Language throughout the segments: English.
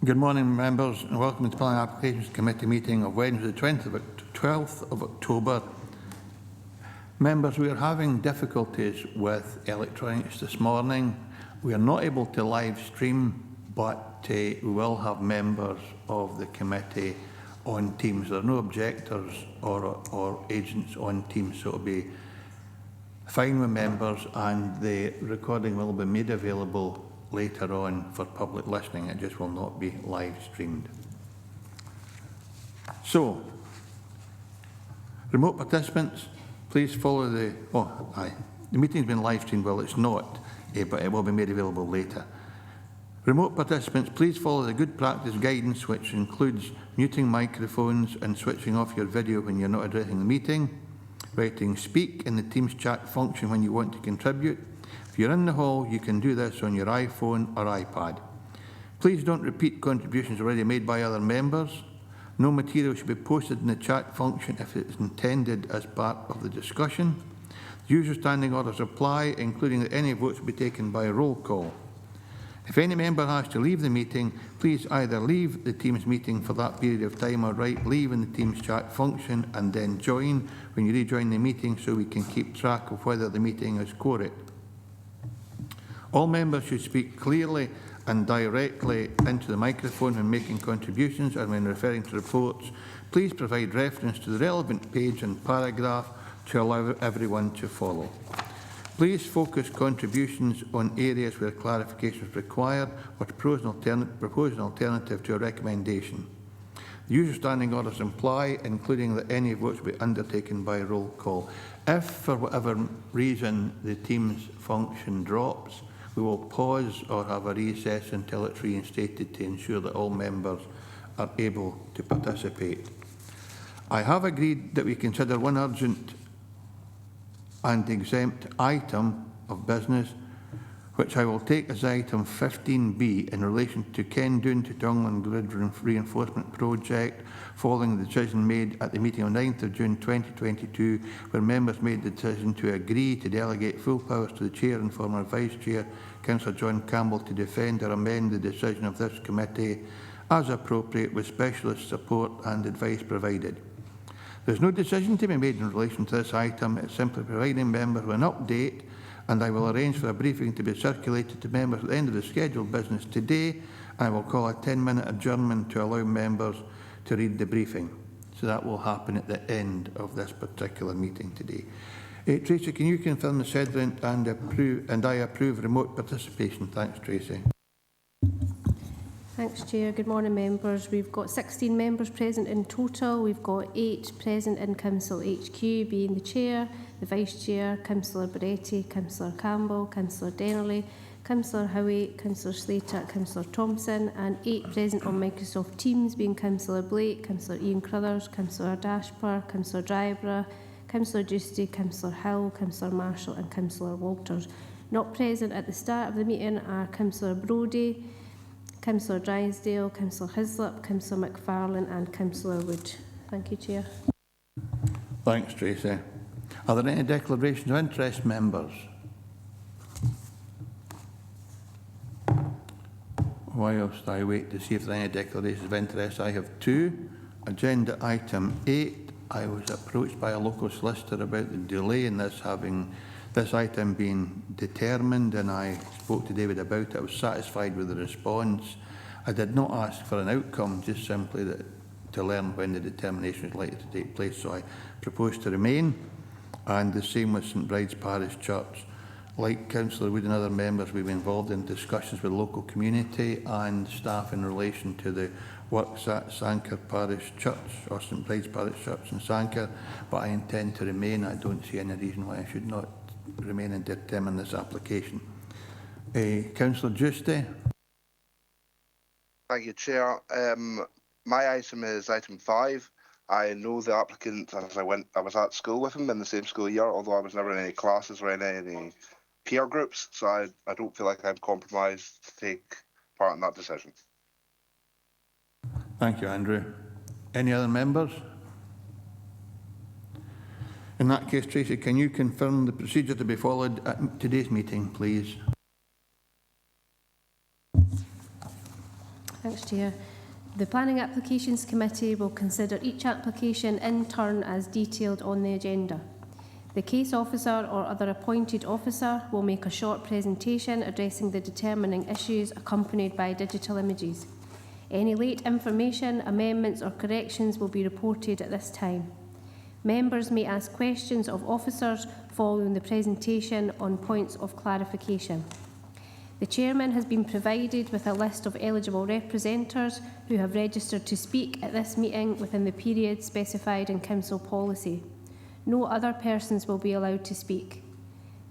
Good morning, members, and welcome to the Planning Applications Committee meeting of Wednesday, the 12th of October. Members, we are having difficulties with electronics this morning. We are not able to live stream, but we will have members of the committee on Teams. There are no objectors or agents on Teams, so it will be fine with members, and the recording will be made available later on for public listening. It just will not be live streamed. So, remote participants, please follow the... The meeting's been live streamed. Well, it's not, but it will be made available later. Remote participants, please follow the good practice guidance, which includes muting microphones and switching off your video when you're not addressing the meeting, writing speak in the Teams chat function when you want to contribute. If you're in the hall, you can do this on your iPhone or iPad. Please don't repeat contributions already made by other members. No material should be posted in the chat function if it is intended as part of the discussion. The usual standing orders apply, including that any votes will be taken by roll call. If any member has to leave the meeting, please either leave the Teams meeting for that period of time or write leave in the Teams chat function and then join when you rejoin the meeting so we can keep track of whether the meeting is quorate. All members should speak clearly and directly into the microphone when making contributions and when referring to reports. Please provide reference to the relevant page and paragraph to allow everyone to follow. Please focus contributions on areas where clarification is required or to propose an alternative to a recommendation. The usual standing orders imply, including that any votes will be undertaken by roll call. If, for whatever reason, the Teams function drops, we will pause or have a recess until it's reinstated to ensure that all members are able to participate. I have agreed that we consider one urgent and exempt item of business, which I will take as item 15B in relation to Ken Doon to Tongland Grid Reinforcement Project, following the decision made at the meeting on 9th of June 2022, where members made the decision to agree to delegate full powers to the Chair and former Vice Chair, Councillor John Campbell, to defend or amend the decision of this committee as appropriate, with specialist support and advice provided. There is no decision to be made in relation to this item. It's simply providing members with an update, and I will arrange for a briefing to be circulated to members at the end of the scheduled business today, and I will call a 10-minute adjournment to allow members to read the briefing. So that will happen at the end of this particular meeting today. Tracy, can you confirm the said and I approve remote participation? Thanks, Tracy. Thanks, Chair. Good morning, members. We've got 16 members present in total. We've got 8 present in Council HQ, being the Chair, the Vice Chair, Councillor Beretti, Councillor Campbell, Councillor Dennerley, Councillor Howitt, Councillor Slater, Councillor Thompson, and 8 present on Microsoft Teams, being Councillor Blake, Councillor Ian Crothers, Councillor Dashper, Councillor Dryborough, Councillor Giusti, Councillor Hill, Councillor Marshall and Councillor Walters. Not present at the start of the meeting are Councillor Brodie, Councillor Drysdale, Councillor Hislop, Councillor McFarlane and Councillor Wood. Thank you, Chair. Thanks, Tracy. Are there any declarations of interest, members? Whilst I wait to see if there are any declarations of interest, I have 2. Agenda item 8. I was approached by a local solicitor about the delay in this item being determined, and I spoke to David about it. I was satisfied with the response. I did not ask for an outcome, just simply to learn when the determination is likely to take place. So I proposed to remain, and the same with St Bride's Parish Church. Like Councillor Wood and other members, we've been involved in discussions with the local community and staff in relation to the works at Sanquhar Parish Church, or St Bride's Parish Church in Sanquhar, but I intend to remain. I don't see any reason why I should not remain and determine this application. Councillor Giusti. Thank you, Chair. My item is item 5. I know the applicant as I was at school with him in the same school year, although I was never in any classes or any peer groups, so I don't feel like I'm compromised to take part in that decision. Thank you, Andrew. Any other members? In that case, Tracy, can you confirm the procedure to be followed at today's meeting, please? Thanks, Chair. The Planning Applications Committee will consider each application in turn as detailed on the agenda. The case officer or other appointed officer will make a short presentation addressing the determining issues accompanied by digital images. Any late information, amendments or corrections will be reported at this time. Members may ask questions of officers following the presentation on points of clarification. The Chairman has been provided with a list of eligible representatives who have registered to speak at this meeting within the period specified in Council policy. No other persons will be allowed to speak.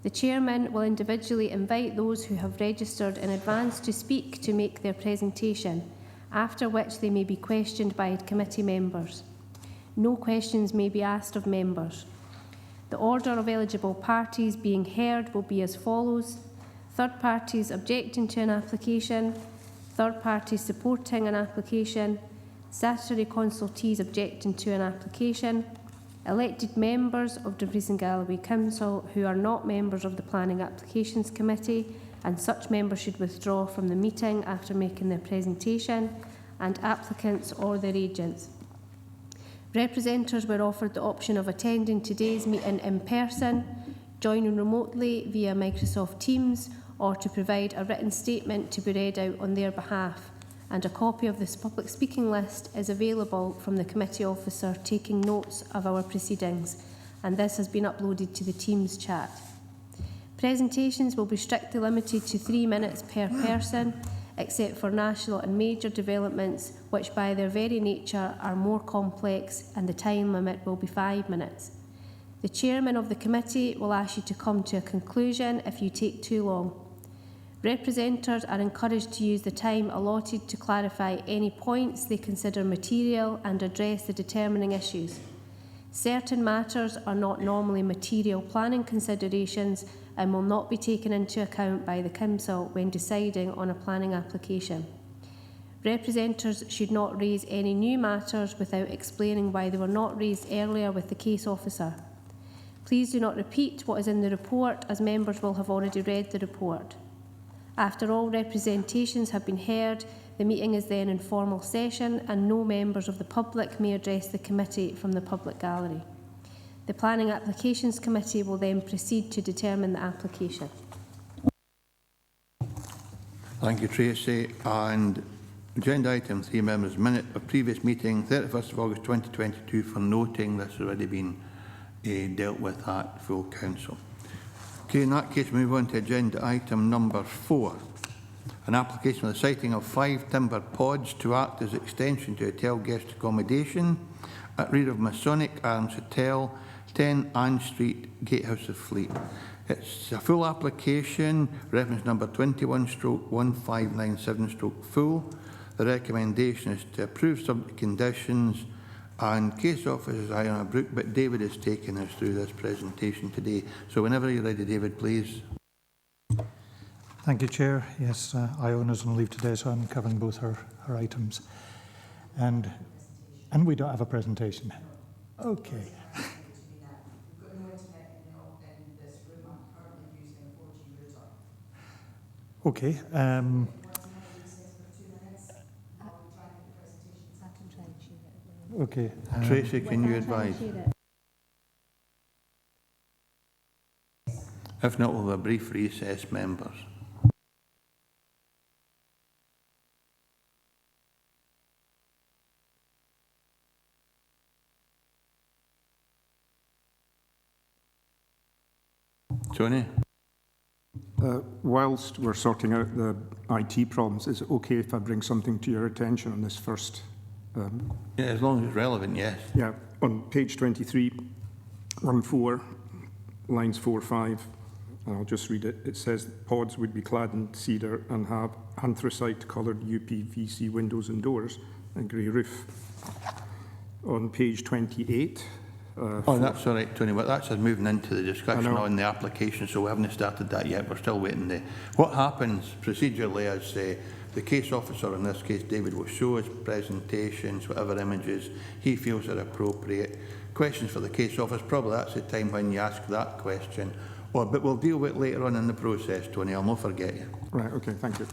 The Chairman will individually invite those who have registered in advance to speak to make their presentation, after which they may be questioned by committee members. No questions may be asked of members. The order of eligible parties being heard will be as follows: third parties objecting to an application, third parties supporting an application, statutory consultees objecting to an application, elected members of Dumfries and Galloway Council who are not members of the Planning Applications Committee, and such members should withdraw from the meeting after making their presentation, and applicants or their agents. Representatives were offered the option of attending today's meeting in person, joining remotely via Microsoft Teams, or to provide a written statement to be read out on their behalf, and a copy of this public speaking list is available from the committee officer taking notes of our proceedings, and this has been uploaded to the Teams chat. Presentations will be strictly limited to 3 minutes per person, except for national and major developments, which by their very nature are more complex, and the time limit will be 5 minutes. The Chairman of the committee will ask you to come to a conclusion if you take too long. Representatives are encouraged to use the time allotted to clarify any points they consider material and address the determining issues. Certain matters are not normally material planning considerations and will not be taken into account by the Council when deciding on a planning application. Representatives should not raise any new matters without explaining why they were not raised earlier with the case officer. Please do not repeat what is in the report, as members will have already read the report. After all representations have been heard, the meeting is then in formal session and no members of the public may address the committee from the public gallery. The Planning Applications Committee will then proceed to determine the application. Thank you, Tracy. And agenda item 3, members' minute of previous meeting, 31st of August 2022, for noting this has already been dealt with at full council. Okay, in that case, we move on to agenda item number 4. An application for the siting of 5 timber pods to act as extension to hotel guest accommodation at rear of Masonic Arms Hotel, 10 Ann Street, Gatehouse of Fleet. It's a full application, reference number 21/1597/full. The recommendation is to approve subject conditions, and case officers Iona Brook, but David is taking us through this presentation today. So whenever you're ready, David, please. Thank you, Chair. Yes, Iona's on leave today, so I'm covering both her items. And we don't have a presentation. Okay. Okay. Okay. Tracy, can you advise? If not, we'll have a brief recess, members. Tony? Whilst we're sorting out the IT problems, is it okay if I bring something to your attention on this first? Yeah, as long as it's relevant, yes. Yeah, on page 23, run 4, lines 4, 5, and I'll just read it. It says pods would be clad in cedar and have anthracite-coloured UPVC windows and doors and grey roof. On page 28... oh, that's all right, Tony. But that's us moving into the discussion on the application, so we haven't started that yet. We're still waiting there. What happens procedurally is the case officer, in this case David, will show his presentations, whatever images he feels are appropriate. Questions for the case officer, probably that's the time when you ask that question. But we'll deal with it later on in the process, Tony. I'll not forget you. Right, okay, thank you.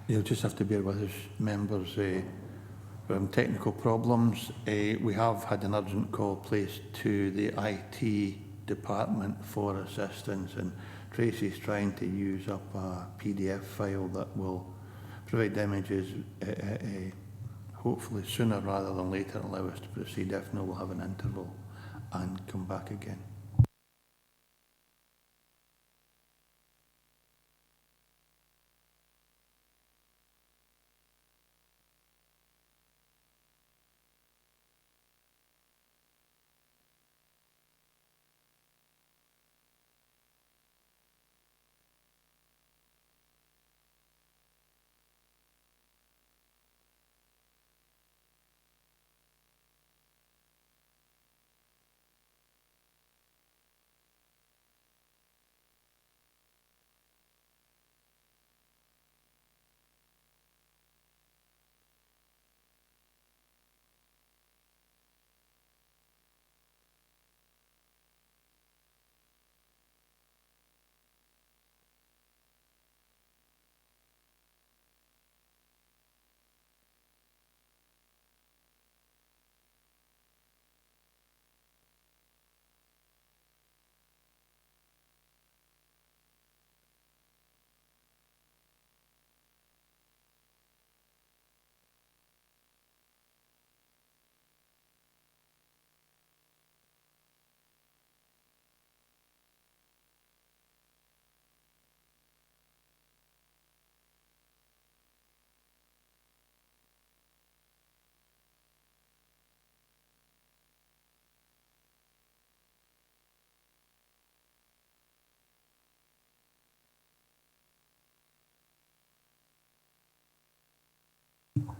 You'll just have to bear with us, members. Technical problems. We have had an urgent call placed to the IT department for assistance, and Tracy's trying to use up a PDF file that will provide images hopefully sooner rather than later, and allow us to proceed. If not, we'll have an interval and come back again.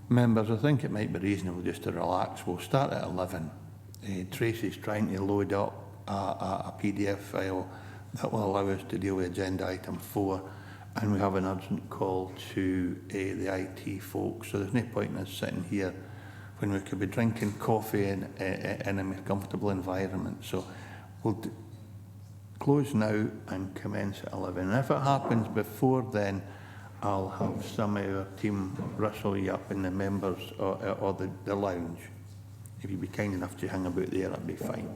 Members, I think it might be reasonable just to relax. We'll start at 11. Tracy's trying to load up a PDF file that will allow us to deal with agenda item 4, and we have an urgent call to the IT folks. So there's no point in us sitting here when we could be drinking coffee in a comfortable environment. So we'll close now and commence at 11. And if it happens before then, I'll have some of our team rustle you up in the members or the lounge. If you'd be kind enough to hang about there, that'd be fine.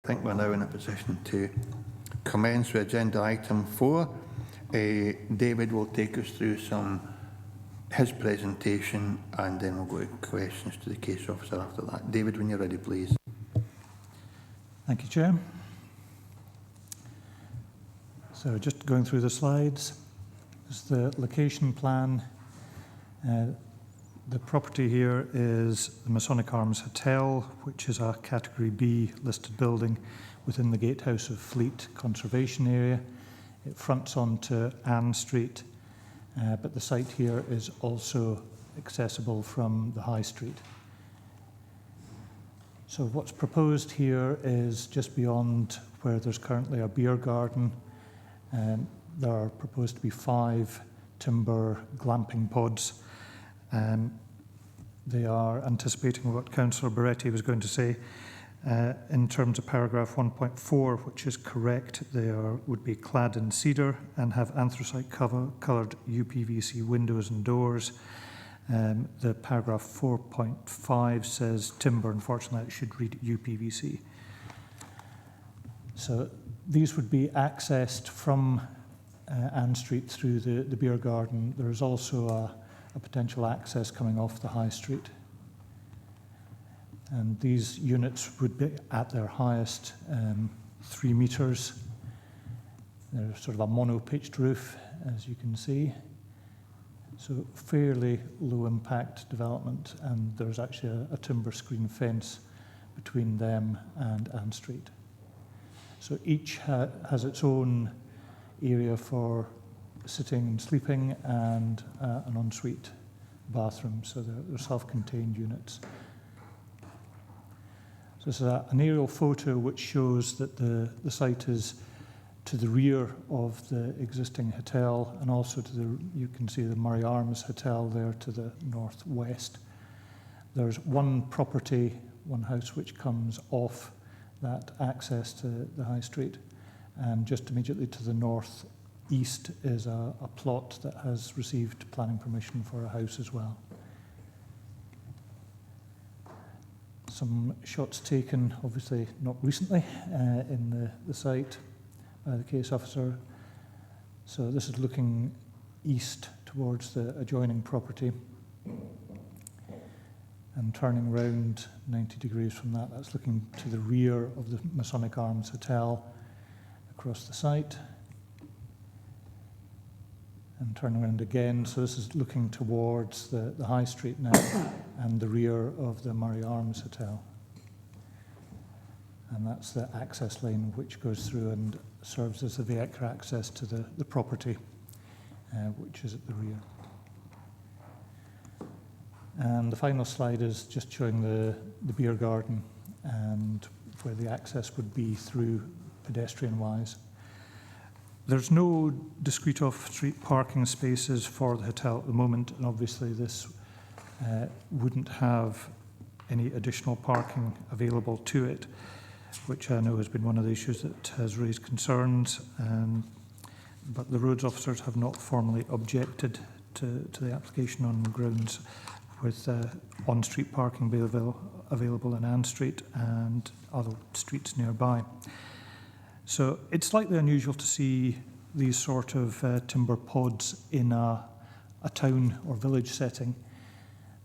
I think we're now in a position to commence with agenda item 4. David will take us through his presentation, and then we'll go to questions to the case officer after that. David, when you're ready, please. Thank you, Chair. So just going through the slides. This is the location plan. The property here is the Masonic Arms Hotel, which is a Category B listed building within the Gatehouse of Fleet Conservation Area. It fronts onto Ann Street, but the site here is also accessible from the High Street. So what's proposed here is just beyond where there's currently a beer garden. There are proposed to be 5 timber glamping pods. They are anticipating what Councillor Barretti was going to say. In terms of paragraph 1.4, which is correct, they would be clad in cedar and have anthracite coloured UPVC windows and doors. The paragraph 4.5 says timber. Unfortunately, it should read UPVC. So these would be accessed from Ann Street through the beer garden. There is also a potential access coming off the High Street. And these units would be at their highest 3 metres. They're sort of a mono-pitched roof, as you can see. So fairly low impact development, and there's actually a timber screen fence between them and Ann Street. So each has its own area for sitting and sleeping and an ensuite bathroom, so they're self-contained units. So this is an aerial photo which shows that the site is to the rear of the existing hotel, and also you can see the Murray Arms Hotel there to the northwest. There's one property, one house, which comes off that access to the High Street, and just immediately to the northeast is a plot that has received planning permission for a house as well. Some shots taken, obviously not recently, in the site by the case officer. So this is looking east towards the adjoining property, and turning round 90 degrees from that, that's looking to the rear of the Masonic Arms Hotel across the site. And turning around again, so this is looking towards the High Street now and the rear of the Murray Arms Hotel. And that's the access lane which goes through and serves as the vehicular access to the property, which is at the rear. And the final slide is just showing the beer garden and where the access would be through pedestrian-wise. There's no discrete off-street parking spaces for the hotel at the moment, and obviously this wouldn't have any additional parking available to it, which I know has been one of the issues that has raised concerns, but the roads officers have not formally objected to the application on grounds with on-street parking available in Ann Street and other streets nearby. So it's slightly unusual to see these sort of timber pods in a town or village setting.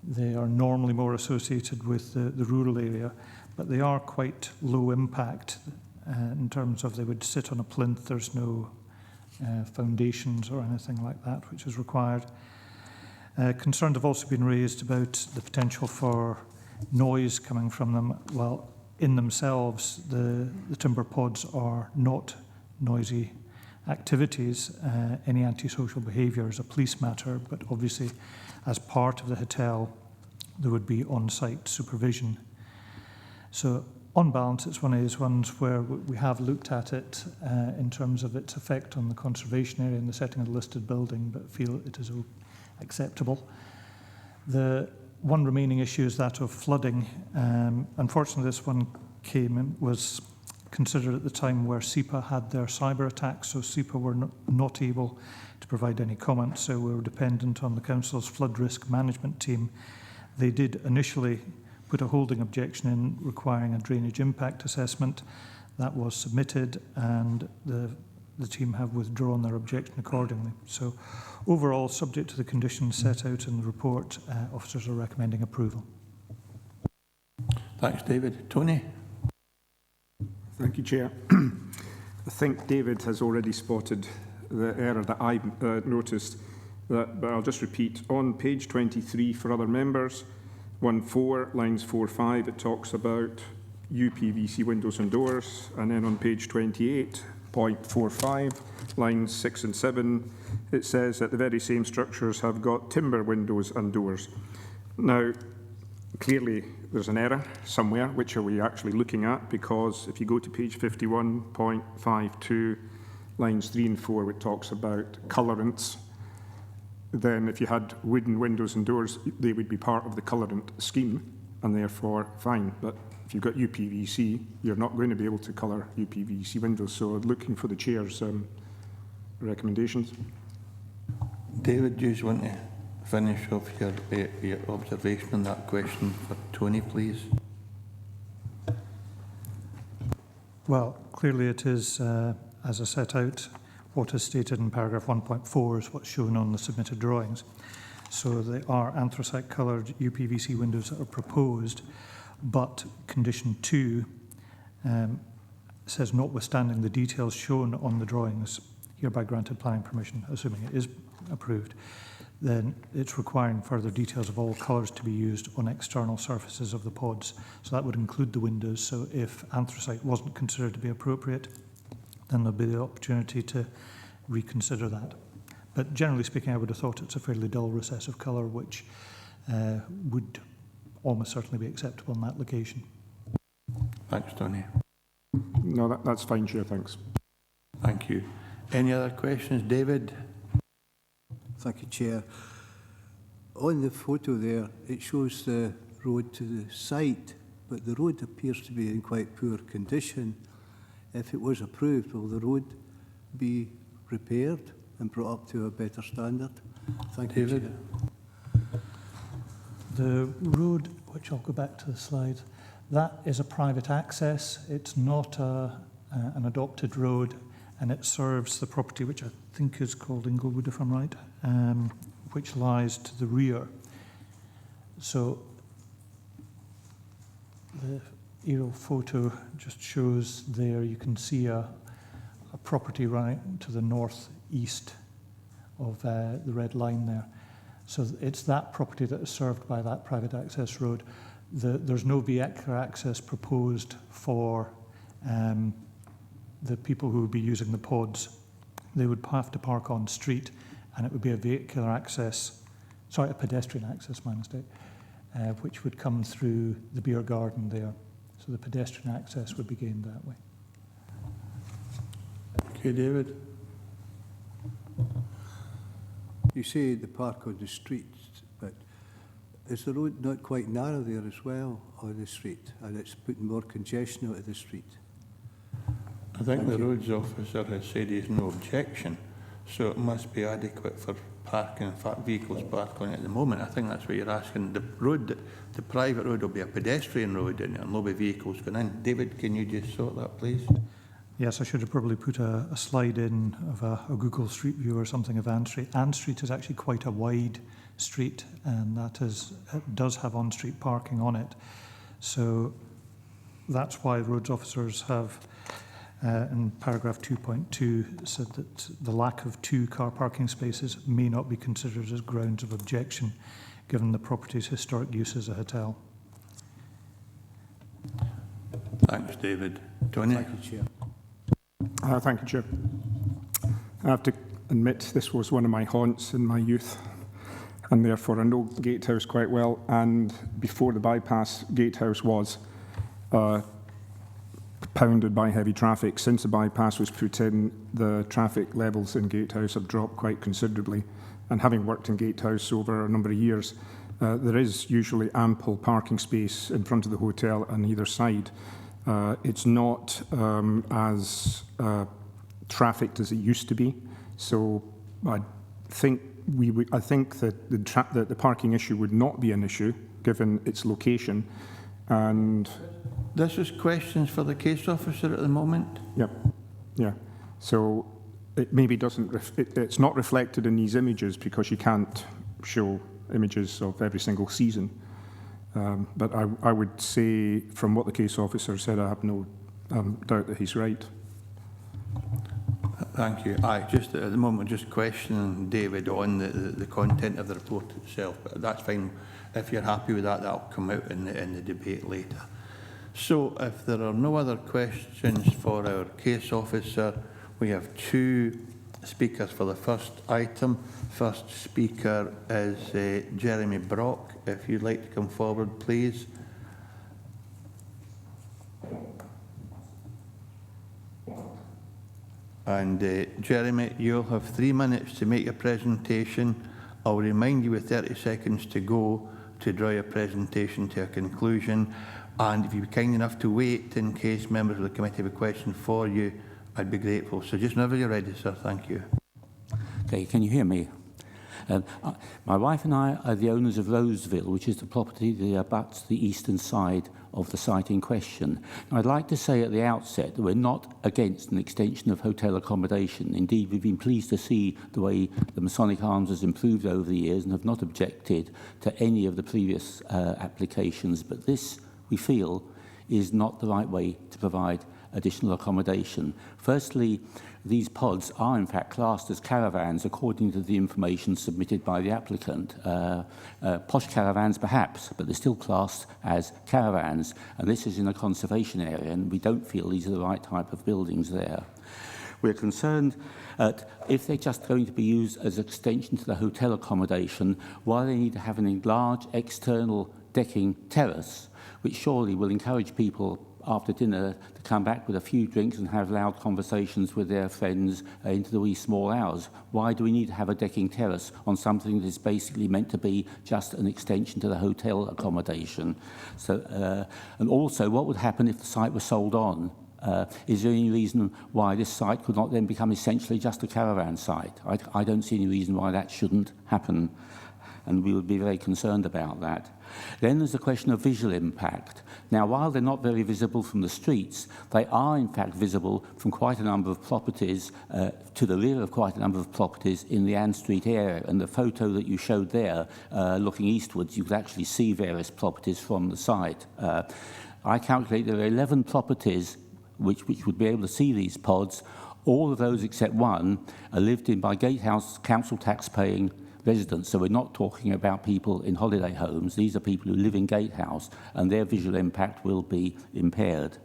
They are normally more associated with the rural area, but they are quite low impact in terms of they would sit on a plinth. There's no foundations or anything like that which is required. Concerns have also been raised about the potential for noise coming from them. Well, in themselves, the timber pods are not noisy activities. Any antisocial behaviour is a police matter, but obviously as part of the hotel there would be on-site supervision. So on balance, it's one of those ones where we have looked at it in terms of its effect on the conservation area and the setting of the listed building, but feel it is acceptable. The one remaining issue is that of flooding. Unfortunately, this one was considered at the time where SEPA had their cyber attacks, so SEPA were not able to provide any comment, so we were dependent on the Council's flood risk management team. They did initially put a holding objection in requiring a drainage impact assessment. That was submitted, and the team have withdrawn their objection accordingly. So overall, subject to the conditions set out in the report, officers are recommending approval. Thanks, David. Tony? Thank you, Chair. I think David has already spotted the error that I noticed, but I'll just repeat. On page 23 for other members, 1.4, lines 4-5, it talks about UPVC windows and doors, and then on page 28.45, lines 6 and 7, it says that the very same structures have got timber windows and doors. Now, clearly there's an error somewhere. Which are we actually looking at? Because if you go to page 51.52, lines 3 and 4, it talks about colourants. Then if you had wooden windows and doors, they would be part of the colourant scheme, and therefore fine. But if you've got UPVC, you're not going to be able to colour UPVC windows. So looking for the Chair's recommendations. David, do you want to finish off your observation on that question for Tony, please? Well, clearly it is, as I set out, what is stated in paragraph 1.4 is what's shown on the submitted drawings. So they are anthracite-coloured UPVC windows that are proposed, but condition 2 says, notwithstanding the details shown on the drawings, hereby granted planning permission, assuming it is approved, then it's requiring further details of all colours to be used on external surfaces of the pods. So that would include the windows. So if anthracite wasn't considered to be appropriate, then there'll be the opportunity to reconsider that. But generally speaking, I would have thought it's a fairly dull recessive colour, which would almost certainly be acceptable in that location. Thanks, Tony. No, that's fine, Chair, thanks. Thank you. Any other questions, David? Thank you, Chair. On the photo there, it shows the road to the site, but the road appears to be in quite poor condition. If it was approved, will the road be repaired and brought up to a better standard? Thank you, David? Chair. The road, which I'll go back to the slide, that is a private access. It's not an adopted road, and it serves the property, which I think is called Inglewood, if I'm right, which lies to the rear. So the aerial photo just shows there, you can see a property right to the northeast of the red line there. So it's that property that is served by that private access road. There's no vehicular access proposed for the people who would be using the pods. They would have to park on street, and it would be a vehicular access, sorry, a pedestrian access, my mistake, which would come through the beer garden there. So the pedestrian access would be gained that way. Okay, David. You say the park on the street, but is the road not quite narrow there as well on the street, and it's putting more congestion out of the street? I think the roads officer has said he's no objection, so it must be adequate for parking. In fact, vehicles park on it at the moment. I think that's what you're asking. The road, the private road will be a pedestrian road, and there'll be vehicles going in. David, can you just sort that, please? Yes, I should have probably put a slide in of a Google Street View or something of Ann Street. Ann Street is actually quite a wide street, and it does have on-street parking on it. So that's why roads officers have, in paragraph 2.2, said that the lack of 2 car parking spaces may not be considered as grounds of objection, given the property's historic use as a hotel. Thanks, David. Tony? Thank you, Chair. Thank you, Chair. I have to admit this was one of my haunts in my youth, and therefore I know Gatehouse quite well. And before the bypass, Gatehouse was pounded by heavy traffic. Since the bypass was put in, the traffic levels in Gatehouse have dropped quite considerably. And having worked in Gatehouse over a number of years, there is usually ample parking space in front of the hotel on either side. It's not as trafficked as it used to be, so I think that the parking issue would not be an issue given its location. And This is questions for the case officer at the moment. yep, yeah. So it maybe doesn't, it's not reflected in these images because you can't show images of every single season. But I would say, from what the case officer said, I have no doubt that he's right. Thank you. Just at the moment, just questioning David on the content of the report itself, but that's fine. If you're happy with that, that'll come out in the debate later. So if there are no other questions for our case officer, we have 2 speakers for the first item. First speaker is Jeremy Brock. If you'd like to come forward, please. And Jeremy, you'll have 3 minutes to make your presentation. I'll remind you with 30 seconds to go to draw your presentation to a conclusion. And if you'd be kind enough to wait in case members of the committee have a question for you, I'd be grateful. So just whenever you're ready, sir. Thank you. Okay, can you hear me? My wife and I are the owners of Roseville, which is the property that abuts the eastern side of the site in question. Now, I'd like to say at the outset that we're not against an extension of hotel accommodation. Indeed, we've been pleased to see the way the Masonic Arms has improved over the years and have not objected to any of the previous applications. But this, we feel, is not the right way to provide additional accommodation. Firstly, these pods are in fact classed as caravans according to the information submitted by the applicant. Posh caravans perhaps, but they're still classed as caravans, and this is in a conservation area, and we don't feel these are the right type of buildings there. We're concerned that if they're just going to be used as extension to the hotel accommodation, why they need to have an enlarged external decking terrace, which surely will encourage people after dinner to come back with a few drinks and have loud conversations with their friends into the wee small hours. Why do we need to have a decking terrace on something that is basically meant to be just an extension to the hotel accommodation? So, and also, what would happen if the site was sold on? Is there any reason why this site could not then become essentially just a caravan site? I don't see any reason why that shouldn't happen, and we would be very concerned about that. Then there's the question of visual impact. Now, while they're not very visible from the streets, they are in fact visible from quite a number of properties, to the rear of quite a number of properties in the Ann Street area. And the photo that you showed there, looking eastwards, you could actually see various properties from the site. I calculate there are 11 properties which would be able to see these pods. All of those except one are lived in by Gatehouse council tax-paying residents. So we're not talking about people in holiday homes. These are people who live in Gatehouse, and their visual impact will be impaired.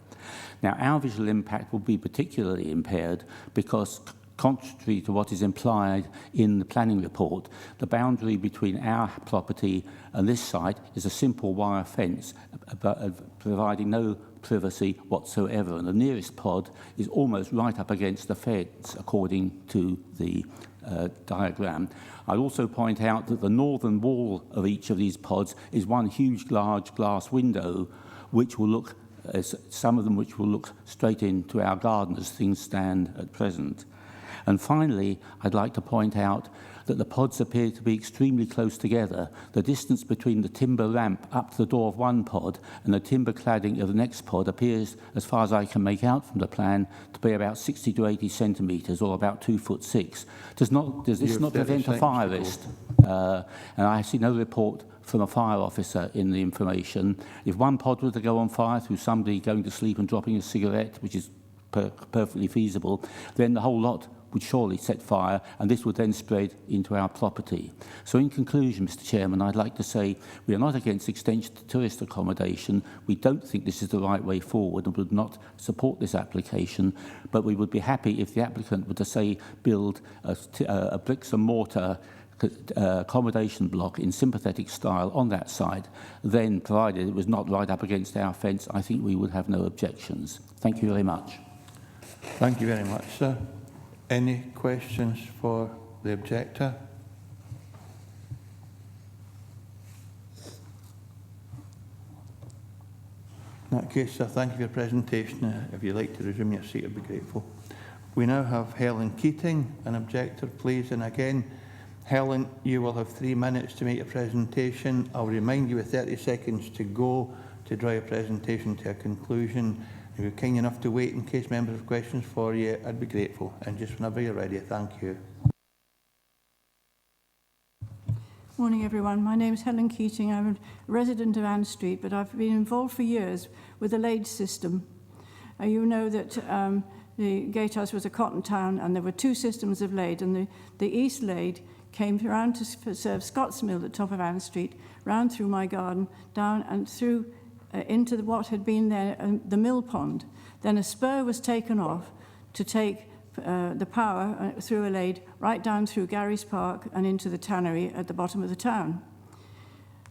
Now, our visual impact will be particularly impaired because, contrary to what is implied in the planning report, the boundary between our property and this site is a simple wire fence, providing no privacy whatsoever, and the nearest pod is almost right up against the fence, according to the diagram. I'd also point out that the northern wall of each of these pods is one huge large glass window, which will look, some of them which will look straight into our garden as things stand at present. And finally, I'd like to point out that the pods appear to be extremely close together. The distance between the timber ramp up to the door of one pod and the timber cladding of the next pod appears, as far as I can make out from the plan, to be about 60 to 80 centimetres, or about 2'6". Does this not prevent a fire risk? And I see no report from a fire officer in the information. If one pod were to go on fire through somebody going to sleep and dropping a cigarette, which is perfectly feasible, then the whole lot would surely set fire, and this would then spread into our property. So in conclusion, Mr. Chairman, I'd like to say we are not against extension to tourist accommodation. We don't think this is the right way forward and would not support this application, but we would be happy if the applicant were to say build a bricks and mortar accommodation block in sympathetic style on that site. Then, provided it was not right up against our fence, I think we would have no objections. Thank you very much. Thank you very much, sir. Any questions for the objector? In that case, sir, thank you for your presentation. If you'd like to resume your seat, I'd be grateful. We now have Helen Keating, an objector, please. And again, Helen, you will have 3 minutes to make your presentation. I'll remind you with 30 seconds to go to draw your presentation to a conclusion. If you're kind enough to wait in case members have questions for you, I'd be grateful. And just whenever you're ready, thank you. Morning, everyone. My name is Helen Keating. I'm a resident of Ann Street, but I've been involved for years with the Lade system. You know that the Gatehouse was a cotton town, and there were two systems of Lade, and the East Lade came around to serve Scott's Mill at the top of Ann Street, round through my garden, down and through into what had been there, the mill pond. Then a spur was taken off to take the power through a Lade right down through Gary's Park and into the tannery at the bottom of the town.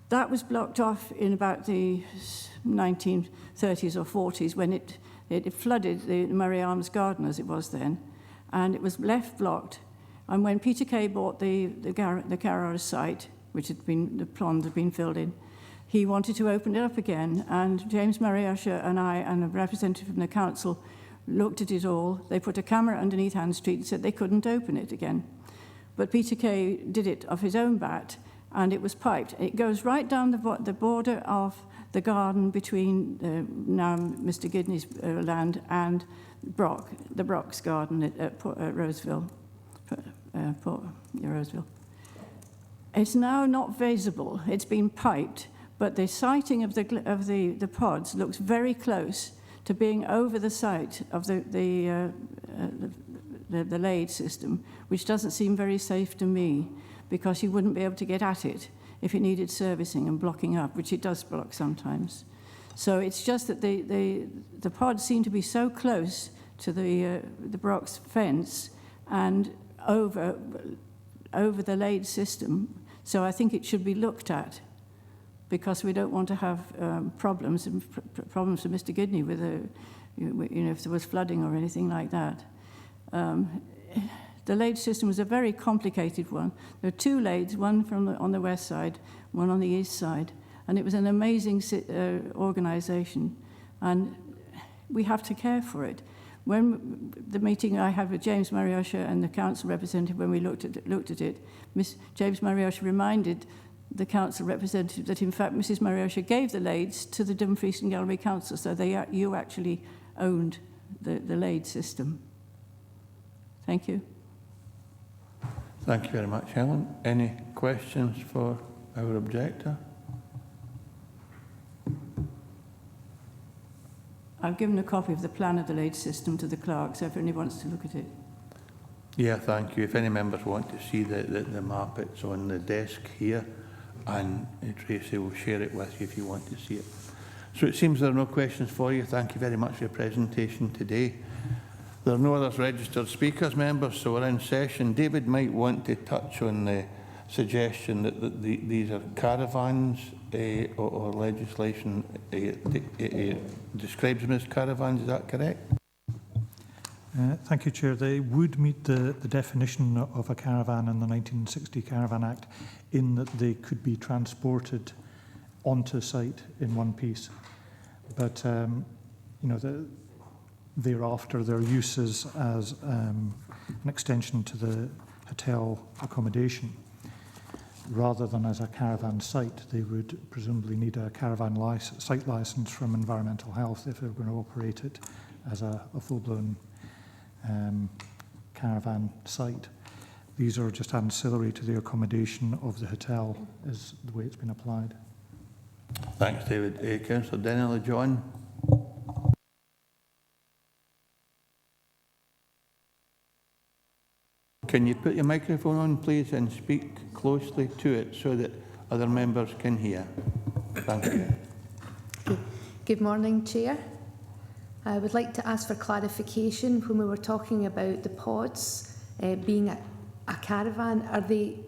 That was blocked off in about the 1930s or 40s when it flooded the Murray Arms garden, as it was then, and it was left blocked. And when Peter Kay bought the Carrara site, which had been, the pond had been filled in, he wanted to open it up again, and James Murray Usher and I and a representative from the council looked at it all. They put a camera underneath Ann Street and said they couldn't open it again. But Peter Kay did it off his own bat, and it was piped. It goes right down the border of the garden between now Mr. Gidney's land and the Brock's garden at Roseville. Roseville. It's now not visible. It's been piped, but the siting of the pods looks very close to being over the site of the Lade system, which doesn't seem very safe to me, because you wouldn't be able to get at it if it needed servicing and blocking up, which it does block sometimes. So it's just that the pods seem to be so close to the Brock's fence and over the Lade system. So I think it should be looked at, because we don't want to have problems for Mr. Gidney with if there was flooding or anything like that. The Lade system was a very complicated one. There are two Lades, one on the west side, one on the east side, and it was an amazing organisation, and we have to care for it. When the meeting I had with James Murray Usher and the council representative, when we looked at it, James Murray Usher reminded the council representative that in fact Mrs. Murray Usher gave the Lades to the Dumfries and Galloway council, so you actually owned the Lade system. Thank you. Thank you very much, Helen. Any questions for our objector? I've given a copy of the plan of the Lade system to the clerk, so if anyone wants to look at it. Yeah, thank you. If any members want to see the map, it's on the desk here, and Tracy will share it with you if you want to see it. So it seems there are no questions for you. Thank you very much for your presentation today. There are no others registered speakers, members, so we're in session. David might want to touch on the suggestion that these are caravans or legislation describes them as caravans. Is that correct? Thank you, Chair. They would meet the definition of a caravan in the 1960 Caravan Act, in that they could be transported onto site in one piece. But, thereafter, their uses as an extension to the hotel accommodation, rather than as a caravan site. They would presumably need a caravan site licence from Environmental Health if they were going to operate it as a full-blown caravan site. These are just ancillary to the accommodation of the hotel, is the way it's been applied. Thanks, David. Councillor Denelly John. Can you put your microphone on, please, and speak closely to it so that other members can hear? Thank you. Good morning, Chair. I would like to ask for clarification when we were talking about the pods being a caravan. Are they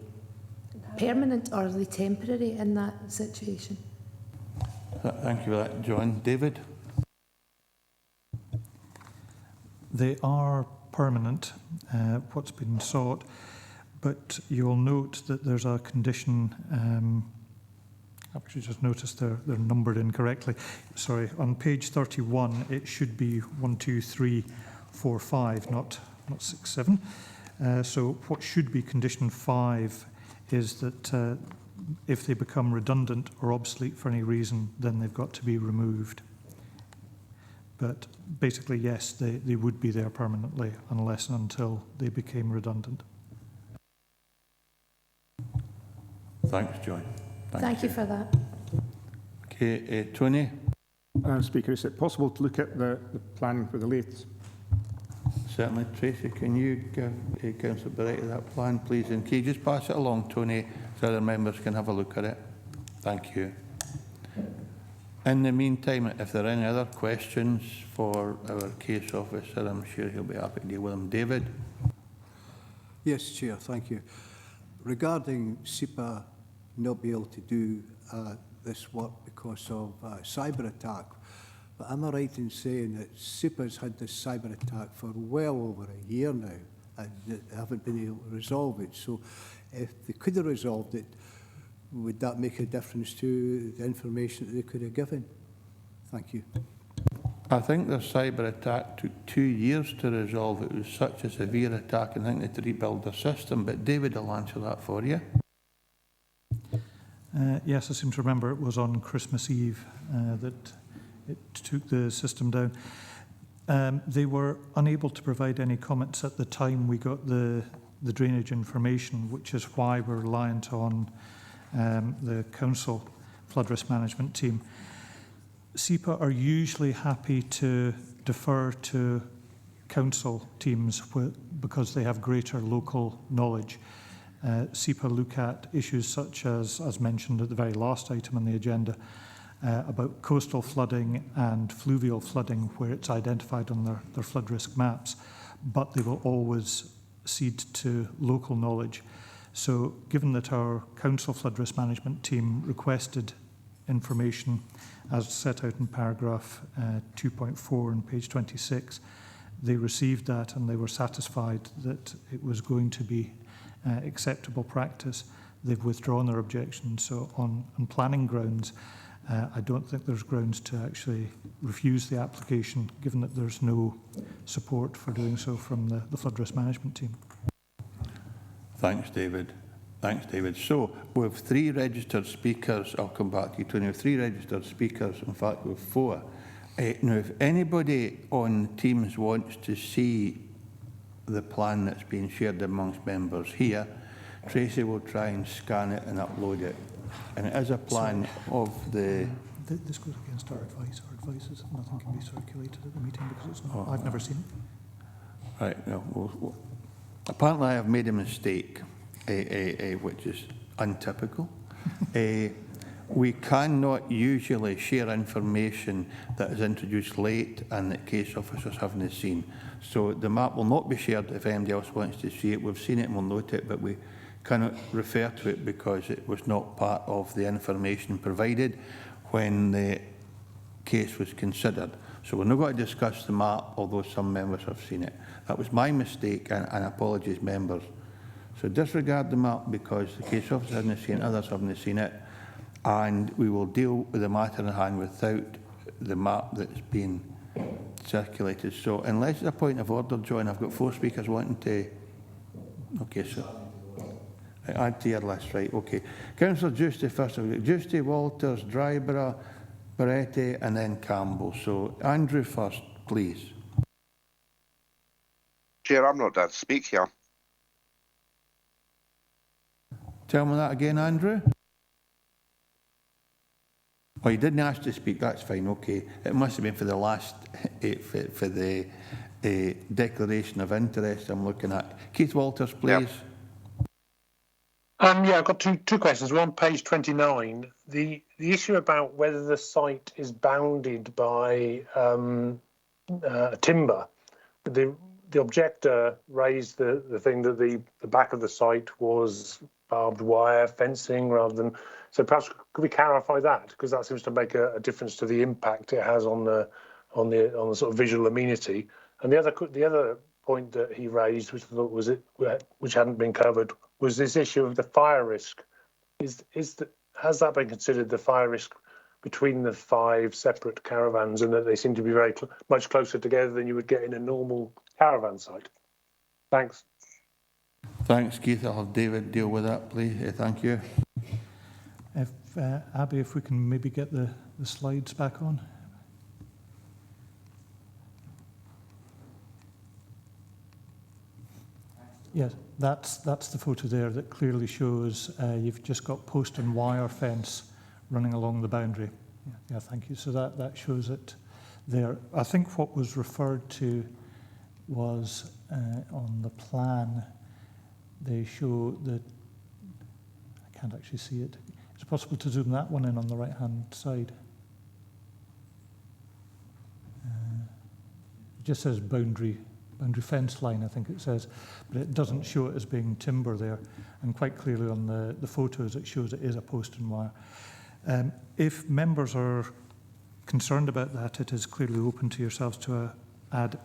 permanent or are they temporary in that situation? Thank you for that, John. David? They are permanent, what's been sought, but you'll note that there's a condition, I've actually just noticed they're numbered incorrectly. Sorry, on page 31 it should be 1, 2, 3, 4, 5, not 6, 7. So what should be condition 5 is that if they become redundant or obsolete for any reason, then they've got to be removed. But basically, yes, they would be there permanently unless and until they became redundant. Thanks, John. Thank you for that. Okay, Tony? Speaker, is it possible to look at the plan for the lathes? Certainly. Tracy, can you give Councillor Barretti that plan, please? And can you just pass it along, Tony, so other members can have a look at it? Thank you. In the meantime, if there are any other questions for our case officer, I'm sure he'll be happy to deal with them. David? Yes, Chair, thank you. Regarding SEPA not being able to do this work because of cyber attack, but am I right in saying that SEPA's had this cyber attack for well over a year now and they haven't been able to resolve it? So if they could have resolved it, would that make a difference to the information that they could have given? Thank you. I think the cyber attack took 2 years to resolve. It was such a severe attack, and I think they had to rebuild the system. But David will answer that for you. Yes, I seem to remember it was on Christmas Eve that it took the system down. They were unable to provide any comments at the time we got the drainage information, which is why we're reliant on the council flood risk management team. SEPA are usually happy to defer to council teams because they have greater local knowledge. SEPA look at issues such as mentioned at the very last item on the agenda, about coastal flooding and fluvial flooding where it's identified on their flood risk maps, but they will always cede to local knowledge. So given that our council flood risk management team requested information as set out in paragraph 2.4 on page 26, they received that and they were satisfied that it was going to be acceptable practice. They've withdrawn their objection. So on planning grounds, I don't think there's grounds to actually refuse the application, given that there's no support for doing so from the flood risk management team. Thanks, David. Thanks, David. So we have 3 registered speakers. I'll come back to you, Tony. We have 3 registered speakers. In fact, we have 4. Now, if anybody on Teams wants to see the plan that's being shared amongst members here, Tracy will try and scan it and upload it. And it is a plan of the... This goes against our advice. Our advice is that nothing can be circulated at the meeting because it's not. I've never seen it. Right. No, apparently, I have made a mistake, which is untypical. We cannot usually share information that is introduced late and that case officers haven't seen. So the map will not be shared if anybody else wants to see it. We've seen it and we'll note it, but we cannot refer to it because it was not part of the information provided when the case was considered. So we're not going to discuss the map, although some members have seen it. That was my mistake, and apologies, members. So disregard the map because the case officer hasn't seen it, others haven't seen it, and we will deal with the matter in hand without the map that's being circulated. So unless it's a point of order, John, I've got 4 speakers wanting to... Okay, so... Add to your list, right, okay. Councillor Giusti first. I've got Giusti, Walters, Dryborough, Barretti, and then Campbell. So Andrew first, please. Chair, I'm not done to speak here. Tell me that again, Andrew. Oh, you didn't ask to speak, that's fine, okay. It must have been for the last, for the declaration of interest I'm looking at. Keith Walters, please. Yep. Yeah, I've got two questions. One, page 29. The issue about whether the site is bounded by timber. The objector raised the thing that the back of the site was barbed wire fencing rather than. So perhaps could we clarify that, because that seems to make a difference to the impact it has on the sort of visual amenity. And the other point that he raised, which I thought was which hadn't been covered, was this issue of the fire risk. Has that been considered, the fire risk between the 5 separate caravans, and that they seem to be very much closer together than you would get in a normal caravan site? Thanks. Thanks, Keith. I'll have David deal with that, please. Thank you. If Abby, if we can maybe get the slides back on. Yes, that's the photo there that clearly shows you've just got post and wire fence running along the boundary. Yeah, thank you. So that shows it there. I think what was referred to was on the plan, they show that, I can't actually see it. Is it possible to zoom that one in on the right-hand side? It just says boundary fence line, I think it says, but it doesn't show it as being timber there. And quite clearly on the photos, it shows it is a post and wire. If members are concerned about that, it is clearly open to yourselves to add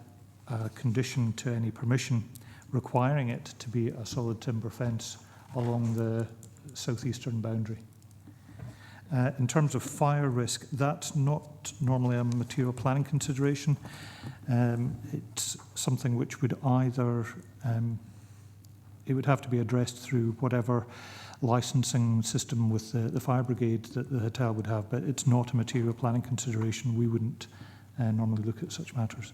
a condition to any permission requiring it to be a solid timber fence along the southeastern boundary. In terms of fire risk, that's not normally a material planning consideration. It's something which would either, it would have to be addressed through whatever licensing system with the fire brigade that the hotel would have, but it's not a material planning consideration. We wouldn't normally look at such matters.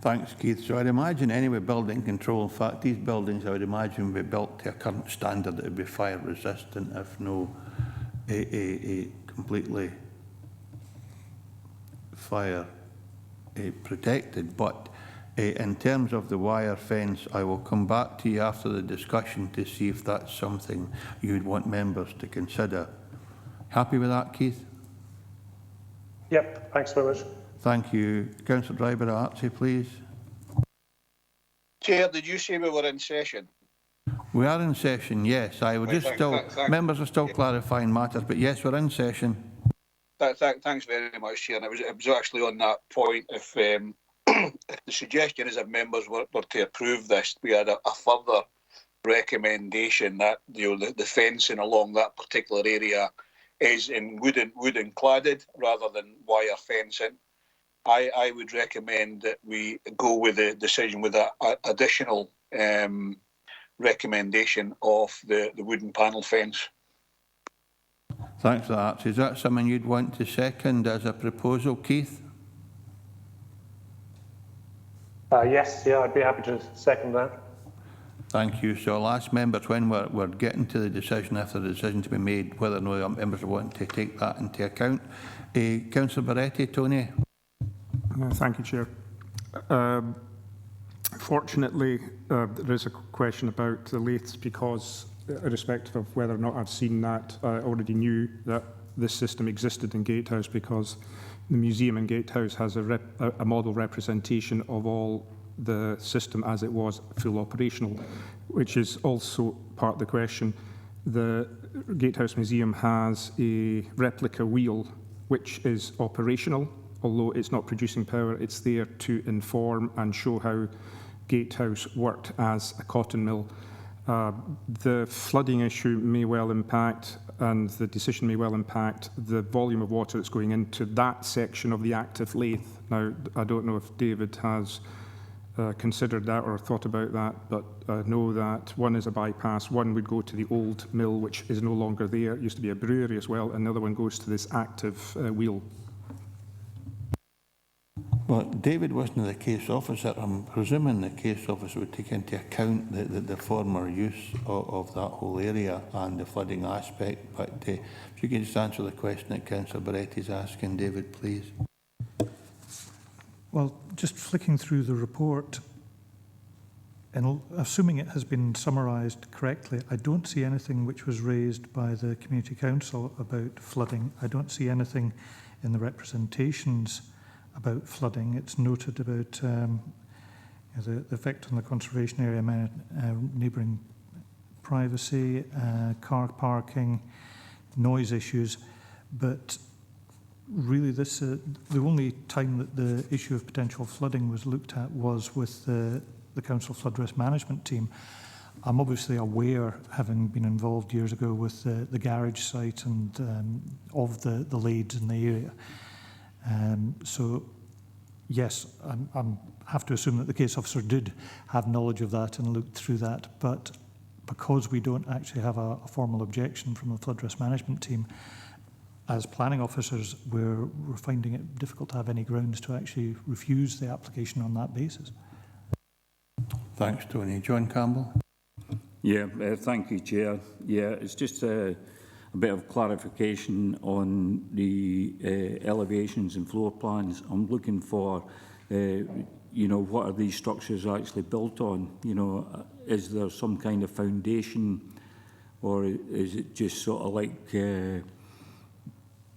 Thanks, Keith. So I'd imagine anyway, building control, in fact, these buildings I would imagine would be built to a current standard that would be fire resistant, if no a completely fire protected. But in terms of the wire fence, I will come back to you after the discussion to see if that's something you'd want members to consider. Happy with that, Keith? Yep, thanks very much. Thank you. Councillor Driver Artsy, please. Chair, did you say we were in session? We are in session, yes. I will just members are still clarifying matters, but yes, we're in session. Thanks very much, Chair. And it was actually on that point. If the suggestion is that members were to approve this, we had a further recommendation that the fencing along that particular area is in wooden cladded rather than wire fencing. I would recommend that we go with the decision with an additional recommendation of the wooden panel fence. Thanks for that. Is that something you'd want to second as a proposal, Keith? Yes, yeah, I'd be happy to second that. Thank you. So I'll ask members when we're getting to the decision, after the decision to be made, whether or not members are wanting to take that into account. Councillor Barretti, Tony. Thank you, Chair. Fortunately, there is a question about the lathes because, irrespective of whether or not I've seen that, I already knew that this system existed in Gatehouse because the museum in Gatehouse has a model representation of all the system as it was full operational, which is also part of the question. The Gatehouse Museum has a replica wheel which is operational, although it's not producing power. It's there to inform and show how Gatehouse worked as a cotton mill. The flooding issue may well impact, and the decision may well impact, the volume of water that's going into that section of the active lathe. Now, I don't know if David has considered that or thought about that, but I know that one is a bypass, one would go to the old mill, which is no longer there. It used to be a brewery as well, and the other one goes to this active wheel. Well, David wasn't the case officer. I'm presuming the case officer would take into account the former use of that whole area and the flooding aspect. But if you can just answer the question that Councillor Barretti is asking, David, please. Well, just flicking through the report, and assuming it has been summarised correctly, I don't see anything which was raised by the Community Council about flooding. I don't see anything in the representations about flooding. It's noted about the effect on the conservation area, neighbouring privacy, car parking, noise issues, but really this the only time that the issue of potential flooding was looked at was with the Council Flood Risk Management team. I'm obviously aware, having been involved years ago with the garage site and of the lathes in the area. So, yes, I have to assume that the case officer did have knowledge of that and looked through that, but because we don't actually have a formal objection from the flood risk management team, as planning officers, we're finding it difficult to have any grounds to actually refuse the application on that basis. Thanks, Tony. John Campbell. Yeah, thank you, Chair. Yeah, it's just a bit of clarification on the elevations and floor plans. I'm looking for, you know, what are these structures actually built on? You know, is there some kind of foundation, or is it just sort of like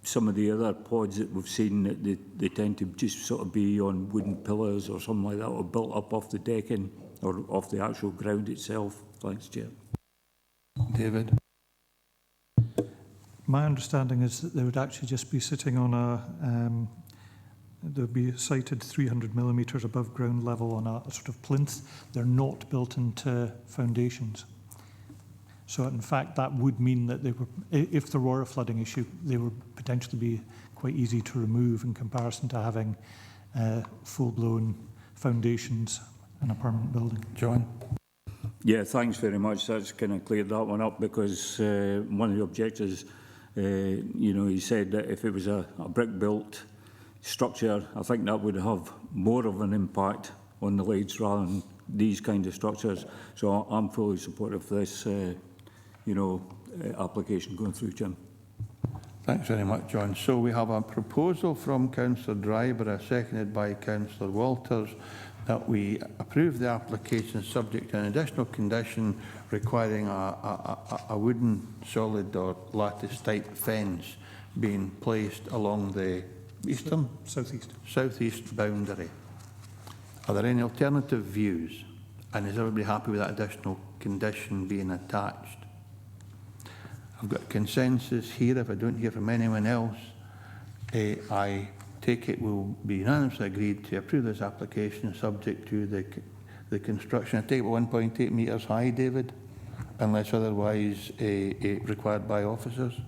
some of the other pods that we've seen that they tend to just sort of be on wooden pillars or something like that, or built up off the decking or off the actual ground itself? Thanks, Chair. David. My understanding is that they would actually just be sitting on a, they'll be sited 300 millimetres above ground level on a sort of plinth. They're not built into foundations. So in fact, that would mean that they were, if there were a flooding issue, they would potentially be quite easy to remove in comparison to having full-blown foundations in a permanent building. John? Yeah, thanks very much. That's kind of cleared that one up, because one of the objectors, you know, he said that if it was a brick-built structure, I think that would have more of an impact on the leads rather than these kind of structures. So I'm fully supportive of this, you know, application going through, Jim. Thanks very much, John. So we have a proposal from Councillor Dryburgh, seconded by Councillor Walters, that we approve the application subject to an additional condition requiring a wooden, solid or lattice type fence being placed along the eastern? Southeast boundary. Are there any alternative views? And is everybody happy with that additional condition being attached? I've got consensus here. If I don't hear from anyone else, I take it will be unanimously agreed to approve this application subject to the construction. I take it 1.8 metres high, David, unless otherwise required by officers.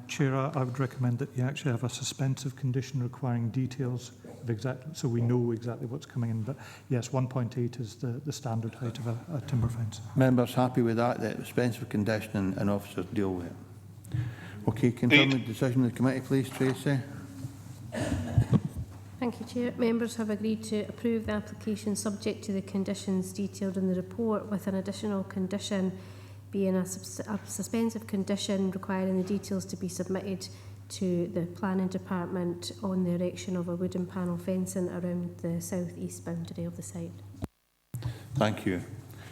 Chair, I would recommend that you actually have a suspensive condition requiring details of exactly, so we know exactly what's coming in. But yes, 1.8 is the standard height of a timber fence. Members happy with that? The suspensive condition and officers deal with it. Okay, confirm the decision of the committee, please, Tracy. Thank you, Chair. Members have agreed to approve the application subject to the conditions detailed in the report, with an additional condition being a suspensive condition requiring the details to be submitted to the Planning Department on the erection of a wooden panel fencing around the south-east boundary of the site. Thank you.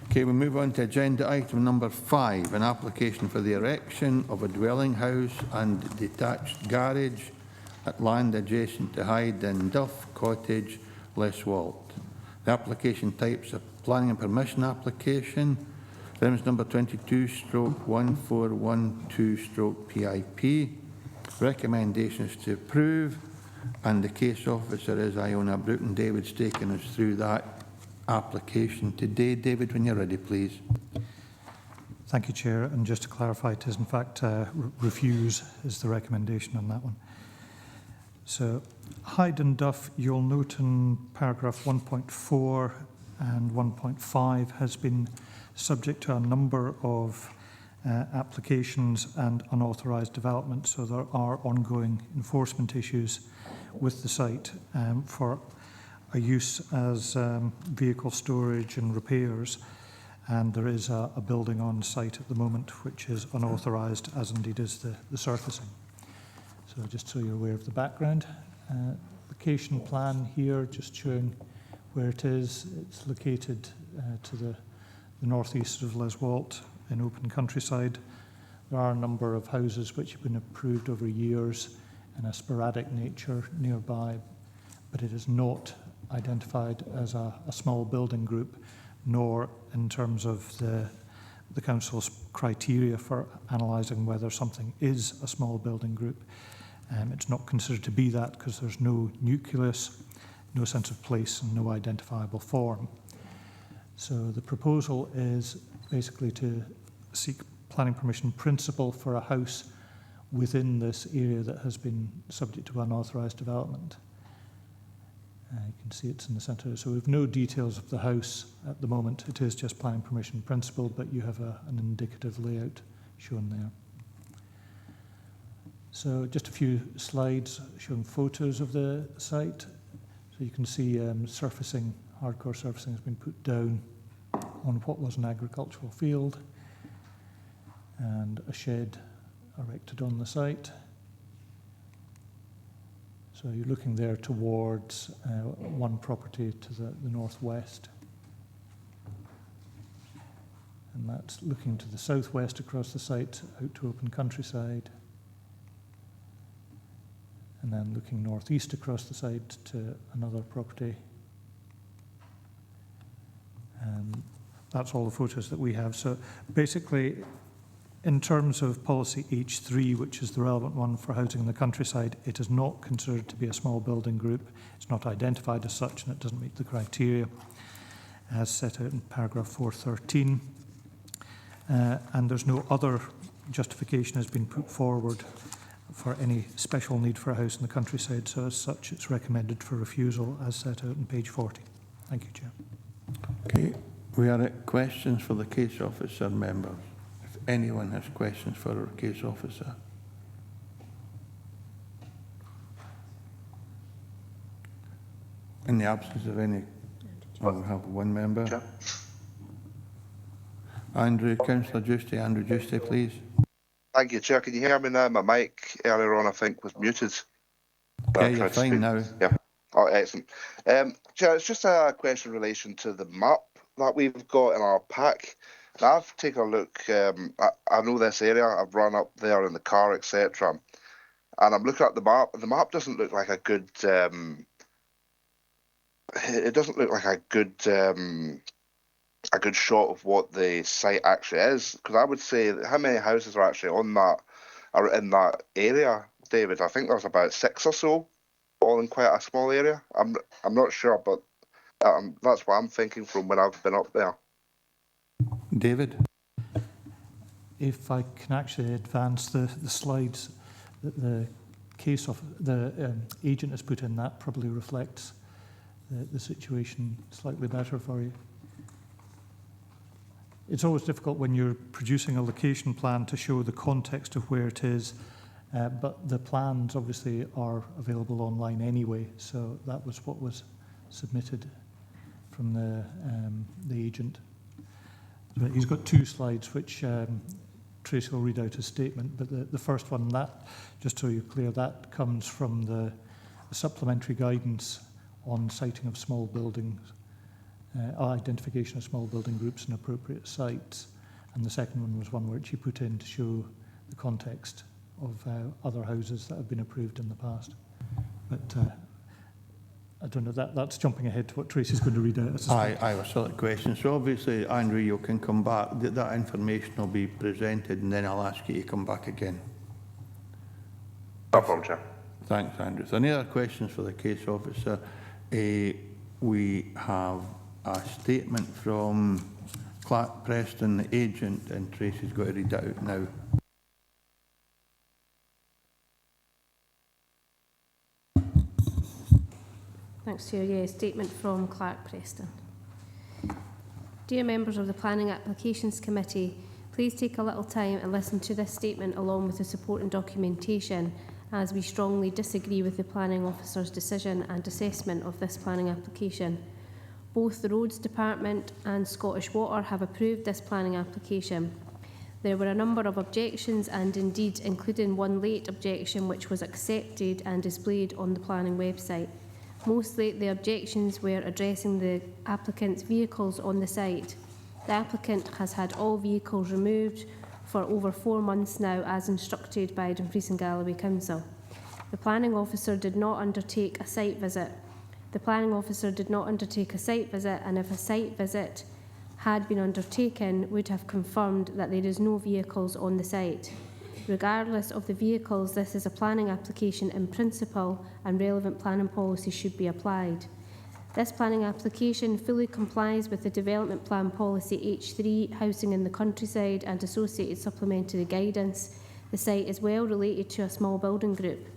Okay, we move on to agenda item number 5, an application for the erection of a dwelling house and detached garage at land adjacent to Hyde and Duff Cottage, Leswalt. The application type's a planning and permission application. Reference number 22/1412/PIP. Recommendations to approve, and the case officer is Iona Bruton. David's taken us through that application today. David, when you're ready, please. Thank you, Chair. And just to clarify, it is in fact refuse is the recommendation on that one. So Hyde and Duff, you'll note in paragraph 1.4 and 1.5 has been subject to a number of applications and unauthorised development, so there are ongoing enforcement issues with the site for a use as vehicle storage and repairs, and there is a building on site at the moment which is unauthorised, as indeed is the surfacing. So just so you're aware of the background. Location plan here, just showing where it is. It's located to the northeast of Leswalt in open countryside. There are a number of houses which have been approved over years in a sporadic nature nearby, but it is not identified as a small building group, nor in terms of the council's criteria for analysing whether something is a small building group. It's not considered to be that because there's no nucleus, no sense of place, and no identifiable form. So the proposal is basically to seek planning permission principle for a house within this area that has been subject to unauthorised development. You can see it's in the centre. So we have no details of the house at the moment. It is just planning permission in principle, but you have an indicative layout shown there. So just a few slides showing photos of the site. So you can see surfacing, hardcore surfacing has been put down on what was an agricultural field, and a shed erected on the site. So you're looking there towards one property to the northwest. And that's looking to the southwest across the site, out to open countryside. And then looking northeast across the site to another property. And that's all the photos that we have. So basically, in terms of policy H3, which is the relevant one for housing in the countryside, it is not considered to be a small building group. It's not identified as such, and it doesn't meet the criteria as set out in paragraph 413. And there's no other justification has been put forward for any special need for a house in the countryside. So as such, it's recommended for refusal as set out on page 40. Thank you, Chair. Okay, we are at questions for the case officer members. If anyone has questions for our case officer. In the absence of any, we'll have one member. Chair. Councillor Giusti, Andrew Giusti, please. Thank you, Chair. Can you hear me now? My mic earlier on, I think, was muted. Yeah, you're fine now. Yeah. Oh, excellent. Chair, it's just a question in relation to the map that we've got in our pack. Now, I've taken a look. I know this area. I've run up there in the car, etc. And I'm looking at the map. The map doesn't look like a good. It doesn't look like a good shot of what the site actually is. Because I would say, how many houses are actually on that, are in that area, David? I think there's about 6 or so, all in quite a small area. I'm not sure, but that's what I'm thinking from when I've been up there. David? If I can actually advance the slides that the case of the agent has put in, that probably reflects the situation slightly better for you. It's always difficult when you're producing a location plan to show the context of where it is, but the plans obviously are available online anyway, so that was what was submitted from the agent. So he's got 2 slides which Tracy will read out his statement, but the first one, that, just so you're clear, that comes from the supplementary guidance on siting of small buildings, identification of small building groups in appropriate sites. And the second one was one which he put in to show the context of other houses that have been approved in the past. But I don't know, that's jumping ahead to what Tracy's going to read out. I was still at questions. So obviously, Andrew, you can come back. That information will be presented, and then I'll ask you to come back again. No problem, Chair. Thanks, Andrew. So any other questions for the case officer? We have a statement from Clark Preston, the agent, and Tracy's got to read it out now. Thanks, Chair. Yeah, statement from Clark Preston. Dear members of the Planning Applications Committee, please take a little time and listen to this statement along with the supporting documentation, as we strongly disagree with the Planning Officer's decision and assessment of this planning application. Both the Roads Department and Scottish Water have approved this planning application. There were a number of objections, and indeed including one late objection which was accepted and displayed on the planning website. Mostly the objections were addressing the applicant's vehicles on the site. The applicant has had all vehicles removed for over 4 months now, as instructed by Dumfries and Galloway Council. The Planning Officer did not undertake a site visit. The Planning Officer did not undertake a site visit, and if a site visit had been undertaken, would have confirmed that there is no vehicles on the site. Regardless of the vehicles, this is a planning application in principle, and relevant planning policy should be applied. This planning application fully complies with the Development Plan Policy H3, Housing in the Countryside, and associated supplementary guidance. The site is well related to a small building group.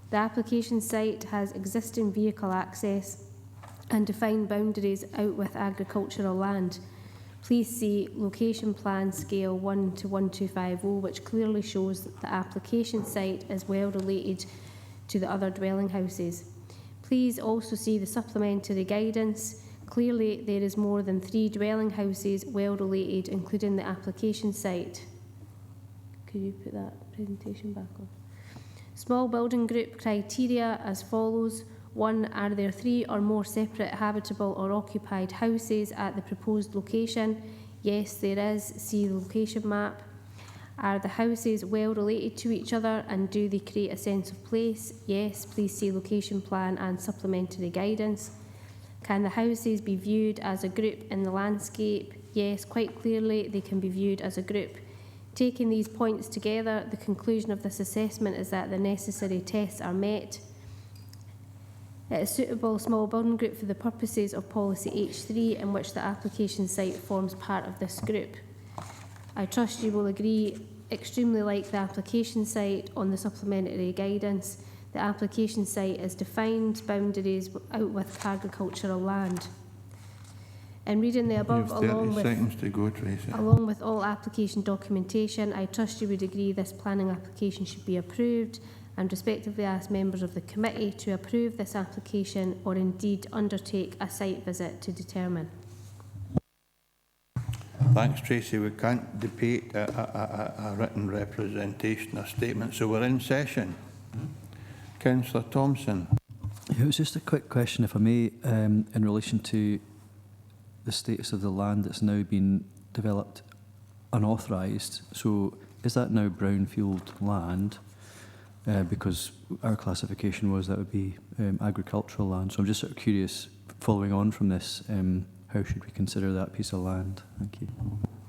The application site has existing vehicle access and define boundaries out with agricultural land. Please see location plan scale 1 to 1250, which clearly shows that the application site is well related to the other dwelling houses. Please also see the supplementary guidance. Clearly there is more than 3 dwelling houses well related, including the application site. Could you put that presentation back on? Small building group criteria as follows. 1. Are there 3 or more separate habitable or occupied houses at the proposed location? Yes, there is. See the location map. Are the houses well related to each other and do they create a sense of place? Yes, please see location plan and supplementary guidance. Can the houses be viewed as a group in the landscape? Yes, quite clearly they can be viewed as a group. Taking these points together, the conclusion of this assessment is that the necessary tests are met. It is a suitable small building group for the purposes of policy H3, in which the application site forms part of this group. I trust you will agree, extremely like the application site on the supplementary guidance, the application site is defined boundaries out with agricultural land. In reading the above, You have 30 seconds to go, Tracy. along with all application documentation, I trust you would agree this planning application should be approved, and respectively ask members of the committee to approve this application or indeed undertake a site visit to determine. Thanks, Tracy. We can't debate a written representation or statement, so we're in session. Councillor Thompson. It was just a quick question, if I may, in relation to the status of the land that's now been developed unauthorised. So is that now brownfield land? Because our classification was that would be agricultural land. So I'm just sort of curious, following on from this, how should we consider that piece of land? Thank you.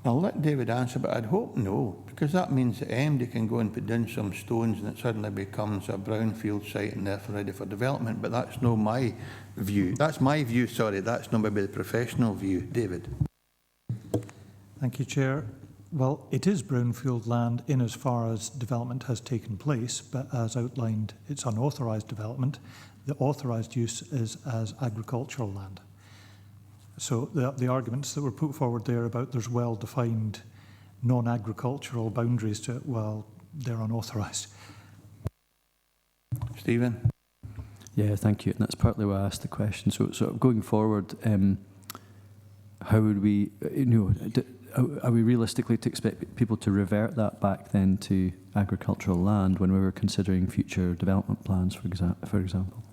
I'll let David answer, but I'd hope no, because that means that MD can go and put down some stones and it suddenly becomes a brownfield site and therefore ready for development. But that's not my view. That's my view, sorry. That's not maybe the professional view. David. Thank you, Chair. Well, it is brownfield land in as far as development has taken place, but as outlined, it's unauthorised development. The authorised use is as agricultural land. So the arguments that were put forward there about there's well-defined non-agricultural boundaries to it, well, they're unauthorised. Stephen? Yeah, thank you. And that's partly why I asked the question. So going forward, how would we, are we realistically to expect people to revert that back then to agricultural land when we were considering future development plans, for example?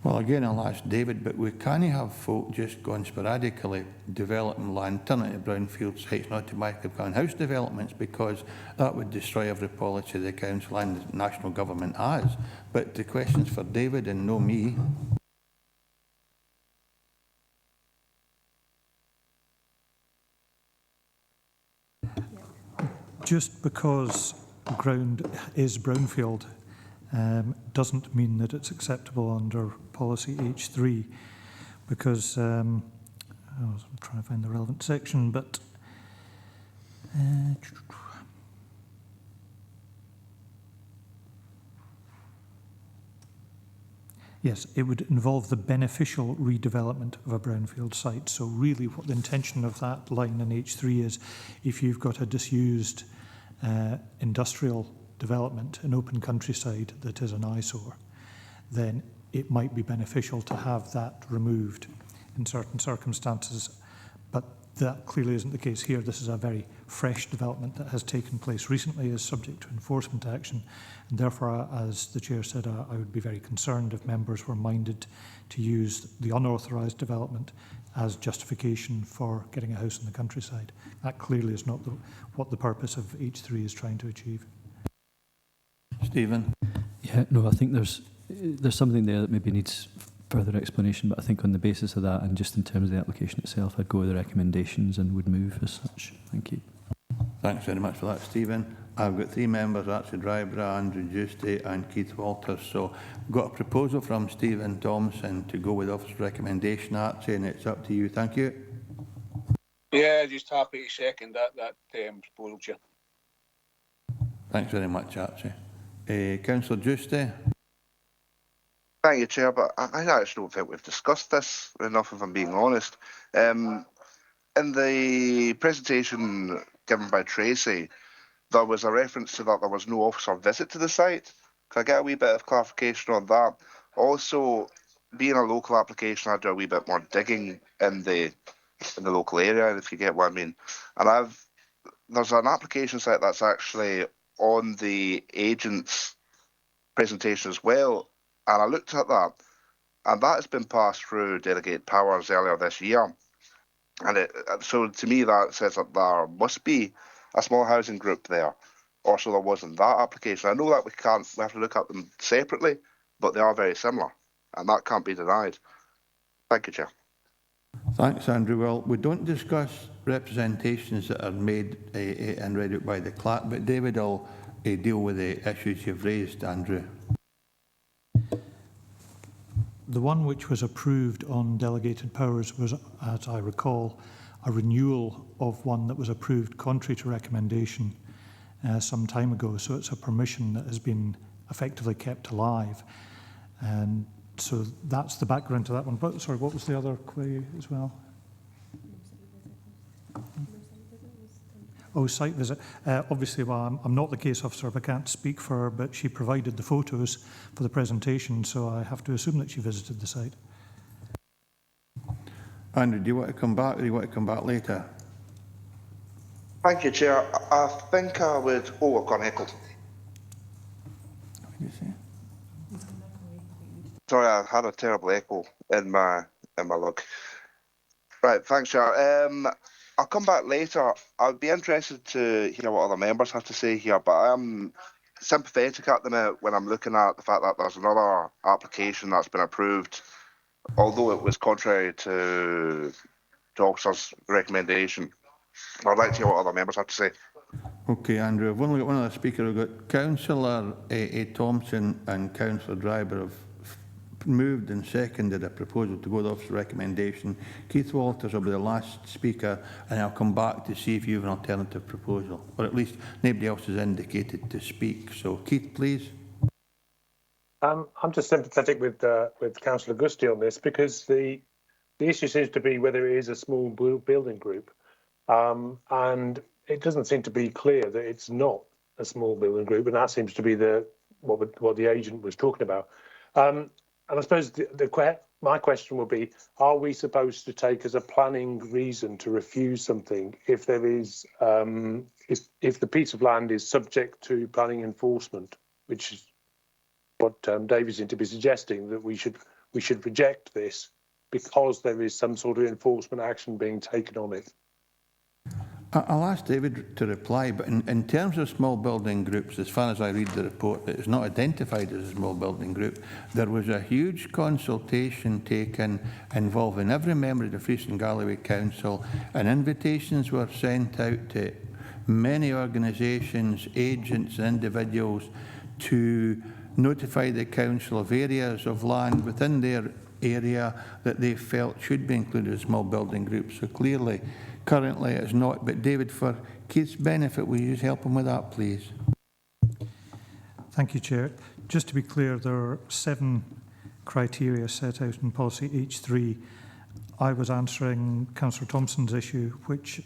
Well, again, I'll ask David, but we can't have folk just going sporadically developing land, turning it to brownfield sites, not automatically becoming house developments, because that would destroy every policy the council and the national government has. But the question's for David and no me. Just because ground is brownfield doesn't mean that it's acceptable under policy H3, because I'm trying to find the relevant section, but yes, it would involve the beneficial redevelopment of a brownfield site. So really what the intention of that line in H3 is, if you've got a disused industrial development, an open countryside that is an eyesore, then it might be beneficial to have that removed in certain circumstances. But that clearly isn't the case here. This is a very fresh development that has taken place recently, is subject to enforcement action. And therefore, as the Chair said, I would be very concerned if members were minded to use the unauthorised development as justification for getting a house in the countryside. That clearly is not what the purpose of H3 is trying to achieve. Stephen? Yeah, no, I think there's something there that maybe needs further explanation, but I think on the basis of that and just in terms of the application itself, I'd go with the recommendations and would move as such. Thank you. Thanks very much for that, Stephen. I've got 3 members, Archie Drybra, Andrew Giusti and Keith Walters. So we've got a proposal from Stephen Thompson to go with officer's recommendation, Archie, and it's up to you. Thank you. Yeah, just happy to second that proposal, Chair. Thanks very much, Archie. Councillor Giusti? Thank you, Chair, but I actually don't think we've discussed this enough, if I'm being honest. In the presentation given by Tracy, there was a reference to that there was no officer visit to the site. Can I get a wee bit of clarification on that? Also, being a local application, I do a wee bit more digging in the local area, if you get what I mean. And there's an application site that's actually on the agent's presentation as well, and I looked at that, and that has been passed through delegate powers earlier this year. And so to me, that says that there must be a small housing group there, or so there was in that application. I know that we have to look at them separately, but they are very similar, and that can't be denied. Thank you, Chair. Thanks, Andrew. Well, we don't discuss representations that are made and read out by the clerk, but David will deal with the issues you've raised, Andrew. The one which was approved on delegated powers was, as I recall, a renewal of one that was approved contrary to recommendation some time ago. So it's a permission that has been effectively kept alive. And so that's the background to that one. But sorry, what was the other query as well? Oh, site visit. Obviously, well, I'm not the case officer, if I can't speak for her, but she provided the photos for the presentation, so I have to assume that she visited the site. Andrew, do you want to come back, or do you want to come back later? Thank you, Chair. I think I would... Oh, I've got an echo. What did you say? Sorry, I had a terrible echo in my log. Right, thanks, Chair. I'll come back later. I'd be interested to hear what other members have to say here, but I'm sympathetic at the minute when I'm looking at the fact that there's another application that's been approved, although it was contrary to officer's recommendation. I'd like to hear what other members have to say. Okay, Andrew, I've only got one other speaker. We've got Councillor Thompson and Councillor Driver have moved and seconded a proposal to go with the officer's recommendation. Keith Walters will be the last speaker, and I'll come back to see if you have an alternative proposal, or at least nobody else has indicated to speak. So, Keith, please. I'm just sympathetic with Councillor Gusty on this, because the issue seems to be whether it is a small building group, and it doesn't seem to be clear that it's not a small building group, and that seems to be what the agent was talking about. And I suppose my question would be: are we supposed to take as a planning reason to refuse something if there is if the piece of land is subject to planning enforcement, which is what David seemed to be suggesting, that we should reject this because there is some sort of enforcement action being taken on it? I'll ask David to reply, but in terms of small building groups, as far as I read the report, it is not identified as a small building group. There was a huge consultation taken involving every member of the Dumfries and Galloway Council, and invitations were sent out to many organisations, agents and individuals to notify the council of areas of land within their area that they felt should be included as small building groups. So clearly, currently it's not. But David, for Keith's benefit, will you help him with that, please? Thank you, Chair. Just to be clear, there are 7 criteria set out in policy H3. I was answering Councillor Thompson's issue, which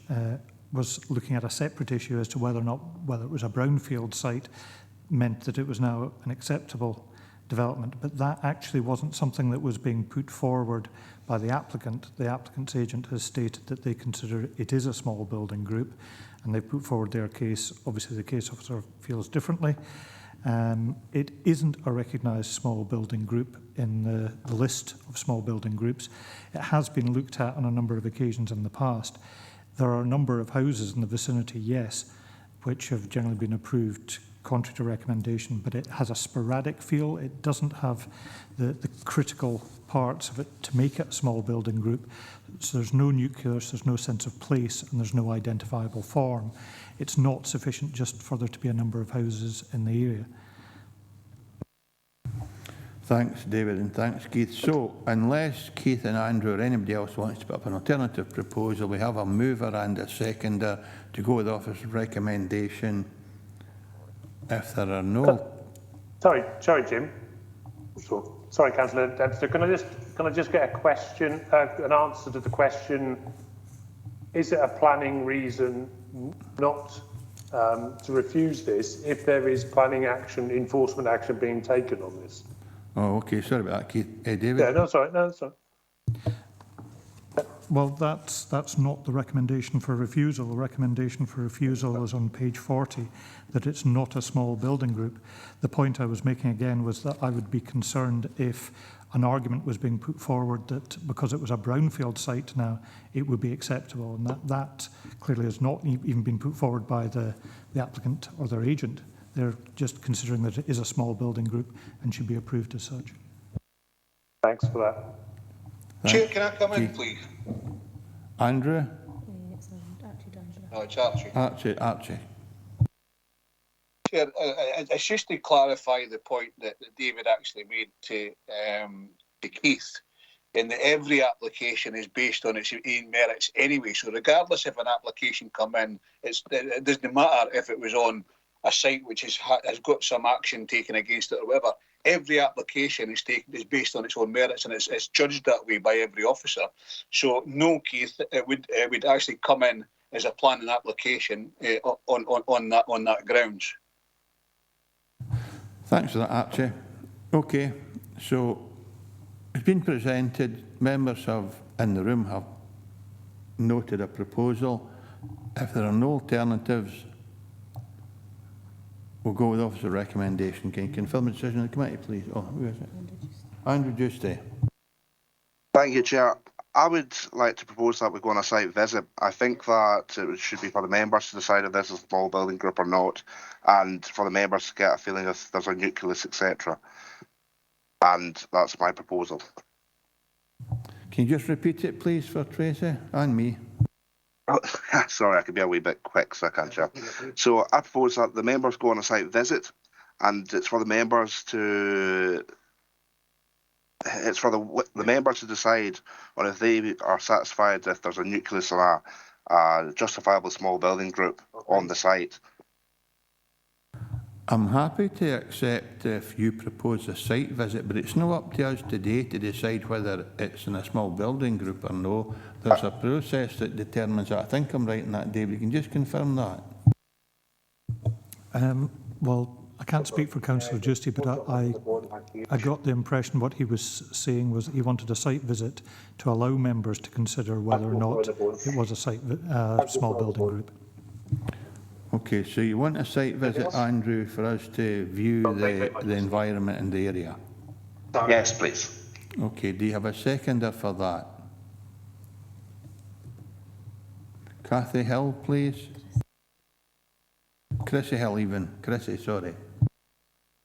was looking at a separate issue as to whether it was a brownfield site meant that it was now an acceptable development, but that actually wasn't something that was being put forward by the applicant. The applicant's agent has stated that they consider it is a small building group, and they've put forward their case. Obviously, the case officer feels differently. It isn't a recognised small building group in the list of small building groups. It has been looked at on a number of occasions in the past. There are a number of houses in the vicinity, yes, which have generally been approved contrary to recommendation, but it has a sporadic feel. It doesn't have the critical parts of it to make it a small building group. So there's no nucleus, there's no sense of place, and there's no identifiable form. It's not sufficient just for there to be a number of houses in the area. Thanks, David, and thanks, Keith. So, unless Keith and Andrew or anybody else wants to put up an alternative proposal, we have a mover and a seconder to go with the officer's recommendation. If there are no... Sorry, Jim. Sorry, Councillor Dempster, can I just get a question, an answer to the question? Is it a planning reason not to refuse this if there is planning action, enforcement action being taken on this? Oh, okay. Sorry about that, Keith. David? Yeah, no, sorry, no, sorry. Well, that's not the recommendation for refusal. The recommendation for refusal is on page 40, that it's not a small building group. The point I was making again was that I would be concerned if an argument was being put forward that because it was a brownfield site now, it would be acceptable. And that clearly has not even been put forward by the applicant or their agent. They're just considering that it is a small building group and should be approved as such. Thanks for that. Chair, can I come in, please? Andrew? No, it's Archie. Archie. Chair, it's just to clarify the point that David actually made to Keith, in that every application is based on its own merits anyway. So regardless if an application come in, it doesn't matter if it was on a site which has got some action taken against it or whatever. Every application is based on its own merits, and it's judged that way by every officer. So no, Keith, it would actually come in as a planning application on that grounds. Thanks for that, Archie. Okay, so it's been presented. Members in the room have noted a proposal. If there are no alternatives, we'll go with officer recommendation. Can you confirm the decision of the committee, please? Oh, who is it? Andrew Justy. Thank you, Chair. I would like to propose that we go on a site visit. I think that it should be for the members to decide if this is a small building group or not, and for the members to get a feeling if there's a nucleus, etc. And that's my proposal. Can you just repeat it, please, for Tracy and me? Oh, sorry, I could be a wee bit quick, so I can't, Chair. So I propose that the members go on a site visit, and it's for the members to... It's for the members to decide on if they are satisfied if there's a nucleus or a justifiable small building group on the site. I'm happy to accept if you propose a site visit, but it's not up to us today to decide whether it's in a small building group or no. There's a process that determines that. I think I'm right in that, David. You can just confirm that. Well, I can't speak for Councillor Justy, but I got the impression what he was saying was he wanted a site visit to allow members to consider whether or not it was a small building group. Okay, so you want a site visit, Andrew, for us to view the environment in the area? Yes, please. Okay, do you have a seconder for that? Cathy Hill, please. Chrissy Hill even. Chrissy, sorry.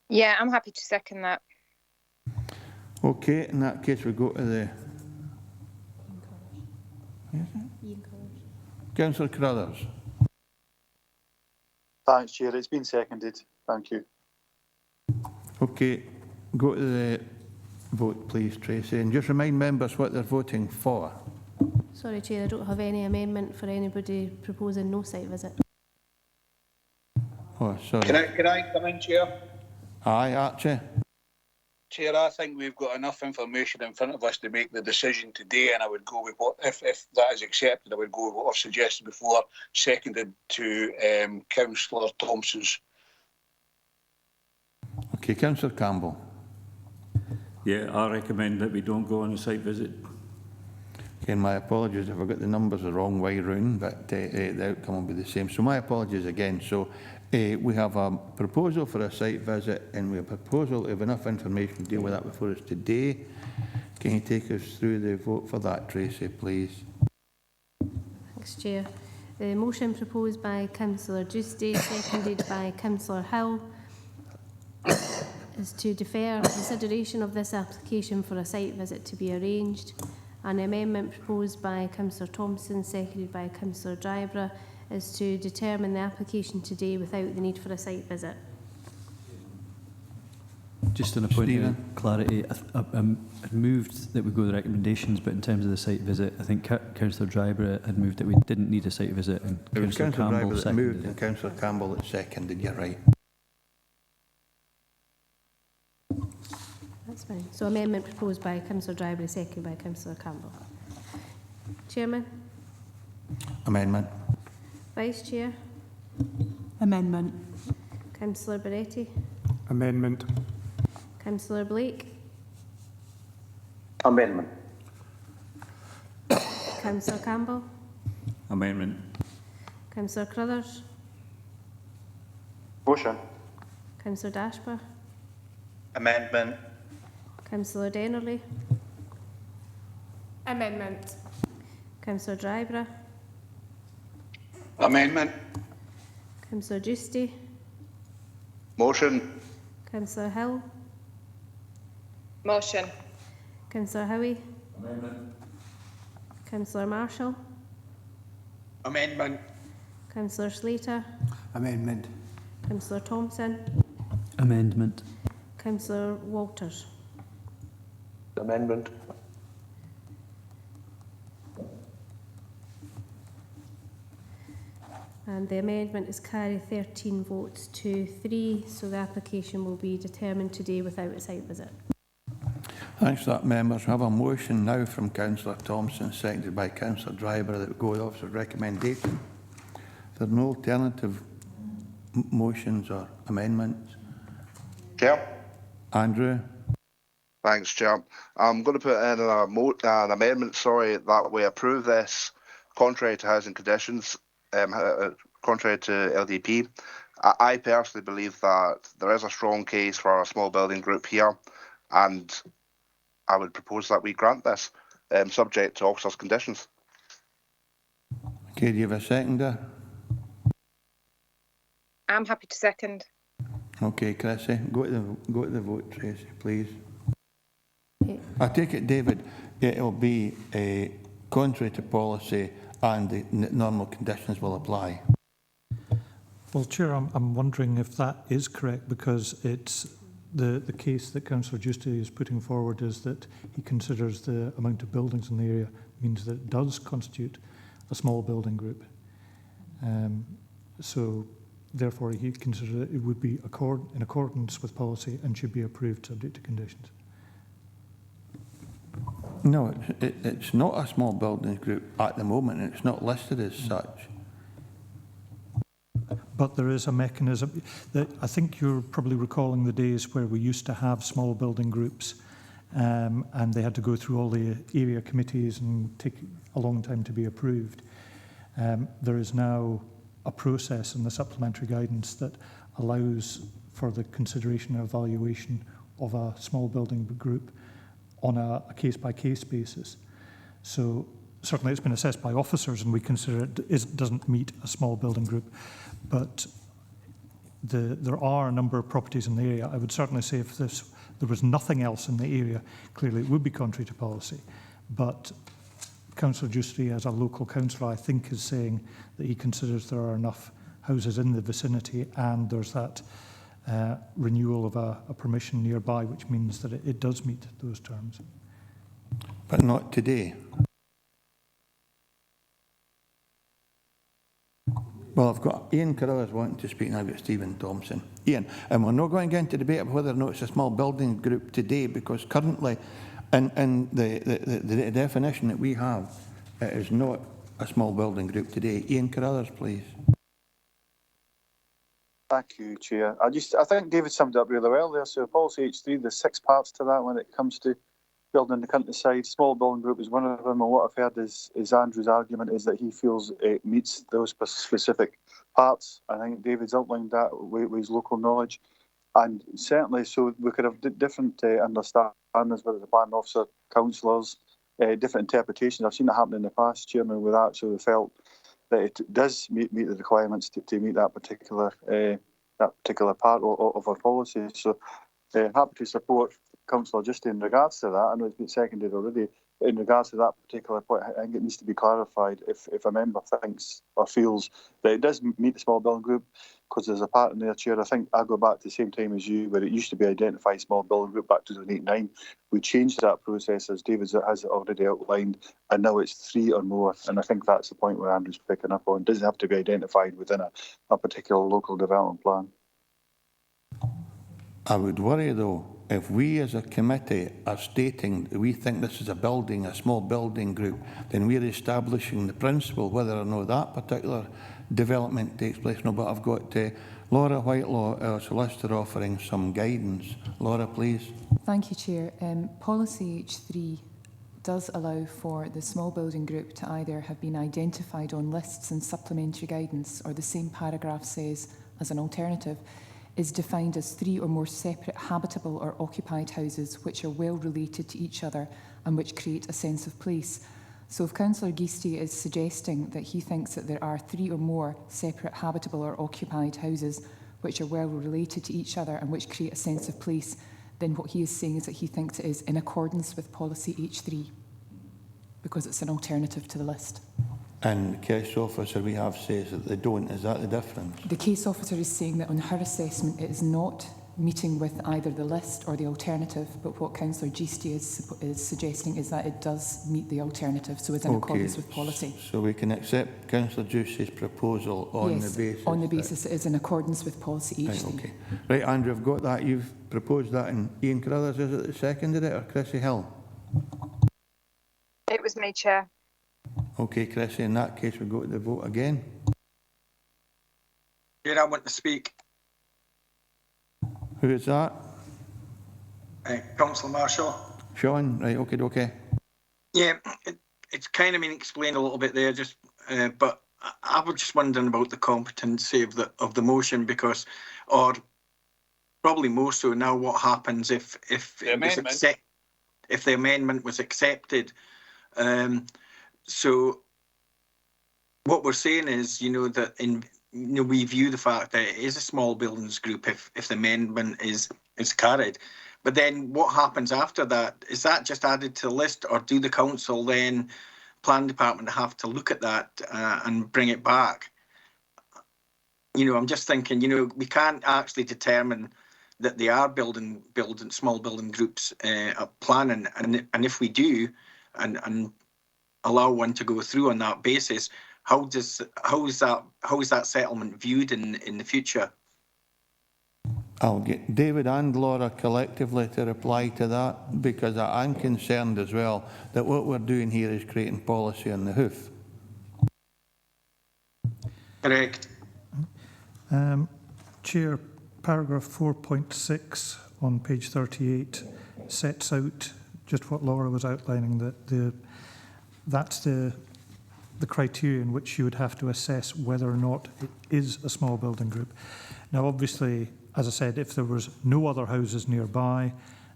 Yeah, I'm happy to second that. Okay, in that case we go to the... Councillor Carruthers. Thanks, Chair. It's been seconded. Thank you. Okay, go to the vote, please, Tracy, and just remind members what they're voting for. Sorry, Chair, I don't have any amendment for anybody proposing no site visit. Oh, sorry. Can I come in, Chair? Aye, Archie. Chair, I think we've got enough information in front of us to make the decision today, and I would go with what, if that is accepted, I would go with what I've suggested before, seconded to Councillor Thompson's. Okay, Councillor Campbell. Yeah, I recommend that we don't go on a site visit. Again, my apologies if I got the numbers the wrong way round, but the outcome will be the same. So my apologies again. So we have a proposal for a site visit, and we have a proposal of enough information to deal with that before us today. Can you take us through the vote for that, Tracy, please? Thanks, Chair. The motion proposed by Councillor Justy, seconded by Councillor Hill, is to defer consideration of this application for a site visit to be arranged. An amendment proposed by Councillor Thompson, seconded by Councillor Drybra, is to determine the application today without the need for a site visit. Just on a point of clarity, I'd moved that we go with the recommendations, but in terms of the site visit, I think Councillor Drybra had moved that we didn't need a site visit, and It was Councillor Councillor Campbell Drybra that moved seconded and it. Councillor Campbell that seconded, you're right. That's fine. So amendment proposed by Councillor Driver, second by Councillor Campbell. Chairman? Amendment. Vice Chair? Amendment. Councillor Baretti? Amendment. Councillor Blake? Amendment. Councillor Campbell? Amendment. Councillor Crothers? Motion. Councillor Dashper? Amendment. Councillor Dennerley? Amendment. Councillor Drybra? Amendment. Councillor Giusti? Motion. Councillor Hill? Motion. Councillor Howie? Amendment. Councillor Marshall? Amendment. Councillor Slater? Amendment. Councillor Thompson? Amendment. Councillor Walters? Amendment. And the amendment is carried 13 votes to 3, so the application will be determined today without a site visit. Thanks for that, members. We have a motion now from Councillor Thompson, seconded by Councillor Driver, that we go with officer's recommendation. There are no alternative motions or amendments. Chair. Andrew? Thanks, Chair. I'm going to put in an amendment, that we approve this contrary to housing conditions, contrary to LDP. I personally believe that there is a strong case for a small building group here, and I would propose that we grant this, subject to officers' conditions. Okay, do you have a seconder? I'm happy to second. Okay, Chrissy, go to the vote, Tracy, please. Okay. I take it, David, it will be contrary to policy and the normal conditions will apply. Well, Chair, I'm wondering if that is correct, because it's the case that Councillor Giusti is putting forward is that he considers the amount of buildings in the area means that it does constitute a small building group. So therefore he considers that it would be in accordance with policy and should be approved subject to conditions. No, it's not a small buildings group at the moment, and it's not listed as such. But there is a mechanism that I think you're probably recalling the days where we used to have small building groups, and they had to go through all the area committees and take a long time to be approved. There is now a process in the supplementary guidance that allows for the consideration and evaluation of a small building group on a case-by-case basis. So certainly it's been assessed by officers and we consider it doesn't meet a small building group, but there are a number of properties in the area. I would certainly say if there was nothing else in the area, clearly it would be contrary to policy. But Councillor Giusti, as a local councillor, I think is saying that he considers there are enough houses in the vicinity and there's that renewal of a permission nearby, which means that it does meet those terms. But not today. Well, I've got Ian Carruthers wanting to speak, and I've got Stephen Thompson. Ian, and we're not going to get into debate about whether or not it's a small building group today, because currently, in the definition that we have, it is not a small building group today. Ian Carruthers, please. Thank you, Chair. I think David summed it up really well there. So policy H3, there's 6 parts to that when it comes to building in the countryside. Small building group is one of them, and what I've heard is Andrew's argument is that he feels it meets those specific parts. I think David's outlined that with his local knowledge, and certainly so we could have different understandings, whether the planning officer, councillors, different interpretations. I've seen that happen in the past, Chairman, with that, so we felt that it does meet the requirements to meet that particular part of our policy. So happy to support Councillor just in regards to that. I know it's been seconded already. In regards to that particular point, I think it needs to be clarified if a member thinks or feels that it does meet the small building group, because there's a part in there, Chair. I think I go back to the same time as you, where it used to be identified small building group back to 2008-9. We changed that process, as David has already outlined, and now it's 3 or more. And I think that's the point where Andrew's picking up on. It doesn't have to be identified within a particular local development plan. I would worry, though, if we as a committee are stating that we think this is a small building group, then we're establishing the principle whether or not that particular development takes place. No, but I've got Laura Whitelaw, our solicitor, offering some guidance. Laura, please. Thank you, Chair. Policy H3 does allow for the small building group to either have been identified on lists and supplementary guidance, or the same paragraph says, as an alternative, is defined as 3 or more separate habitable or occupied houses which are well related to each other and which create a sense of place. So if Councillor Geesty is suggesting that he thinks that there are 3 or more separate habitable or occupied houses which are well related to each other and which create a sense of place, then what he is saying is that he thinks it is in accordance with policy H3, because it's an alternative to the list. And the case officer we have says that they don't. Is that the difference? The case officer is saying that on her assessment it is not meeting with either the list or the alternative, but what Councillor Geesty is suggesting is that it does meet the alternative, so it's in accordance with policy. So we can accept Councillor Juicy's proposal on Yes, the basis? on the basis it is in accordance with policy H3. Right, okay. Right, Andrew, I've got that. You've proposed that, and Ian Carruthers, is it that seconded it, or Chrissy Hill? It was me, Chair. Okay, Chrissy, in that case, we'll go to the vote again. Chair, I want to speak. Who is that? Councillor Marshall. Sean, right, okay. Yeah, it's kind of been explained a little bit there, just, but I was just wondering about the competency of the motion, because, or probably more so now, what happens if the amendment was accepted? So what we're saying is, that we view the fact that it is a small buildings group if the amendment is carried. But then what happens after that? Is that just added to the list, or do the council then, planning department, have to look at that and bring it back? I'm just thinking, we can't actually determine that they are building small building groups planning, and if we do, and allow one to go through on that basis, how is that settlement viewed in the future? I'll get David and Laura collectively to reply to that, because I'm concerned as well that what we're doing here is creating policy on the hoof. Correct. Chair, paragraph 4.6 on page 38 sets out just what Laura was outlining, that that's the criterion which you would have to assess whether or not it is a small building group. Now, obviously, as I said, if there was no other houses nearby,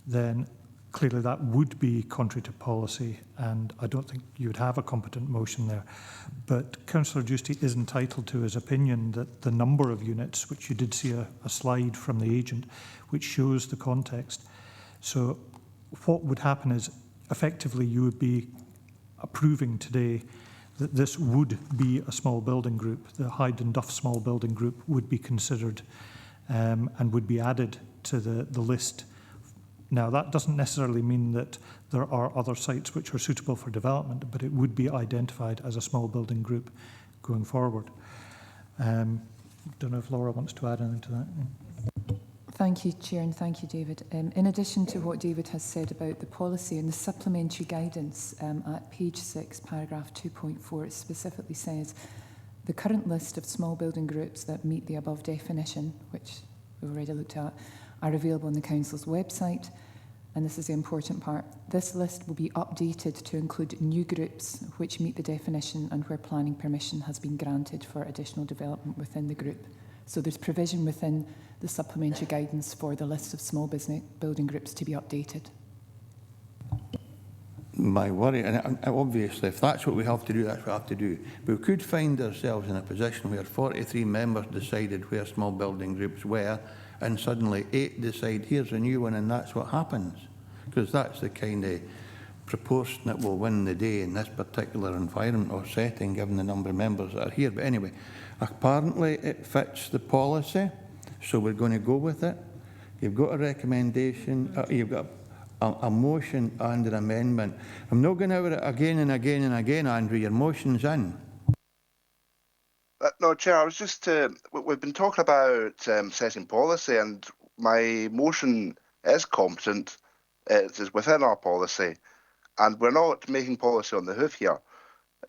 then clearly that would be contrary to policy, and I don't think you would have a competent motion there. But Councillor Giusti is entitled to his opinion that the number of units, which you did see a slide from the agent, which shows the context. So what would happen is, effectively, you would be approving today that this would be a small building group. The Hyde and Duff small building group would be considered and would be added to the list. Now, that doesn't necessarily mean that there are other sites which are suitable for development, but it would be identified as a small building group going forward. Don't know if Laura wants to add anything to that. Thank you, Chair, and thank you, David. In addition to what David has said about the policy and the supplementary guidance at page 6, paragraph 2.4, it specifically says, the current list of small building groups that meet the above definition, which we've already looked at, are available on the Council's website. And this is the important part. This list will be updated to include new groups which meet the definition and where planning permission has been granted for additional development within the group. So there's provision within the supplementary guidance for the list of small business building groups to be updated. My worry, and obviously if that's what we have to do, that's what we have to do. But we could find ourselves in a position where 43 members decided where small building groups were, and suddenly 8 decide here's a new one, and that's what happens. Because that's the kind of proportion that will win the day in this particular environment or setting, given the number of members that are here. But anyway, apparently it fits the policy, so we're going to go with it. You've got a recommendation, you've got a motion and an amendment. I'm not going over it again and again and again, Andrew. Your motion's in. No, Chair, I was just, we've been talking about setting policy, and my motion is competent, it is within our policy, and we're not making policy on the hoof here.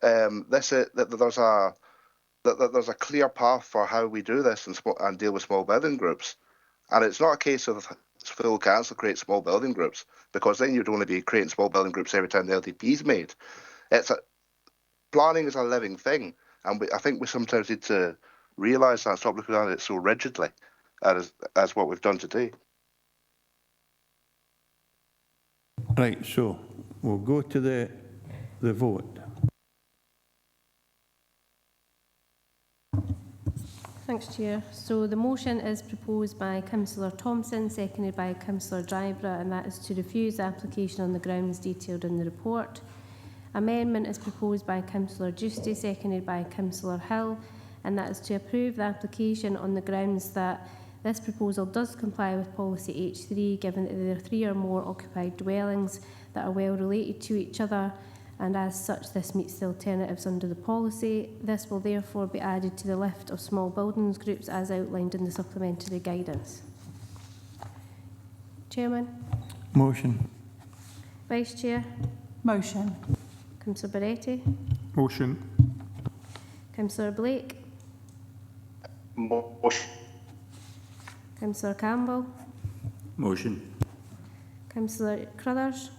There's a clear path for how we do this and deal with small building groups, and it's not a case of full council create small building groups, because then you'd only be creating small building groups every time the LDP is made. Planning is a living thing, and I think we sometimes need to realise that, stop looking at it so rigidly as what we've done today. Right, so we'll go to the vote. Thanks, Chair. So the motion is proposed by Councillor Thompson, seconded by Councillor Drybra, and that is to refuse the application on the grounds detailed in the report. Amendment is proposed by Councillor Giusti, seconded by Councillor Hill, and that is to approve the application on the grounds that this proposal does comply with Policy H3, given that there are 3 or more occupied dwellings that are well related to each other, and as such this meets the alternatives under the policy. This will therefore be added to the list of small buildings groups as outlined in the supplementary guidance. Chairman? Motion. Vice Chair? Motion. Councillor Barretti? Motion. Councillor Blake? Motion. Councillor Campbell? Motion. Councillor Crothers?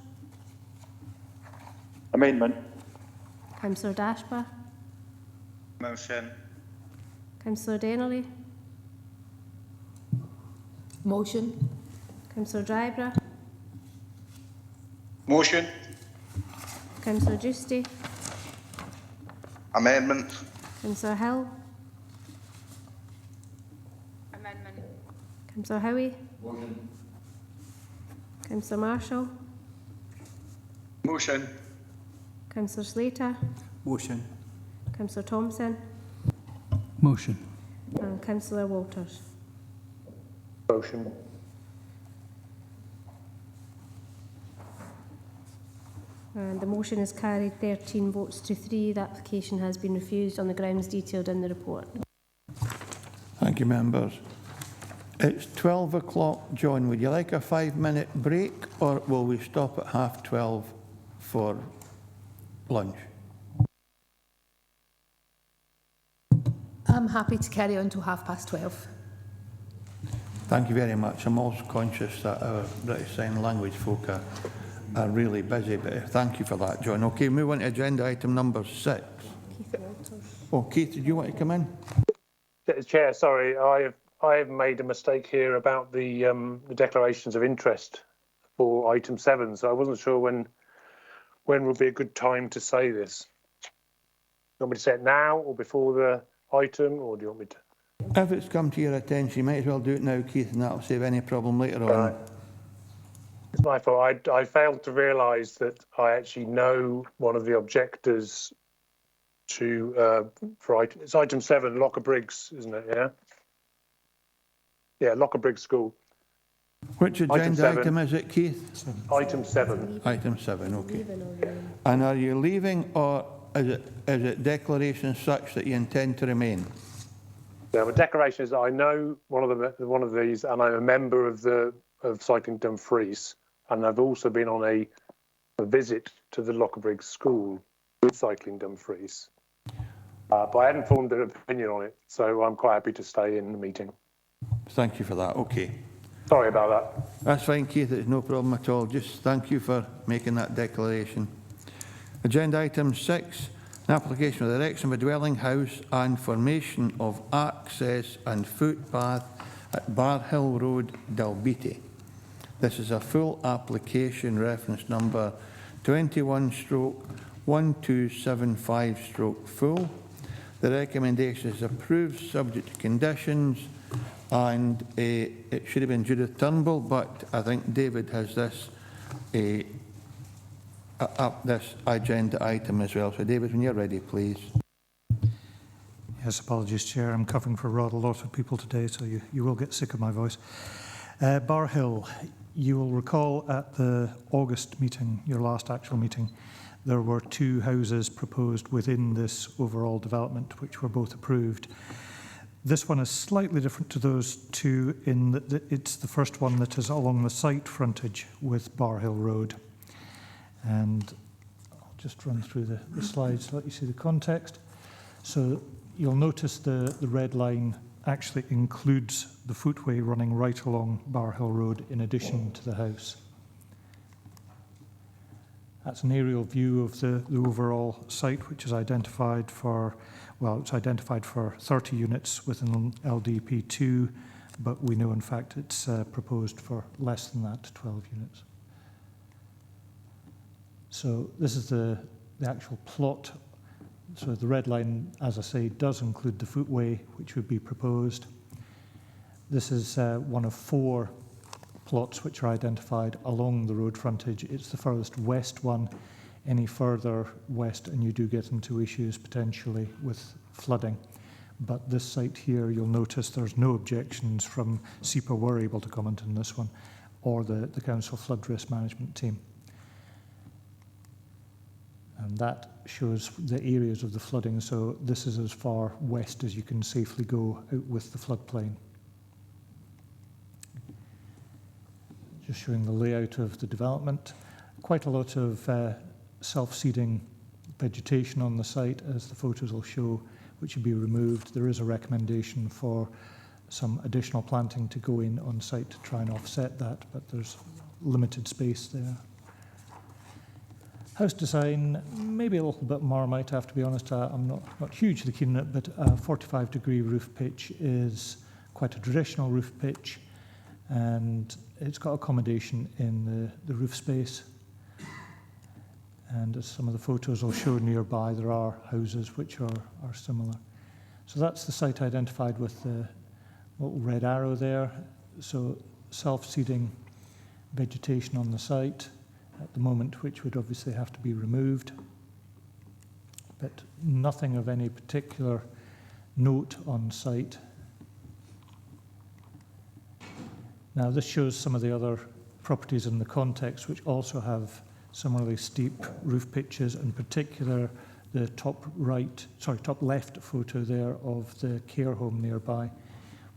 Amendment. Councillor Dashba? Motion. Councillor Dennery? Motion. Councillor Drybra? Motion. Councillor Giusti? Amendment. Councillor Hill? Amendment. Councillor Howie? Motion. Councillor Marshall? Motion. Councillor Slater? Motion. Councillor Thompson? Motion. And Councillor Walters. Motion. And the motion is carried 13 votes to 3. The application has been refused on the grounds detailed in the report. Thank you, members. It's 12 o'clock. John, would you like a 5-minute break, or will we stop at 12:30 for lunch? I'm happy to carry on till 12:30. Thank you very much. I'm also conscious that our British Sign Language folk are really busy, but thank you for that, John. Okay, move on to agenda item number 6. Oh, Keith, did you want to come in? Chair, sorry, I have made a mistake here about the declarations of interest for item 7, so I wasn't sure when would be a good time to say this. You want me to say it now or before the item, or do you want me to? If it's come to your attention, you might as well do it now, Keith, and that'll save any problem later on. It's my fault. I failed to realise that I actually know one of the objectors to it's item 7, Locker Briggs, isn't it? Yeah. Yeah, Locker Briggs School. Which agenda item is it, Keith? Item 7. Item 7, okay. And are you leaving, or is it declaration such that you intend to remain? Yeah, the declaration is that I know one of these, and I'm a member of Cycling Dumfries, and I've also been on a visit to the Locker Briggs School with Cycling Dumfries. But I hadn't formed an opinion on it, so I'm quite happy to stay in the meeting. Thank you for that. Okay. Sorry about that. That's fine, Keith. It's no problem at all. Just thank you for making that declaration. Agenda item 6, an application for the erection of a dwelling house and formation of access and footpath at Bar Hill Road, Dalbeattie. This is a full application, reference number 21/1275/full. The recommendation is approved subject to conditions, and it should have been Judith Turnbull, but I think David has this up this agenda item as well. So David, when you're ready, please. Yes, apologies, Chair. I'm covering for a rather lot of people today, so you will get sick of my voice. Bar Hill, you will recall at the August meeting, your last actual meeting, there were 2 houses proposed within this overall development, which were both approved. This one is slightly different to those two in that it's the first one that is along the site frontage with Bar Hill Road. And I'll just run through the slides to let you see the context. So you'll notice the red line actually includes the footway running right along Bar Hill Road in addition to the house. That's an aerial view of the overall site, which is identified for, well, it's identified for 30 units within LDP2, but we know in fact it's proposed for less than that, 12 units. So this is the actual plot. So the red line, as I say, does include the footway, which would be proposed. This is one of 4 plots which are identified along the road frontage. It's the furthest west one. Any further west and you do get into issues potentially with flooding. But this site here, you'll notice there's no objections from SEPA were able to comment on this one, or the Council Flood Risk Management team. And that shows the areas of the flooding. So this is as far west as you can safely go out with the floodplain. Just showing the layout of the development. Quite a lot of self-seeding vegetation on the site, as the photos will show, which should be removed. There is a recommendation for some additional planting to go in on site to try and offset that, but there's limited space there. House design, maybe a little bit Marmite, I have to be honest. I'm not hugely keen on it, but a 45-degree roof pitch is quite a traditional roof pitch, and it's got accommodation in the roof space. And as some of the photos will show nearby, there are houses which are similar. So that's the site identified with the little red arrow there. So self-seeding vegetation on the site at the moment, which would obviously have to be removed. But nothing of any particular note on site. Now this shows some of the other properties in the context which also have similarly steep roof pitches, in particular the top left photo there of the care home nearby,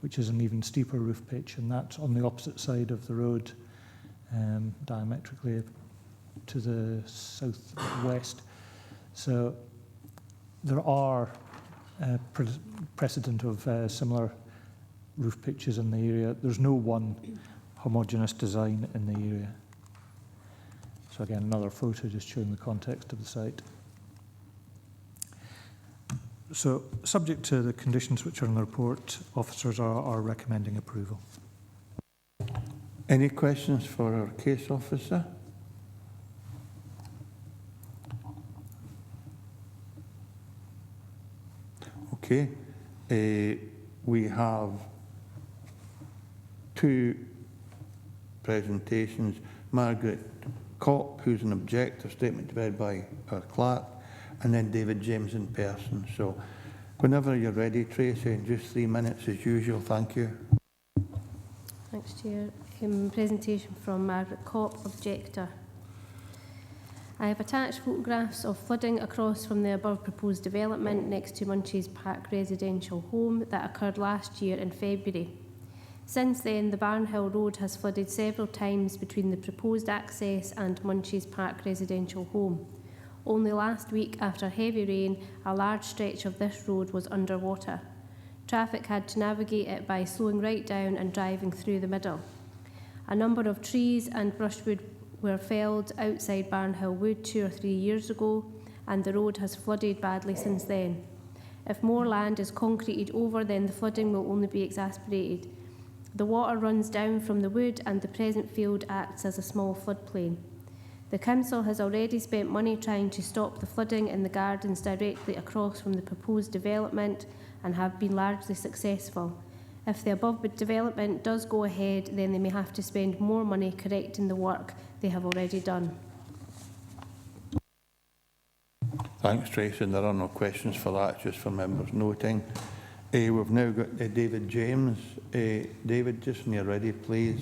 which is an even steeper roof pitch, and that's on the opposite side of the road, diametrically to the southwest. So there are precedent of similar roof pitches in the area. There's no one homogeneous design in the area. So again, another photo just showing the context of the site. So subject to the conditions which are in the report, officers are recommending approval. Any questions for our case officer? Okay. We have 2 presentations. Margaret Kopp, who's an objector, statement to be read by our clerk, and then David James in person. So whenever you're ready, Tracy, in just 3 minutes as usual. Thank you. Thanks, Chair. Presentation from Margaret Kopp, objector. I have attached photographs of flooding across from the above proposed development next to Munchies Park residential home that occurred last year in February. Since then, the Barnhill Road has flooded several times between the proposed access and Munchies Park residential home. Only last week, after heavy rain, a large stretch of this road was underwater. Traffic had to navigate it by slowing right down and driving through the middle. A number of trees and brushwood were felled outside Barnhill Wood 2 or 3 years ago, and the road has flooded badly since then. If more land is concreted over, then the flooding will only be exacerbated. The water runs down from the wood, and the present field acts as a small floodplain. The council has already spent money trying to stop the flooding in the gardens directly across from the proposed development and have been largely successful. If the above development does go ahead, then they may have to spend more money correcting the work they have already done. Thanks, Tracy. There are no questions for that, just for members noting. We've now got David James. David, just when you're ready, please.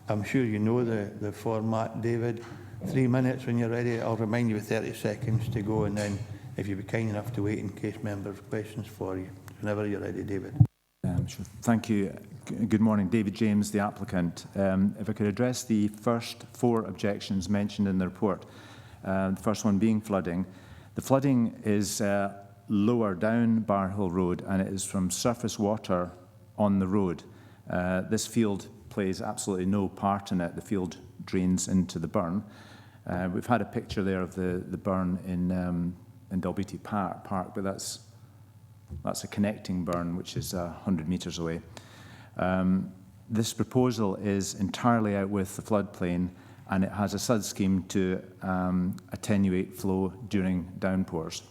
I'm sure you know the format, David. 3 minutes when you're ready. I'll remind you with 30 seconds to go, and then if you'd be kind enough to wait in case members have questions for you. Whenever you're ready, David. Sure. Thank you. Good morning. David James, the applicant. If I could address the first 4 objections mentioned in the report. The first one being flooding. The flooding is lower down Bar Hill Road, and it is from surface water on the road. This field plays absolutely no part in it. The field drains into the burn. We've had a picture there of the burn in Dalbeattie Park, but that's a connecting burn, which is 100 metres away. This proposal is entirely out with the floodplain, and it has a SUD scheme to attenuate flow during downpours.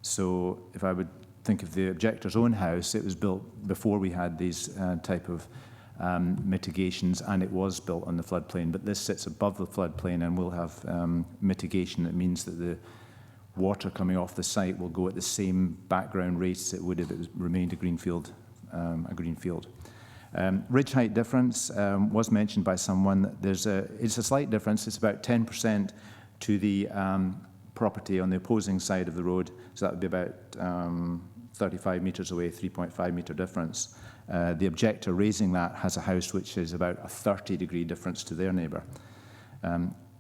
So if I would think of the objector's own house, it was built before we had these type of mitigations, and it was built on the floodplain, but this sits above the floodplain and will have mitigation. That means that the water coming off the site will go at the same background rates it would if it remained a green field. Ridge height difference was mentioned by someone. It's a slight difference. It's about 10% to the property on the opposing side of the road, so that would be about 35 metres away, 3.5 metre difference. The objector raising that has a house which is about a 30-degree difference to their neighbour.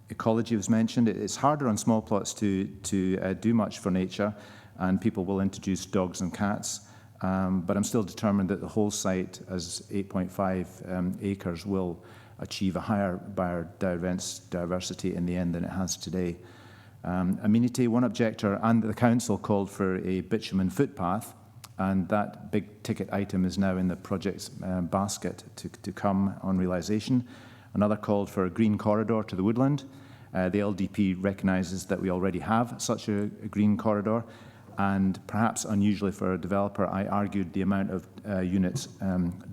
Ecology was mentioned. It's harder on small plots to do much for nature, and people will introduce dogs and cats. But I'm still determined that the whole site, as 8.5 acres, will achieve a higher biodiversity in the end than it has today. Amenity, one objector and the council called for a bitumen footpath, and that big ticket item is now in the project's basket to come on realisation. Another called for a green corridor to the woodland. The LDP recognises that we already have such a green corridor, and perhaps unusually for a developer, I argued the amount of units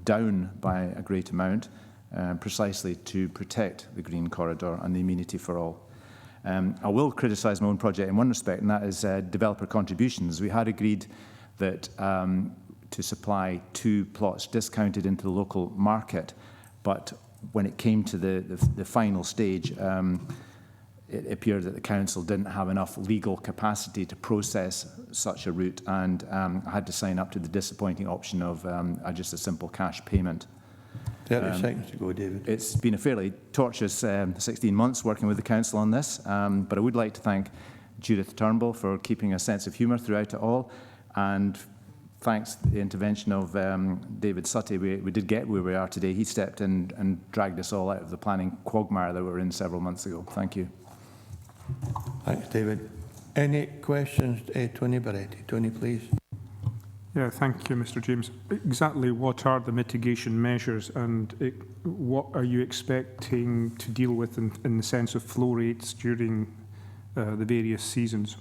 down by a great amount, precisely to protect the green corridor and the amenity for all. I will criticise my own project in one respect, and that is developer contributions. We had agreed that to supply 2 plots discounted into the local market, but when it came to the final stage, it appeared that the council didn't have enough legal capacity to process such a route, and I had to sign up to the disappointing option of just a simple cash payment. 30 seconds to go, David. It's been a fairly tortuous 16 months working with the council on this, but I would like to thank Judith Turnbull for keeping a sense of humour throughout it all, and thanks to the intervention of David Sutty, we did get where we are today. He stepped in and dragged us all out of the planning quagmire that we were in several months ago. Thank you. Thanks, David. Any questions, Tony Barretti? Tony, please. Yeah, thank you, Mr. James. Exactly what are the mitigation measures, and what are you expecting to deal with in the sense of flow rates during the various seasons?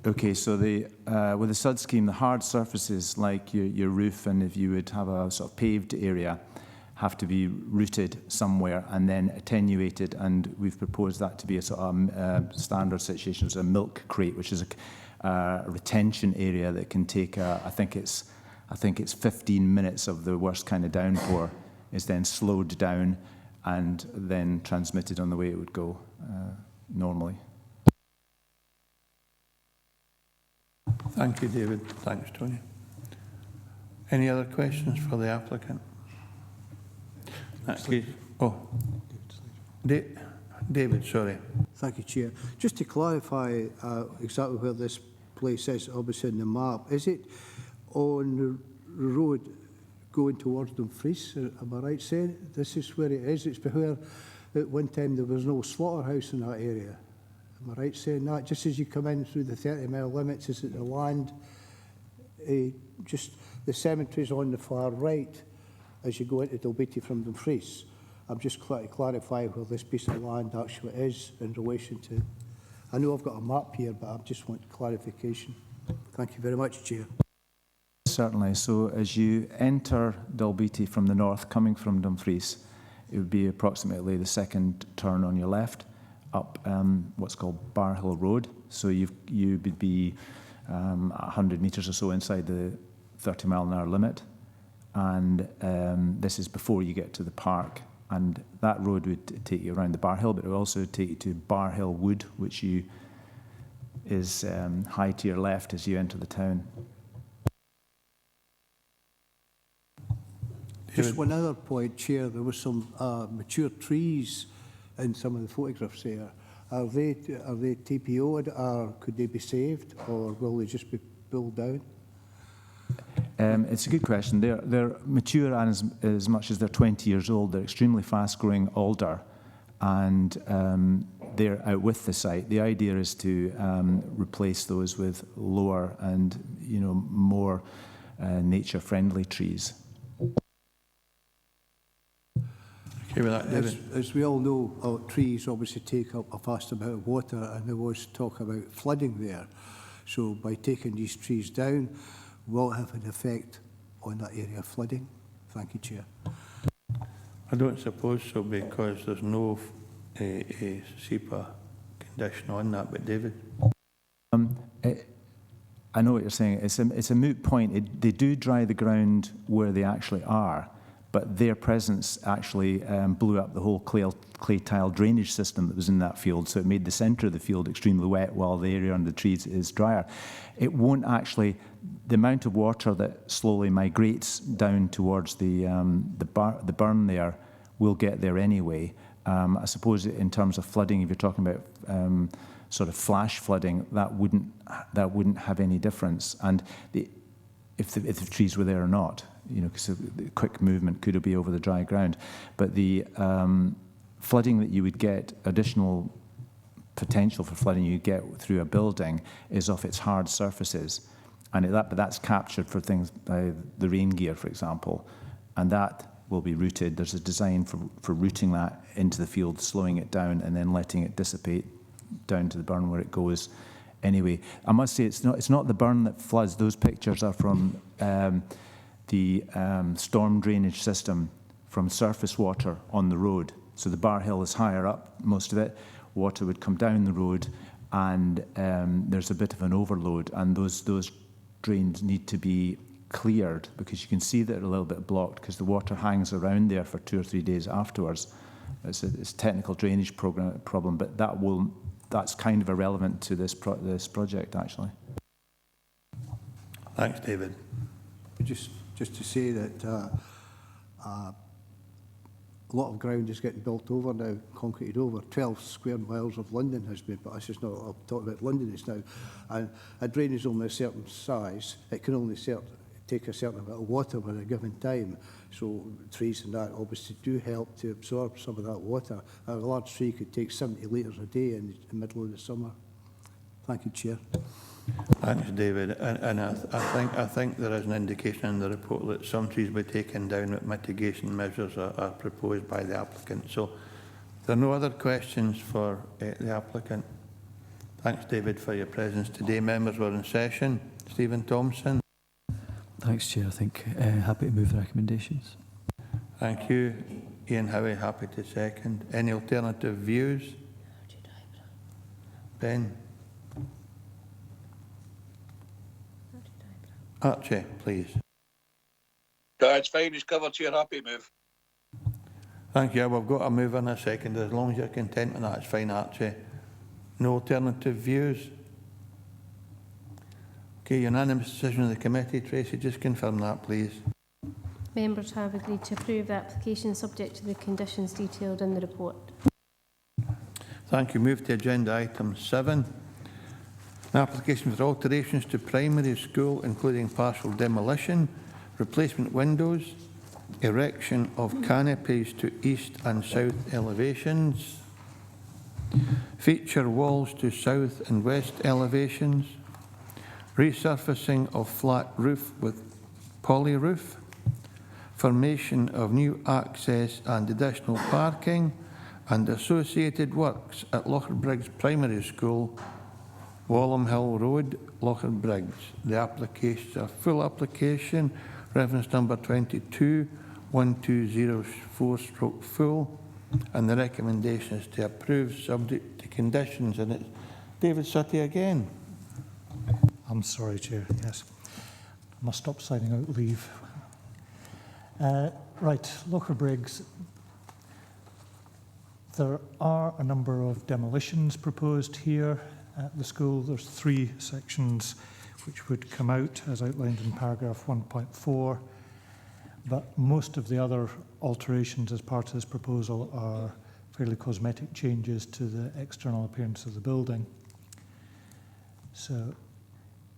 Okay, so with the SUD scheme, the hard surfaces like your roof, and if you would have a sort of paved area, have to be rooted somewhere and then attenuated, and we've proposed that to be a sort of standard situation as a milk crate, which is a retention area that can take I think it's 15 minutes of the worst kind of downpour is then slowed down and then transmitted on the way it would go normally. Thank you, David. Thanks, Tony. Any other questions for the applicant? David, sorry. Thank you, Chair. Just to clarify exactly where this place is, obviously in the map, is it on the road going towards Dumfries? Am I right saying this is where it is? It's where at one time there was no slaughterhouse in that area. Am I right saying that? Just as you come in through the 30-mile limits, is it the land, just the cemeteries on the far right as you go into Dalbeattie from Dumfries? I'm just trying to clarify where this piece of land actually is in relation to... I know I've got a map here, but I just want clarification. Thank you very much, Chair. Certainly. So as you enter Dalbeattie from the north, coming from Dumfries, it would be approximately the second turn on your left, up what's called Bar Hill Road. So you would be 100 metres or so inside the 30-mile-an-hour limit. And this is before you get to the park. And that road would take you around the Bar Hill, but it would also take you to Bar Hill Wood, which is high to your left as you enter the town. Just one other point, Chair. There was some mature trees in some of the photographs there. Are they TPO'd, or could they be saved, or will they just be pulled down? It's a good question. They're mature, and as much as they're 20 years old, they're extremely fast-growing alder, and they're out with the site. The idea is to replace those with lower and more nature-friendly trees. Okay with that, David? As we all know, trees obviously take up a vast amount of water, and there was talk about flooding there. So by taking these trees down, will it have an effect on that area of flooding? Thank you, Chair. I don't suppose so, because there's no a SEPA condition on that, but David? I know what you're saying. It's a moot point. They do dry the ground where they actually are, but their presence actually blew up the whole clay tile drainage system that was in that field, so it made the centre of the field extremely wet while the area under the trees is drier. It won't actually, the amount of water that slowly migrates down towards the burn there will get there anyway. I suppose in terms of flooding, if you're talking about sort of flash flooding, that wouldn't have any difference. And if the trees were there or not, because the quick movement could be over the dry ground. But the flooding that you would get, additional potential for flooding you get through a building, is off its hard surfaces, and but that's captured for things by the rain gear, for example, and that will be routed. There's a design for routing that into the field, slowing it down, and then letting it dissipate down to the burn where it goes. Anyway, I must say it's not the burn that floods. Those pictures are from the storm drainage system from surface water on the road. So the Bar Hill is higher up, most of it. Water would come down the road, and there's a bit of an overload, and those drains need to be cleared, because you can see that they're a little bit blocked because the water hangs around there for 2 or 3 days afterwards. It's a technical drainage problem, but that's kind of irrelevant to this project, actually. Thanks, David. Just to say that a lot of ground is getting built over now, concreted over. 12 square miles of London has been, but that's just not, I'll talk about London just now. And a drain is only a certain size. It can only take a certain amount of water at a given time. So trees and that obviously do help to absorb some of that water. A large tree could take 70 litres a day in the middle of the summer. Thank you, Chair. Thanks, David. And I think there is an indication in the report that some trees will be taken down, that mitigation measures are proposed by the applicant. So there are no other questions for the applicant. Thanks, David, for your presence today. Members were in session. Stephen Thompson. Thanks, Chair. I think happy to move the recommendations. Thank you. Ian Howie, happy to second. Any alternative views? Ben? Archie, please. It's fine, he's covered, Chair, happy to move. Thank you. We've got a move in a second. As long as you're content with that, it's fine, Archie. No alternative views? Okay, unanimous decision of the committee. Tracy, just confirm that, please. Members have agreed to approve the application subject to the conditions detailed in the report. Thank you. Move to agenda item 7. An application for alterations to primary school, including partial demolition, replacement windows, erection of canopies to east and south elevations, feature walls to south and west elevations, resurfacing of flat roof with poly roof, formation of new access and additional parking, and associated works at Locherbriggs Primary School, Walham Hill Road, Locherbriggs. The application is a full application, reference number 22-1204/full, and the recommendation is to approve subject to conditions. And it's David Sutty again. I'm sorry, Chair, yes. I must stop signing out leave. Right, Locherbriggs. There are a number of demolitions proposed here at the school. There's 3 sections which would come out as outlined in paragraph 1.4. But most of the other alterations as part of this proposal are fairly cosmetic changes to the external appearance of the building. So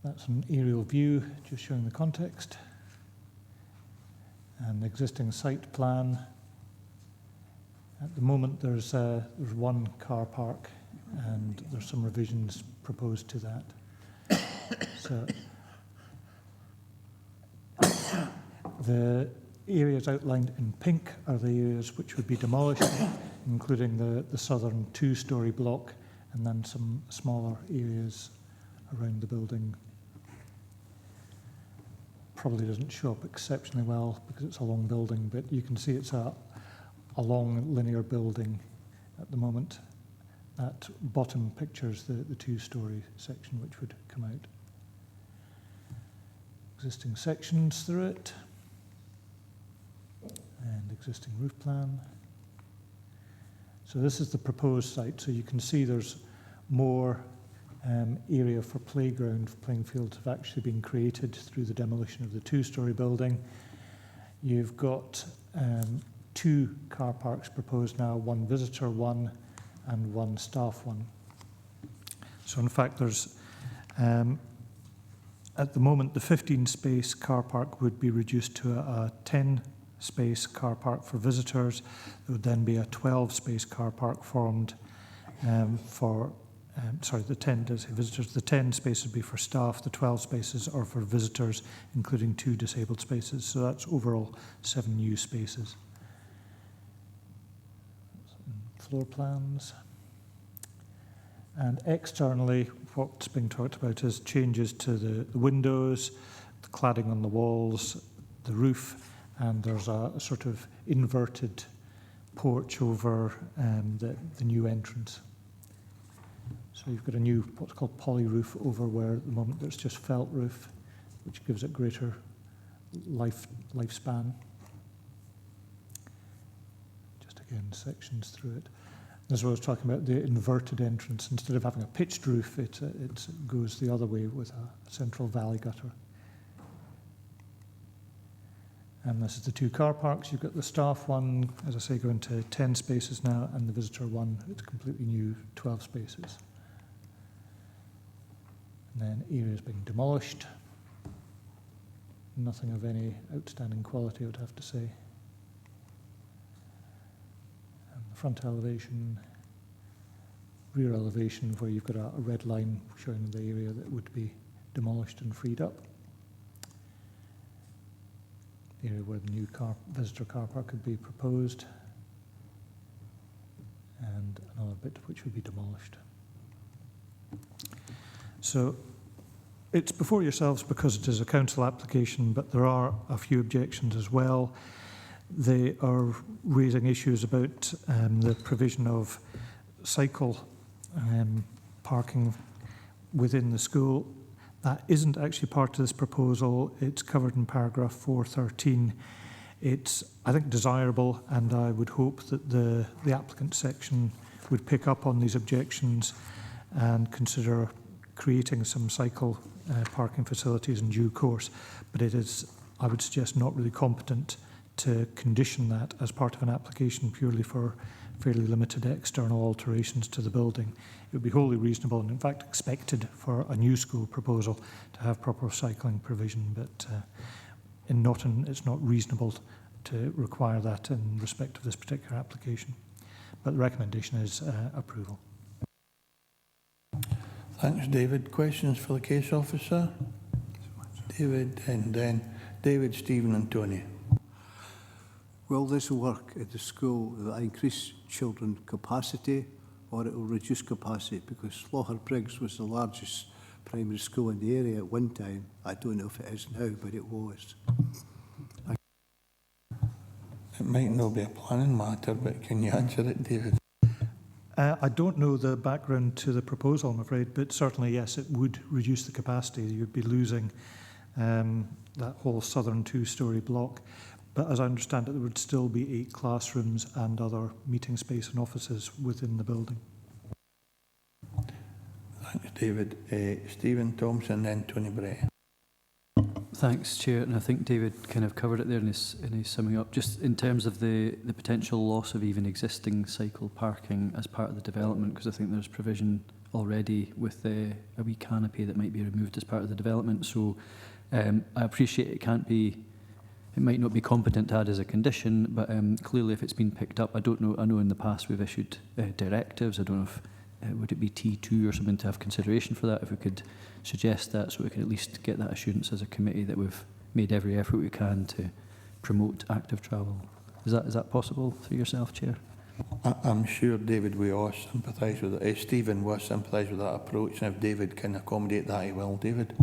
that's an aerial view, just showing the context. And the existing site plan. At the moment, there's one car park, and there's some revisions proposed to that. So the areas outlined in pink are the areas which would be demolished, including the southern two-storey block, and then some smaller areas around the building. Probably doesn't show up exceptionally well because it's a long building, but you can see it's a long linear building at the moment. That bottom pictures the two-storey section which would come out. Existing sections through it, and existing roof plan. So this is the proposed site. So you can see there's more area for playground. Playing fields have actually been created through the demolition of the two-storey building. You've got 2 car parks proposed now, one visitor one and one staff one. So in fact there's at the moment the 15-space car park would be reduced to a 10-space car park for visitors. There would then be a 12-space car park formed the 10 does say visitors. The 10 spaces would be for staff, the 12 spaces are for visitors, including 2 disabled spaces. So that's overall 7 new spaces. Floor plans. And externally, what's being talked about is changes to the windows, the cladding on the walls, the roof, and there's a sort of inverted porch over the new entrance. So you've got a new, what's called poly roof over where at the moment there's just felt roof, which gives it greater lifespan. Just again, sections through it. As I was talking about the inverted entrance, instead of having a pitched roof, it goes the other way with a central valley gutter. And this is the 2 car parks. You've got the staff one, as I say, going to 10 spaces now, and the visitor one, it's completely new, 12 spaces. And then areas being demolished. Nothing of any outstanding quality, I would have to say. And the front elevation, rear elevation, where you've got a red line showing the area that would be demolished and freed up. The area where the new visitor car park could be proposed. And another bit which would be demolished. So it's before yourselves because it is a council application, but there are a few objections as well. They are raising issues about the provision of cycle parking within the school. That isn't actually part of this proposal. It's covered in paragraph 413. It's, I think, desirable, and I would hope that the applicant section would pick up on these objections and consider creating some cycle parking facilities in due course. But it is, I would suggest, not really competent to condition that as part of an application purely for fairly limited external alterations to the building. It would be wholly reasonable and in fact expected for a new school proposal to have proper cycling provision, but it's not reasonable to require that in respect of this particular application. But the recommendation is approval. Thanks, David. Questions for the case officer? David, and then David, Stephen and Tony. Will this work at the school? Will it increase children capacity or it will reduce capacity? Because Slaughter Briggs was the largest primary school in the area at one time. I don't know if it is now, but it was. It might not be a planning matter, but can you answer it, David? I don't know the background to the proposal, I'm afraid, but certainly, yes, it would reduce the capacity. You'd be losing that whole southern 2-storey block. But as I understand it, there would still be 8 classrooms and other meeting space and offices within the building. Thanks, David. Stephen Thompson, then Tony Bray. Thanks, Chair. And I think David kind of covered it there in his summing up. Just in terms of the potential loss of even existing cycle parking as part of the development, because I think there's provision already with a wee canopy that might be removed as part of the development. So I appreciate it might not be competent to add as a condition, but clearly if it's been picked up, I don't know. I know in the past we've issued directives. I don't know if would it be T2 or something to have consideration for that, if we could suggest that, so we can at least get that assurance as a committee that we've made every effort we can to promote active travel. Is that possible through yourself, Chair? I'm sure David we all sympathise with it. Stephen will sympathise with that approach, and if David can accommodate that, he will. David?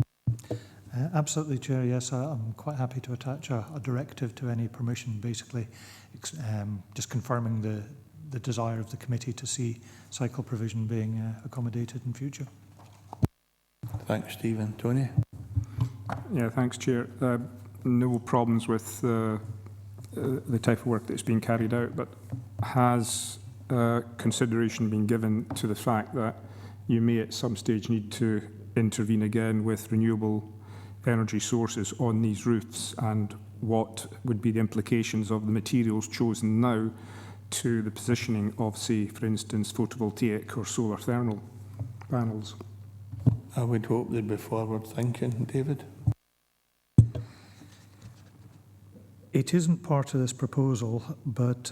Absolutely, Chair. Yes, I'm quite happy to attach a directive to any permission, basically just confirming the desire of the committee to see cycle provision being accommodated in future. Thanks, Stephen. Tony? Yeah, thanks, Chair. No problems with the type of work that's being carried out, but has consideration been given to the fact that you may at some stage need to intervene again with renewable energy sources on these roofs, and what would be the implications of the materials chosen now to the positioning of, say, for instance, photovoltaic or solar thermal panels? I would hope they'd be forward thinking. David? It isn't part of this proposal, but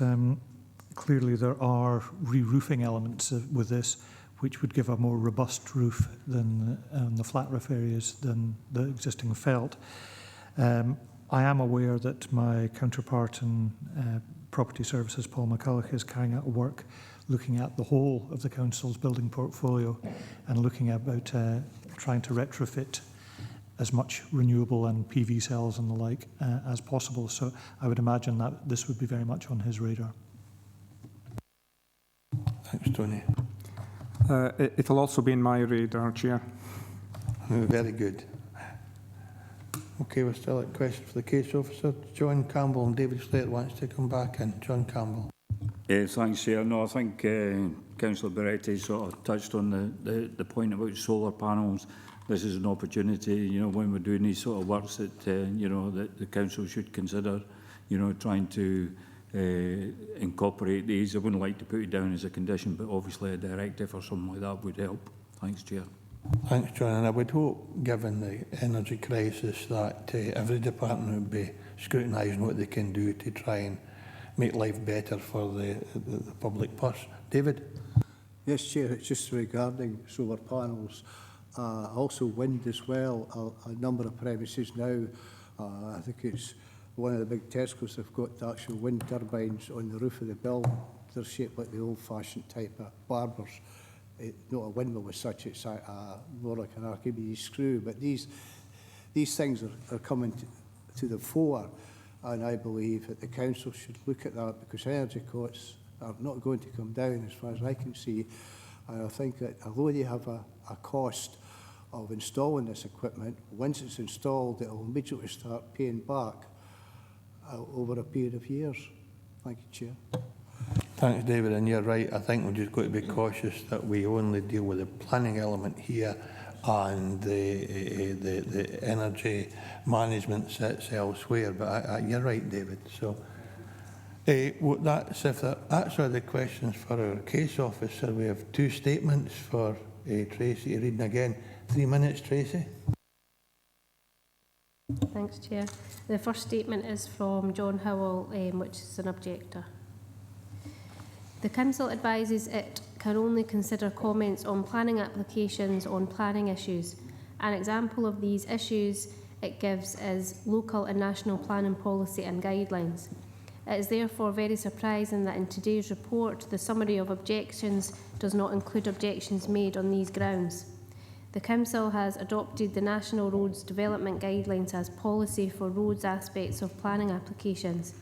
clearly there are re-roofing elements with this which would give a more robust roof than the flat roof areas than the existing felt. I am aware that my counterpart in Property Services, Paul McCulloch, is carrying out work looking at the whole of the council's building portfolio and looking about trying to retrofit as much renewable and PV cells and the like as possible. So I would imagine that this would be very much on his radar. Thanks, Tony. It'll also be in my radar, Chair. Very good. Okay, we're still at question for the case officer. John Campbell and David Slate wants to come back in. John Campbell. Thanks, Chair. No, I think Councillor Beretti sort of touched on the point about solar panels. This is an opportunity, when we're doing these sort of works that, that the council should consider, trying to incorporate these. I wouldn't like to put it down as a condition, but obviously a directive or something like that would help. Thanks, Chair. Thanks, John. And I would hope, given the energy crisis, that every department would be scrutinising what they can do to try and make life better for the public purse. David? Yes, Chair, it's just regarding solar panels. Also wind as well. A number of premises now, I think it's one of the big Tesco's, they've got the actual wind turbines on the roof of the building. They're shaped like the old-fashioned type of barbers. Not a windmill as such, it's more like an Archimedes screw. But these things are coming to the fore, and I believe that the council should look at that, because energy costs are not going to come down as far as I can see. And I think that although they have a cost of installing this equipment, once it's installed, it will immediately start paying back over a period of years. Thank you, Chair. Thanks, David, and you're right. I think we've just got to be cautious that we only deal with the planning element here, and the energy management sits elsewhere. But you're right, David. So that's the questions for our case officer. We have two statements for Tracy reading again. 3 minutes, Tracy. Thanks, Chair. The first statement is from John Howell, which is an objector. The Council advises it can only consider comments on planning applications on planning issues. An example of these issues it gives is local and national planning policy and guidelines. It is therefore very surprising that in today's report the summary of objections does not include objections made on these grounds. The Council has adopted the National Roads Development Guidelines as policy for roads aspects of planning applications.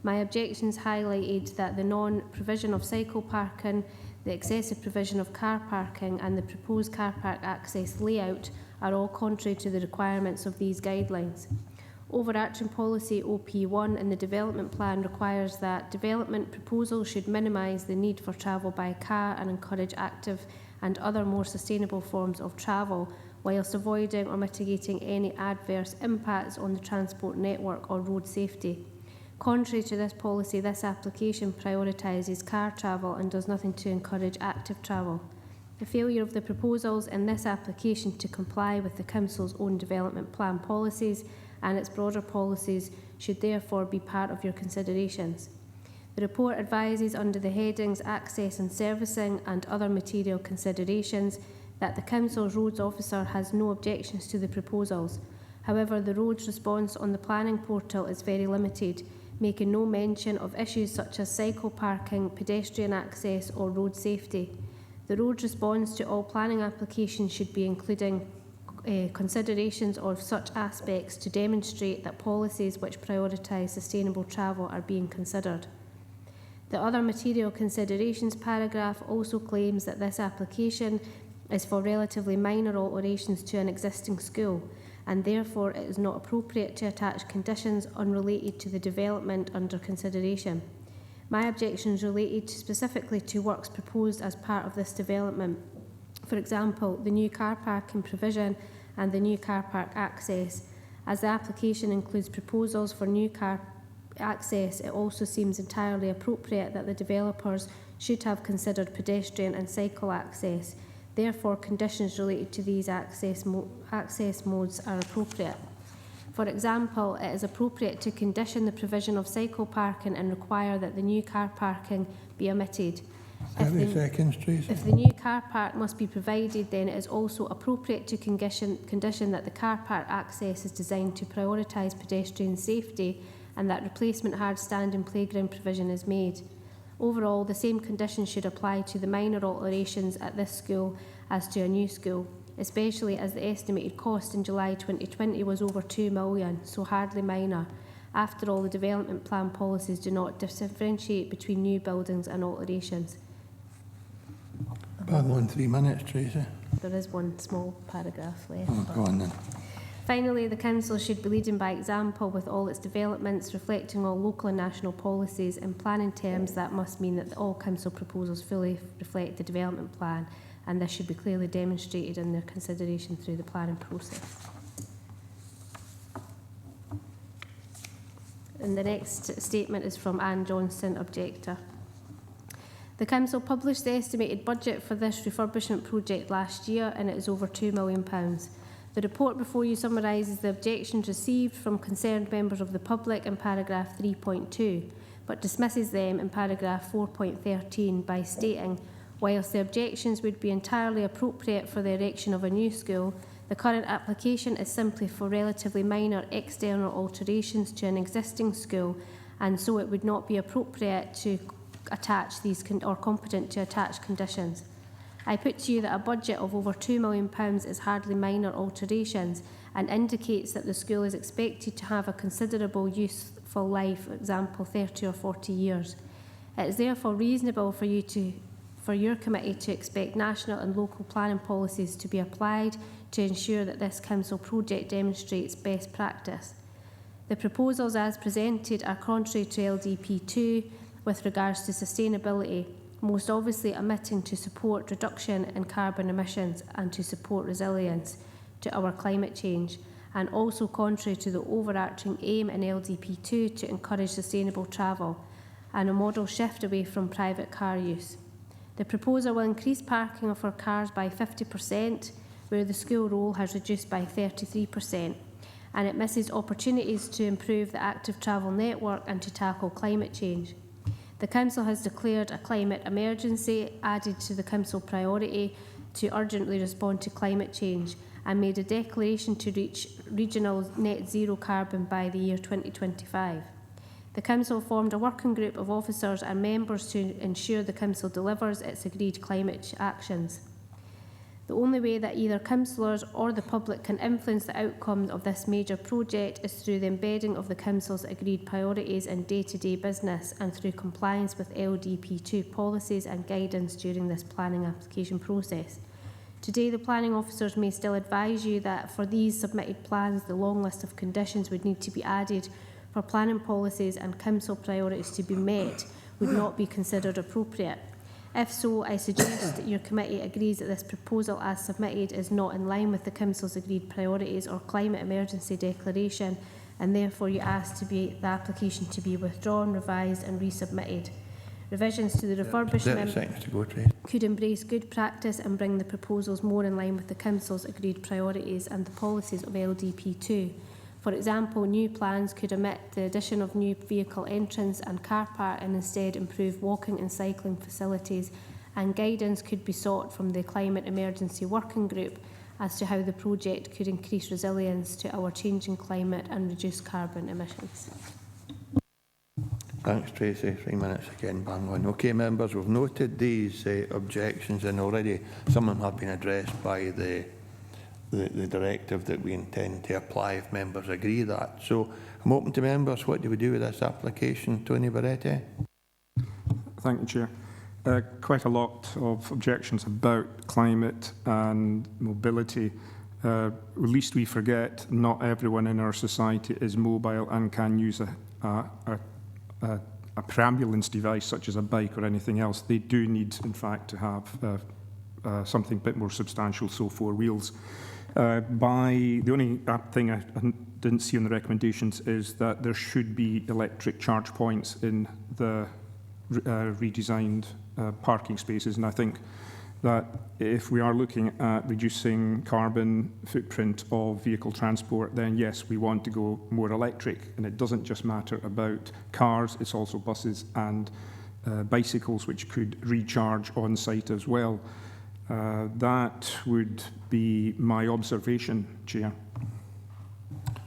My objections highlighted that the non-provision of cycle parking, the excessive provision of car parking and the proposed car park access layout are all contrary to the requirements of these guidelines. Overarching policy OP1 in the development plan requires that development proposals should minimise the need for travel by car and encourage active and other more sustainable forms of travel, whilst avoiding or mitigating any adverse impacts on the transport network or road safety. Contrary to this policy, this application prioritises car travel and does nothing to encourage active travel. The failure of the proposals in this application to comply with the Council's own development plan policies and its broader policies should therefore be part of your considerations. The report advises under the headings Access and Servicing and Other Material Considerations that the Council's Roads Officer has no objections to the proposals. However, the roads response on the planning portal is very limited, making no mention of issues such as cycle parking, pedestrian access or road safety. The road response to all planning applications should be including considerations of such aspects to demonstrate that policies which prioritise sustainable travel are being considered. The Other Material Considerations paragraph also claims that this application is for relatively minor alterations to an existing school, and therefore it is not appropriate to attach conditions unrelated to the development under consideration. My objections related specifically to works proposed as part of this development. For example, the new car parking provision and the new car park access. As the application includes proposals for new car access, it also seems entirely appropriate that the developers should have considered pedestrian and cycle access. Therefore, conditions related to these access modes are appropriate. For example, it is appropriate to condition the provision of cycle parking and require that the new car parking be omitted. 30 seconds, Tracy. If the new car park must be provided, then it is also appropriate to condition that the car park access is designed to prioritise pedestrian safety and that replacement hard standing playground provision is made. Overall, the same conditions should apply to the minor alterations at this school as to a new school, especially as the estimated cost in July 2020 was over £2 million, so hardly minor. After all, the development plan policies do not differentiate between new buildings and alterations. Bang on 3 minutes, Tracy. There is one small paragraph left. Oh, go on then. Finally, the Council should be leading by example with all its developments, reflecting all local and national policies in planning terms. That must mean that all Council proposals fully reflect the development plan, and this should be clearly demonstrated in their consideration through the planning process. And the next statement is from Anne Johnson, Objector. The Council published the estimated budget for this refurbishment project last year, and it is over £2 million. The report before you summarises the objections received from concerned members of the public in paragraph 3.2, but dismisses them in paragraph 4.13 by stating, whilst the objections would be entirely appropriate for the erection of a new school, the current application is simply for relatively minor external alterations to an existing school, and so it would not be appropriate to attach these or competent to attach conditions. I put to you that a budget of over £2 million is hardly minor alterations and indicates that the school is expected to have a considerable useful life, for example 30 or 40 years. It is therefore reasonable for your committee to expect national and local planning policies to be applied to ensure that this council project demonstrates best practice. The proposals as presented are contrary to LDP2 with regards to sustainability, most obviously omitting to support reduction in carbon emissions and to support resilience to our climate change, and also contrary to the overarching aim in LDP2 to encourage sustainable travel and a model shift away from private car use. The proposal will increase parking for cars by 50%, where the school role has reduced by 33%, and it misses opportunities to improve the active travel network and to tackle climate change. The Council has declared a climate emergency, added to the Council priority to urgently respond to climate change, and made a declaration to reach regional net zero carbon by the year 2025. The Council formed a working group of officers and members to ensure the Council delivers its agreed climate actions. The only way that either councillors or the public can influence the outcome of this major project is through the embedding of the Council's agreed priorities in day-to-day business and through compliance with LDP2 policies and guidance during this planning application process. Today, the planning officers may still advise you that for these submitted plans, the long list of conditions would need to be added for planning policies and Council priorities to be met would not be considered appropriate. If so, I suggest that your committee agrees that this proposal as submitted is not in line with the Council's agreed priorities or climate emergency declaration, and therefore you ask the application to be withdrawn, revised and resubmitted. Revisions to the refurbishment could embrace good practice and bring the proposals more in line with the Council's agreed priorities and the policies of LDP2. For example, new plans could omit the addition of new vehicle entrance and car park and instead improve walking and cycling facilities, and guidance could be sought from the Climate Emergency Working Group as to how the project could increase resilience to our changing climate and reduce carbon emissions. Thanks, Tracy. 3 minutes again, bang on. Okay, members, we've noted these objections, and already some of them have been addressed by the directive that we intend to apply if members agree that. So I'm open to members. What do we do with this application? Tony Barretti? Thank you, Chair. Quite a lot of objections about climate and mobility. Lest we forget, not everyone in our society is mobile and can use a preambulance device such as a bike or anything else. They do need, in fact, to have something a bit more substantial, so 4 wheels. The only thing I didn't see in the recommendations is that there should be electric charge points in the redesigned parking spaces, and I think that if we are looking at reducing carbon footprint of vehicle transport, then yes, we want to go more electric, and it doesn't just matter about cars, it's also buses and bicycles which could recharge on site as well. That would be my observation, Chair.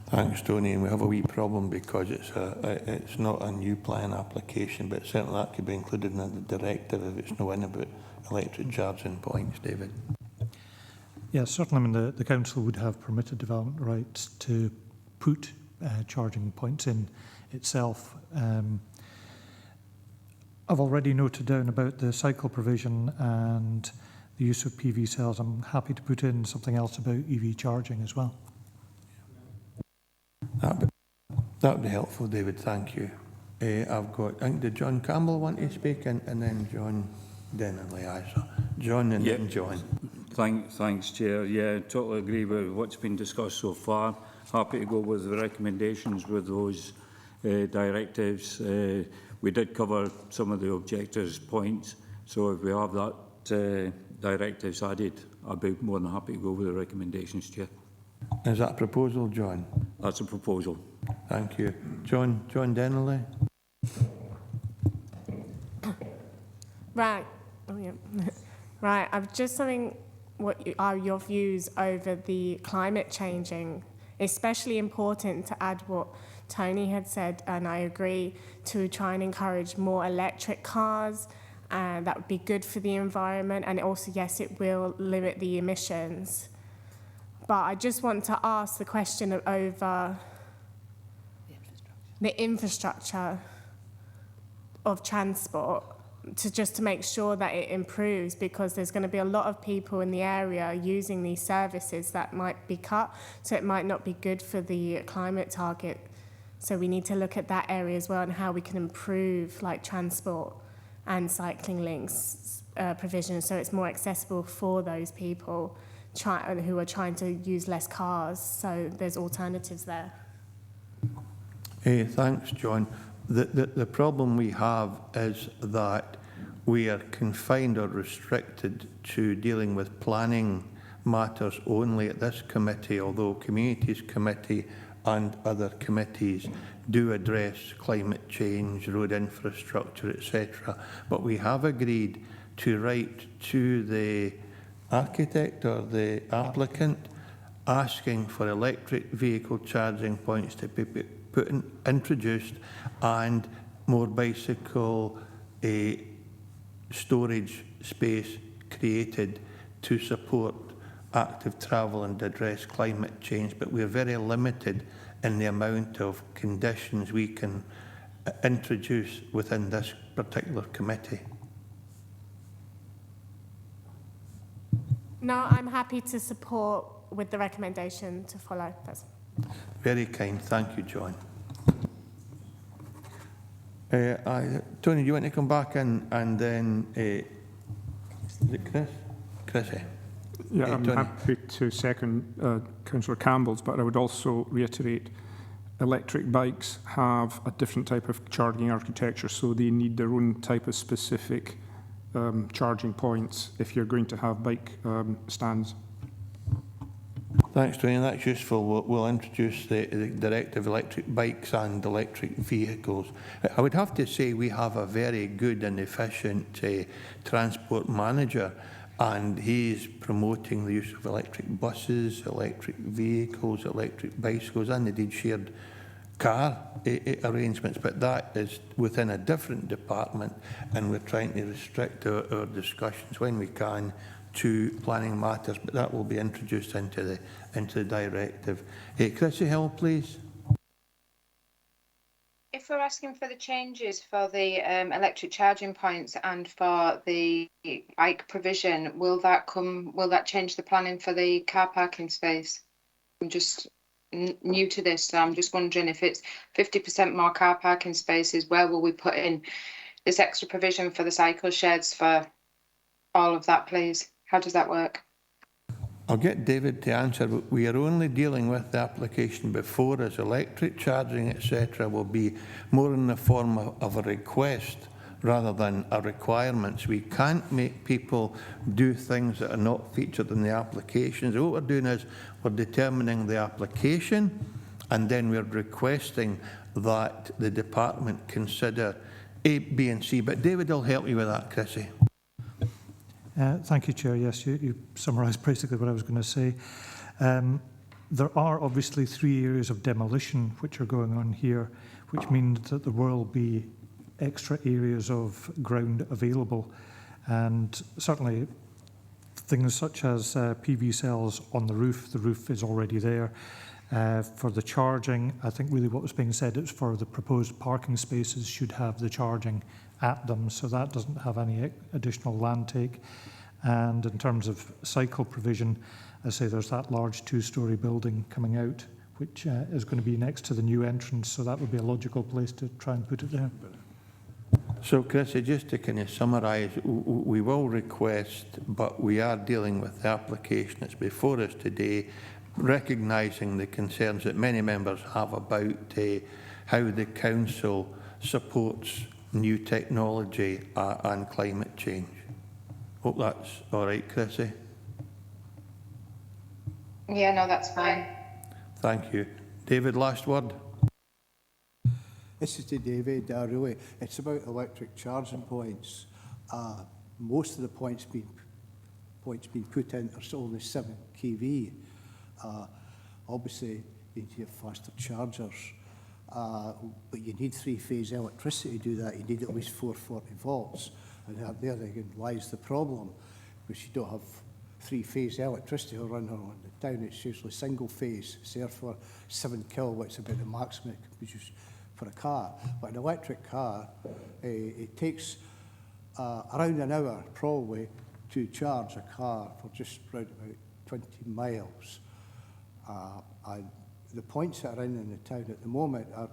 Thanks, Tony. And we have a wee problem because it's not a new plan application, but certainly that could be included in the directive if it's no in about electric charging points. David? Yeah, certainly. I mean, the council would have permitted development rights to put charging points in itself. I've already noted down about the cycle provision and the use of PV cells. I'm happy to put in something else about EV charging as well. That would be helpful, David. Thank you. I've got, I think, did John Campbell want to speak, and then John Dennerley. So John and then John. Thanks, Chair. Yeah, totally agree with what's been discussed so far. Happy to go with the recommendations with those directives. We did cover some of the objectors' points, so if we have that directives added, I'd be more than happy to go with the recommendations, Chair. Is that a proposal, John? That's a proposal. Thank you. John Dennerley? Right. Oh, yeah. Right. I'm just saying what are your views over the climate changing, especially important to add what Tony had said, and I agree, to try and encourage more electric cars, and that would be good for the environment, and also, yes, it will limit the emissions. But I just want to ask the question over the infrastructure of transport to make sure that it improves, because there's going to be a lot of people in the area using these services that might be cut, so it might not be good for the climate target. So we need to look at that area as well and how we can improve like transport and cycling links provision so it's more accessible for those people who are trying to use less cars. So there's alternatives there. Hey, thanks, John. The problem we have is that we are confined or restricted to dealing with planning matters only at this committee, although Communities Committee and other committees do address climate change, road infrastructure, etc. But we have agreed to write to the architect or the applicant asking for electric vehicle charging points to be introduced and more bicycle storage space created to support active travel and address climate change. But we're very limited in the amount of conditions we can introduce within this particular committee. No, I'm happy to support with the recommendation to follow. That's very kind. Thank you, John. Tony, do you want to come back in and then Is it Chris? Chrissy? Yeah, I'm Tony. happy to second Councillor Campbell's, but I would also reiterate electric bikes have a different type of charging architecture, so they need their own type of specific charging points if you're going to have bike stands. Thanks, Tony. That's useful. We'll introduce the directive electric bikes and electric vehicles. I would have to say we have a very good and efficient transport manager, and he's promoting the use of electric buses, electric vehicles, electric bicycles, and indeed shared car arrangements, but that is within a different department, and we're trying to restrict our discussions when we can to planning matters, but that will be introduced into the directive. Chrissy Hill, please. If we're asking for the changes for the electric charging points and for the bike provision, will that change the planning for the car parking space? I'm just new to this, so I'm just wondering if it's 50% more car parking spaces, where will we put in this extra provision for the cycle sheds for all of that, please? How does that work? I'll get David to answer, but we are only dealing with the application before us. Electric charging, etc., will be more in the form of a request rather than a requirement. So we can't make people do things that are not featured in the applications. What we're doing is we're determining the application, and then we're requesting that the department consider A, B and C. But David will help you with that, Chrissy. Thank you, Chair. Yes, you summarised basically what I was going to say. There are obviously 3 areas of demolition which are going on here, which means that there will be extra areas of ground available. And certainly things such as PV cells on the roof is already there. For the charging, I think really what was being said is for the proposed parking spaces should have the charging at them, so that doesn't have any additional land take. And in terms of cycle provision, I say there's that large 2-storey building coming out, which is going to be next to the new entrance, so that would be a logical place to try and put it there. So, Chrissy, just to kind of summarise, we will request, but we are dealing with the application that's before us today, recognising the concerns that many members have about how the council supports new technology and climate change. Hope that's all right, Chrissy. Yeah, no, that's fine. Thank you. David, last word. This is to David. Really, it's about electric charging points. Most of the points being put in are only 7 kV. Obviously, you need to have faster chargers. But you need 3-phase electricity to do that. You need at least 440 volts. And there again lies the problem, because you don't have 3-phase electricity running on the town. It's usually single phase. It's therefore 7 kilowatts, about the maximum it can produce for a car. But an electric car, it takes around an hour probably to charge a car for just around about 20 miles. And the points that are in the town at the moment are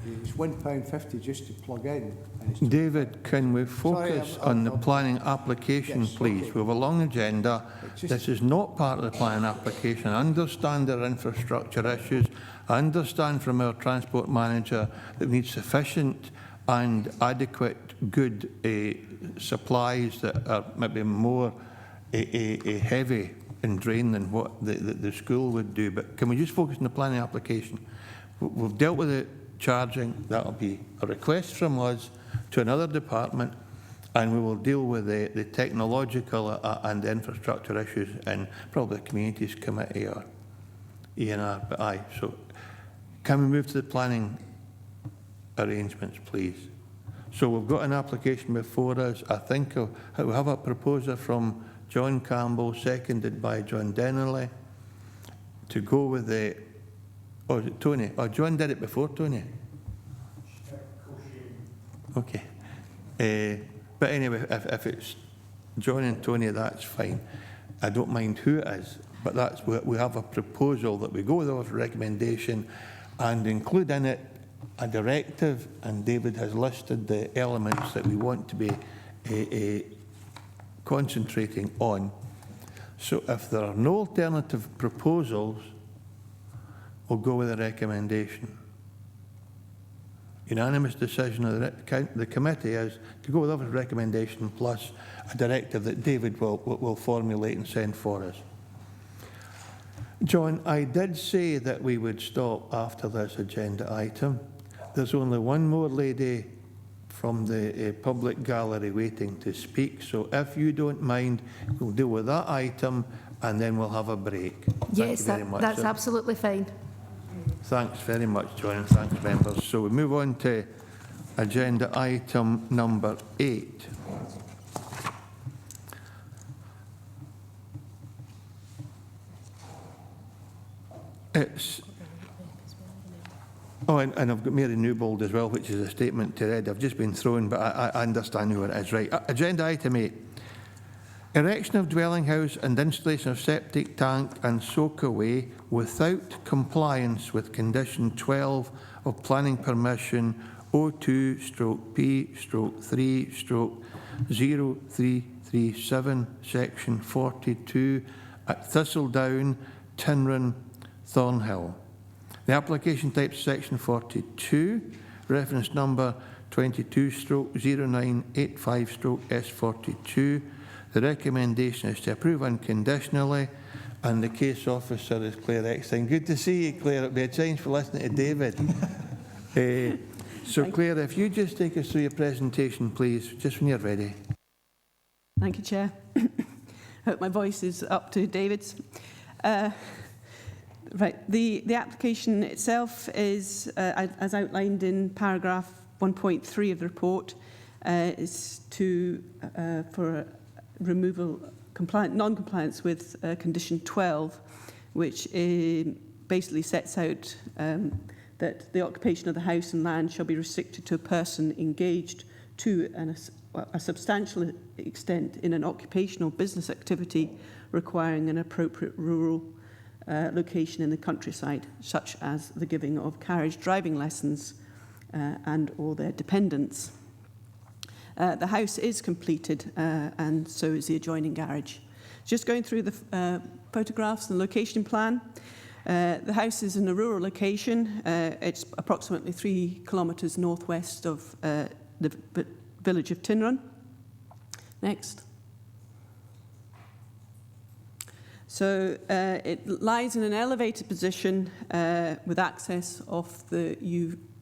it's £1.50 just to plug in. And David, can we focus on the planning application, yes, please? Okay. We have a long agenda. This is not part of the planning application. I understand there are infrastructure issues. I understand from our transport manager that we need sufficient and adequate good supplies that are maybe more heavy in drain than what the school would do. But can we just focus on the planning application? We've dealt with it. Charging, that'll be a request from us to another department, and we will deal with the technological and the infrastructure issues in probably the Communities Committee or E&R, but aye. So can we move to the planning arrangements, please? So we've got an application before us. I think we have a proposer from John Campbell, seconded by John Dennerley, to go with the oh, is it Tony? Oh, John did it before, Tony. Okay. But anyway, if it's John and Tony, that's fine. I don't mind who it is, but we have a proposal that we go with our recommendation and include in it a directive, and David has listed the elements that we want to be concentrating on. So if there are no alternative proposals, we'll go with the recommendation. Unanimous decision of the committee is to go with our recommendation plus a directive that David will formulate and send for us. John, I did say that we would stop after this agenda item. There's only one more lady from the public gallery waiting to speak, so if you don't mind, we'll deal with that item and then we'll have a break. Yes, Thank you very much, that's sir. absolutely fine. Thanks very much, John, and thanks, members. So we move on to agenda item number 8. It's... Oh, and I've got Mary Newbold as well, which is a statement to read. I've just been thrown, but I understand who it is. Right. Agenda item 8. Erection of dwelling house and installation of septic tank and soak away without compliance with condition 12 of planning permission 02/P/3/0337 section 42 at Thistledown, Tinron, Thornhill. The application type section 42, reference number 22/0985/S42. The recommendation is to approve unconditionally, and the case officer is Claire Eckstein. Good to see you, Claire. It'll be a change for listening to David. So, Claire, if you just take us through your presentation, please, just when you're ready. Thank you, Chair. Hope my voice is up to David's. Right, the application itself is, as outlined in paragraph 1.3 of the report, is for removal, non-compliance with condition 12, which basically sets out that the occupation of the house and land shall be restricted to a person engaged to a substantial extent in an occupational business activity requiring an appropriate rural location in the countryside, such as the giving of carriage driving lessons and or their dependents. The house is completed and so is the adjoining garage. Just going through the photographs and location plan. The house is in a rural location. It's approximately 3 kilometres northwest of the village of Tinron. Next. So it lies in an elevated position with access off the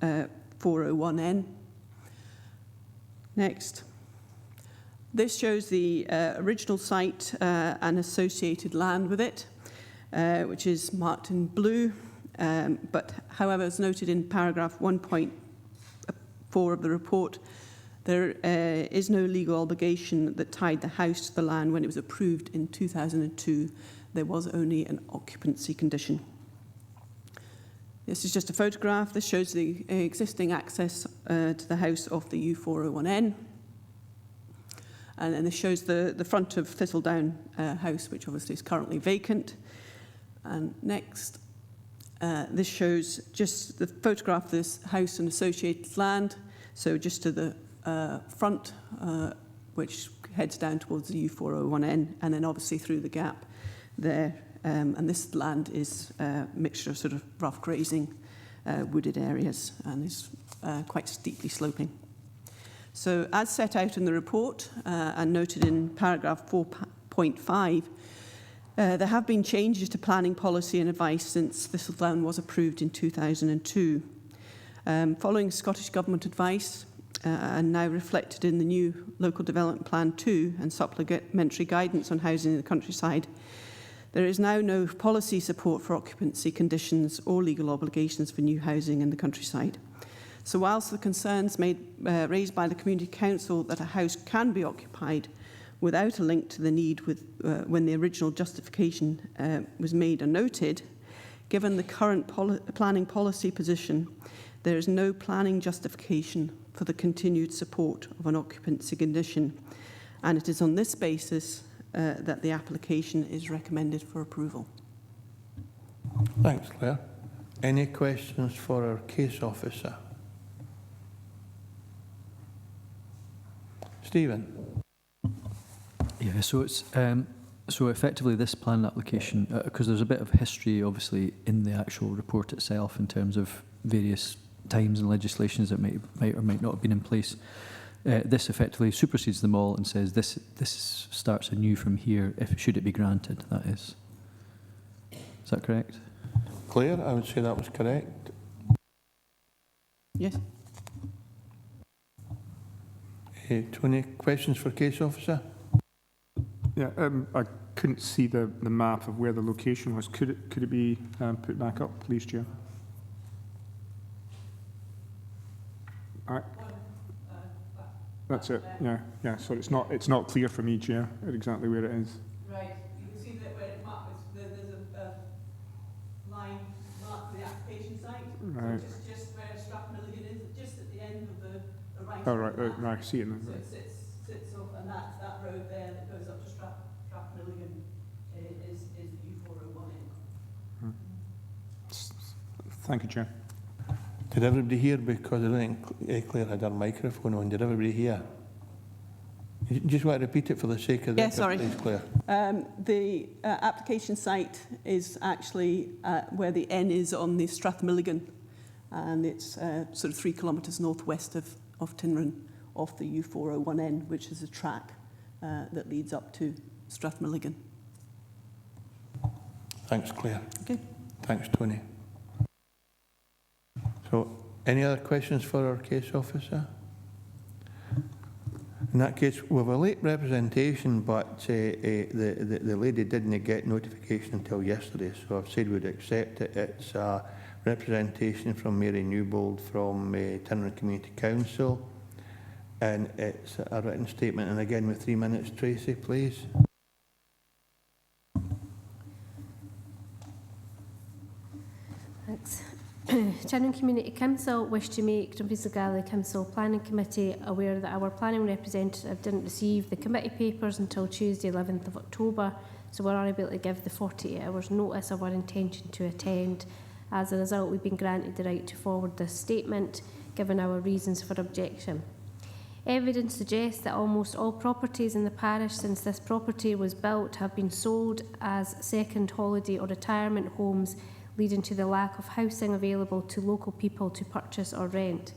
U401N. Next. This shows the original site and associated land with it, which is marked in blue. But however, as noted in paragraph 1.4 of the report, there is no legal obligation that tied the house to the land when it was approved in 2002. There was only an occupancy condition. This is just a photograph. This shows the existing access to the house off the U401N. And then this shows the front of Thistledown house, which obviously is currently vacant. And next, this shows just the photograph of this house and associated land. So just to the front, which heads down towards the U401N, and then obviously through the gap there. And this land is a mixture of sort of rough grazing, wooded areas, and is quite steeply sloping. So as set out in the report and noted in paragraph 4.5, there have been changes to planning policy and advice since Thistledown was approved in 2002. Following Scottish Government advice and now reflected in the new Local Development Plan 2 and supplementary guidance on housing in the countryside, there is now no policy support for occupancy conditions or legal obligations for new housing in the countryside. So whilst the concerns raised by the Community Council that a house can be occupied without a link to the need when the original justification was made are noted, given the current planning policy position, there is no planning justification for the continued support of an occupancy condition, and it is on this basis that the application is recommended for approval. Thanks, Claire. Any questions for our case officer? Yeah, so it's so effectively this plan application, because there's a bit of history obviously in the actual report itself in terms of various times and legislations that might or might not have been in place. This effectively supersedes them all and says this starts anew from here, if should it be granted, that is. Is that correct? Claire, I would say that was correct. Yes. Tony, questions for case officer? Yeah, I couldn't see the map of where the location was. Could it be put back up, please, Chair? That's it. Yeah. So it's not clear for me, Chair, exactly where it is. Right. You can see that where it marked, there's a line marked the application site. Right. So just where Strathmilligan is, just at the end of the right. Oh, right. I see it now. So it sits off, and that road there that goes up to Strathmilligan is the U401N. Thank you, Chair. Did everybody hear? Because I don't think Claire had her microphone on. Did everybody hear? You just want to repeat it for the sake of the please, Claire. The application site is actually where the N is on the Strathmilligan, and it's sort of 3 kilometres northwest of Tinran, off the U401N, which is a track that leads up to Strathmilligan. Thanks, Claire. Okay. Thanks, Tony. So, any other questions for our case officer? In that case, we have a late representation, but the lady didn't get notification until yesterday, so I've said we'd accept it. It's a representation from Mary Newbold from Tinran Community Council, and it's a written statement. And again, with 3 minutes, Tracy, please. Thanks. Tinran Community Council wish to make Dumfries and Galloway Council Planning Committee aware that our planning representative didn't receive the committee papers until Tuesday 11th of October, so we're unable to give the 48 hours notice of our intention to attend. As a result, we've been granted the right to forward this statement, given our reasons for objection. Evidence suggests that almost all properties in the parish since this property was built have been sold as second holiday or retirement homes, leading to the lack of housing available to local people to purchase or rent.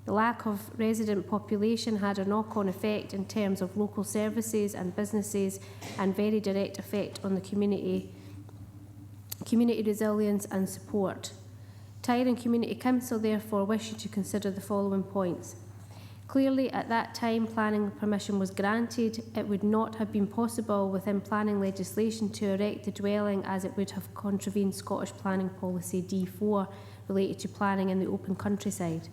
The lack of resident population had a knock-on effect in terms of local services and businesses, and very direct effect on the community resilience and support. Tinran Community Council therefore wishes to consider the following points. Clearly, at that time planning permission was granted, it would not have been possible within planning legislation to erect the dwelling, as it would have contravened Scottish Planning Policy D4 related to planning in the open countryside.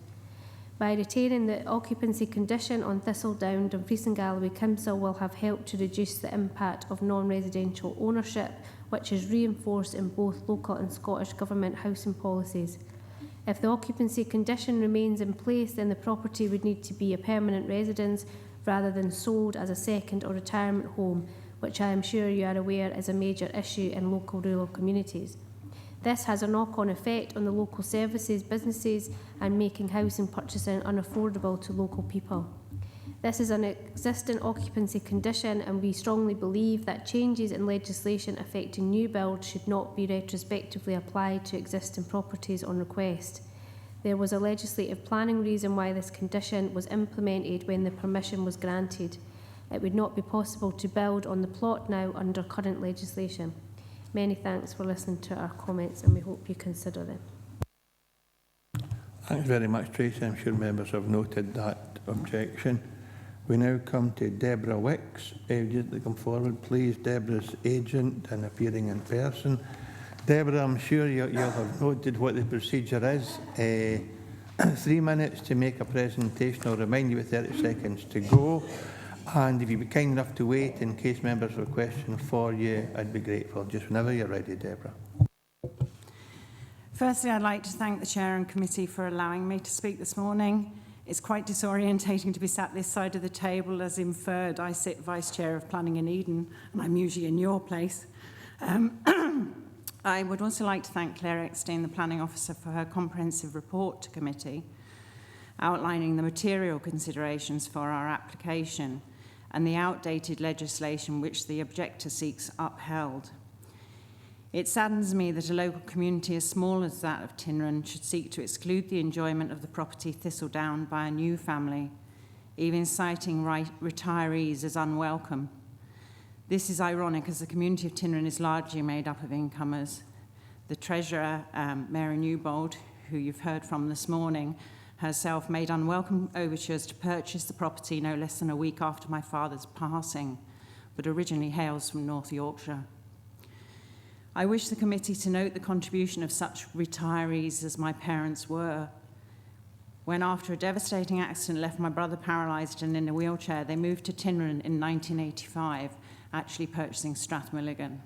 By retaining the occupancy condition on Thistledown, Dumfries and Galloway Council will have helped to reduce the impact of non-residential ownership, which is reinforced in both local and Scottish Government housing policies. If the occupancy condition remains in place, then the property would need to be a permanent residence rather than sold as a second or retirement home, which I am sure you are aware is a major issue in local rural communities. This has a knock-on effect on the local services, businesses, and making housing purchasing unaffordable to local people. This is an existing occupancy condition, and we strongly believe that changes in legislation affecting new builds should not be retrospectively applied to existing properties on request. There was a legislative planning reason why this condition was implemented when the permission was granted. It would not be possible to build on the plot now under current legislation. Many thanks for listening to our comments, and we hope you consider them. Thanks very much, Tracy. I'm sure members have noted that objection. We now come to Deborah Wicks. Just to come forward, please. Deborah's agent and appearing in person. Deborah, I'm sure you'll have noted what the procedure is. 3 minutes to make a presentation. I'll remind you with 30 seconds to go. And if you'd be kind enough to wait in case members have a question for you, I'd be grateful. Just whenever you're ready, Deborah. Firstly, I'd like to thank the Chair and Committee for allowing me to speak this morning. It's quite disorientating to be sat this side of the table. As inferred, I sit Vice Chair of Planning in Eden, and I'm usually in your place. I would also like to thank Claire Eckstein, the Planning Officer, for her comprehensive report to Committee, outlining the material considerations for our application. and the outdated legislation which the objector seeks upheld. It saddens me that a local community as small as that of Tinran should seek to exclude the enjoyment of the property Thistledown by a new family, even citing retirees as unwelcome. This is ironic as the community of Tinran is largely made up of incomers. The Treasurer, Mary Newbold, who you've heard from this morning, herself made unwelcome overtures to purchase the property no less than a week after my father's passing, but originally hails from North Yorkshire. I wish the committee to note the contribution of such retirees as my parents were. When, after a devastating accident left my brother paralysed and in a wheelchair, they moved to Tinran in 1985, actually purchasing Strathmilligan.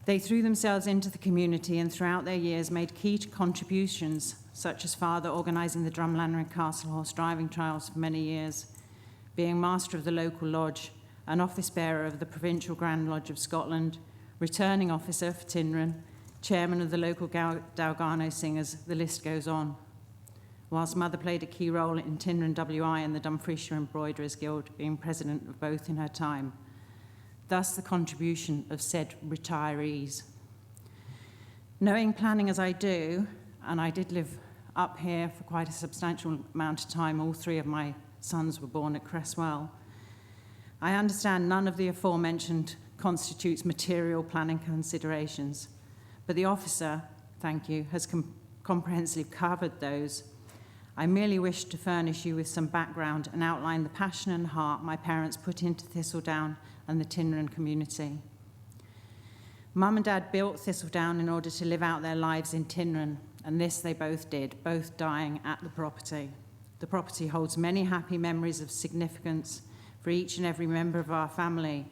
They threw themselves into the community and throughout their years made key contributions, such as father organising the Drumlanrig Castle horse driving trials for many years, being master of the local lodge, an office bearer of the Provincial Grand Lodge of Scotland, returning officer for Tinran, chairman of the local Dalgarno Singers, the list goes on. Whilst mother played a key role in Tinran WI and the Dumfries Embroiderers Guild, being president of both in her time. Thus the contribution of said retirees. Knowing planning as I do, and I did live up here for quite a substantial amount of time, all three of my sons were born at Cresswell, I understand none of the aforementioned constitutes material planning considerations, but the officer, thank you, has comprehensively covered those. I merely wish to furnish you with some background and outline the passion and heart my parents put into Thistledown and the Tinran community. Mum and Dad built Thistledown in order to live out their lives in Tinran, and this they both did, both dying at the property. The property holds many happy memories of significance for each and every member of our family,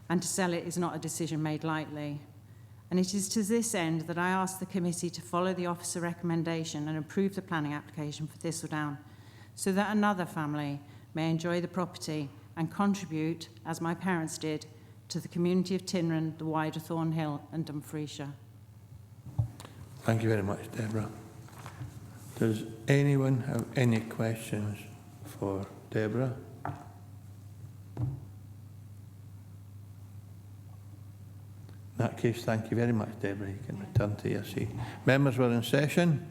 and to sell it is not a decision made lightly. And it is to this end that I ask the committee to follow the officer recommendation and approve the planning application for Thistledown, so that another family may enjoy the property and contribute, as my parents did, to the community of Tinran, the wider Thornhill and Dumfriesshire. Thank you very much, Deborah. Does anyone have any questions for Deborah? In that case, thank you very much, Deborah. You can return to your seat. Members, we're in session.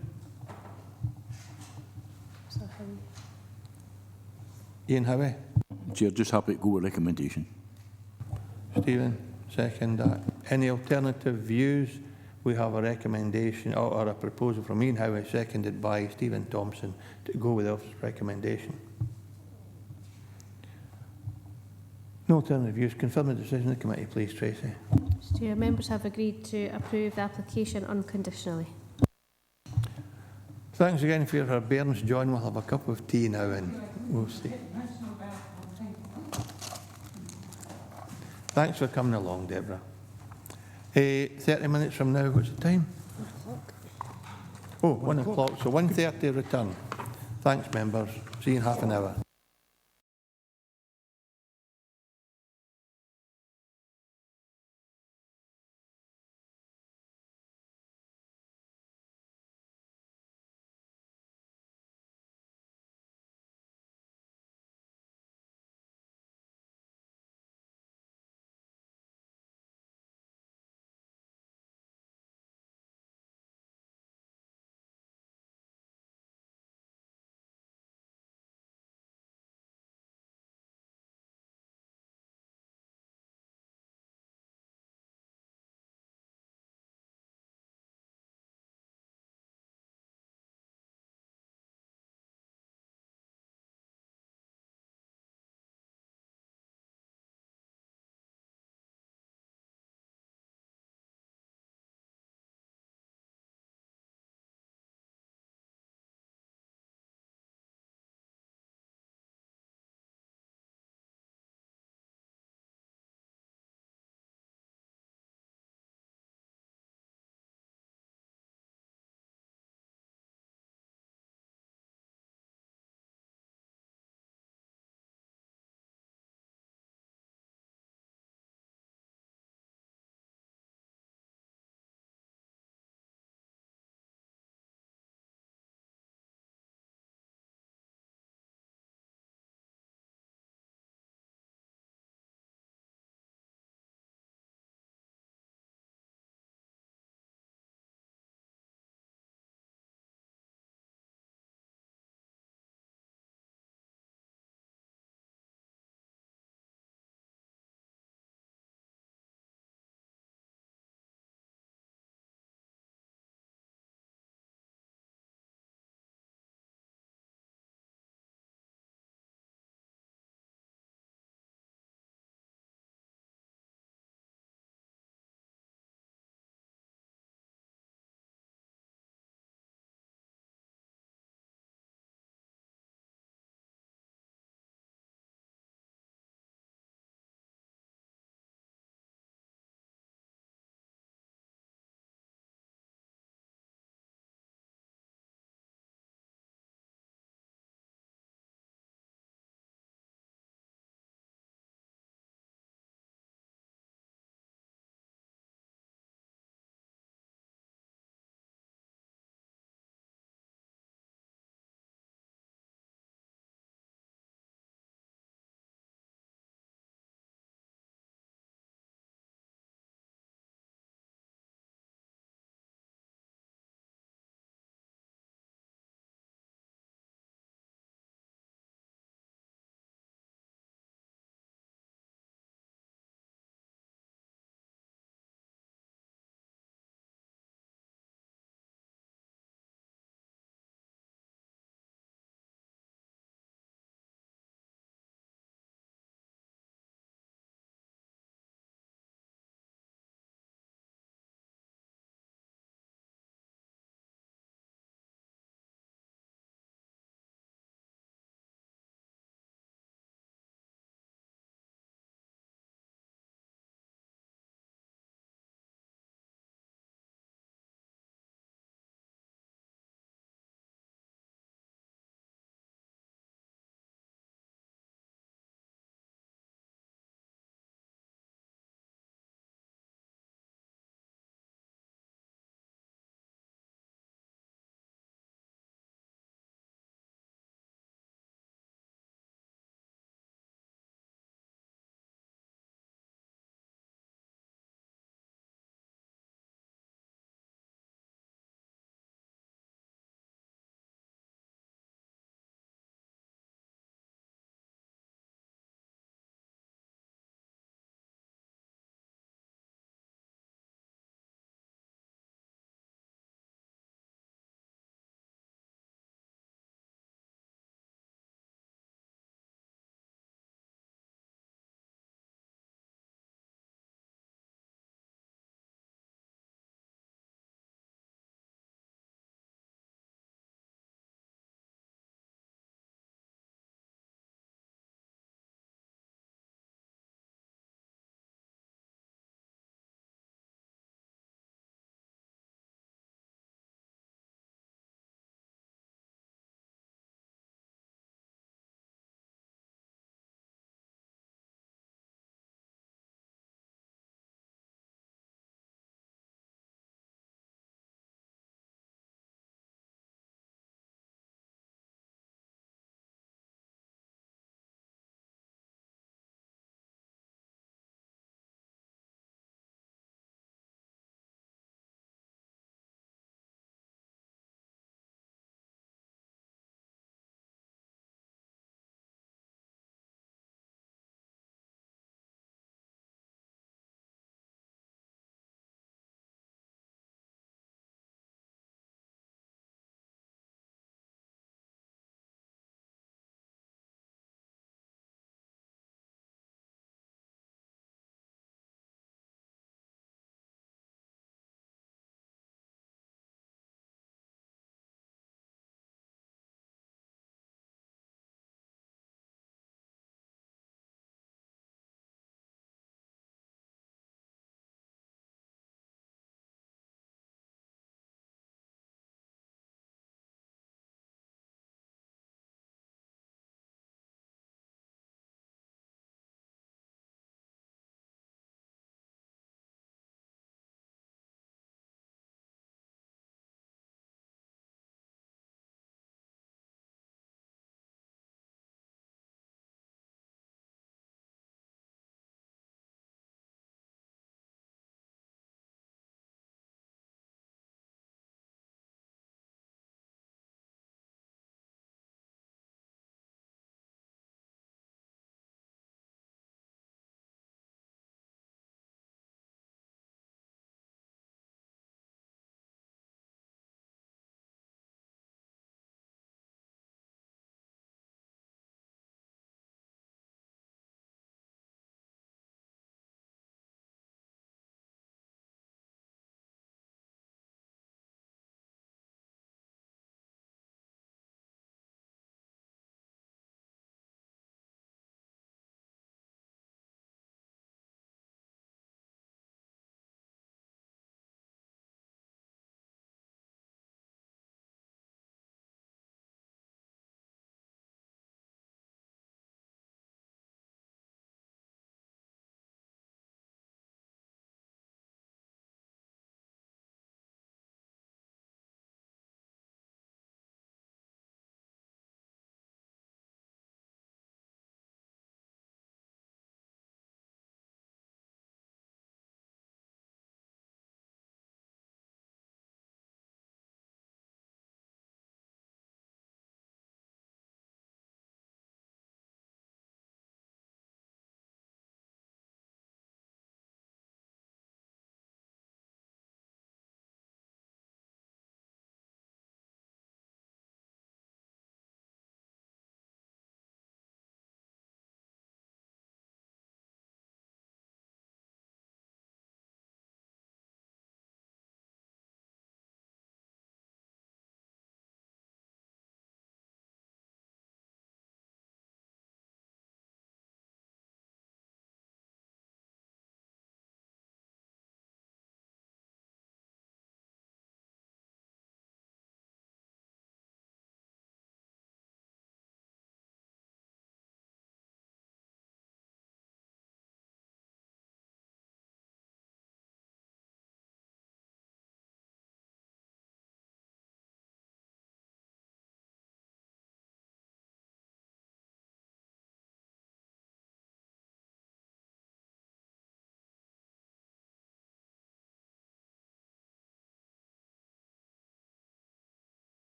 Ian Howie. Chair, just happy to go with recommendation. Stephen, second that. Any alternative views? We have a recommendation or a proposal from Ian Howie, seconded by Stephen Thompson, to go with the officer's recommendation. No alternative views. Confirm the decision of the committee, please, Tracy. Chair, members have agreed to approve the application unconditionally. Thanks again for your forbearance, John. We'll have a cup of tea now and we'll see. Thanks for coming along, Deborah. 30 minutes from now, what's the time? 1 o'clock. Oh, 1 o'clock, so 1:30 return. Thanks, members. See you in half an hour.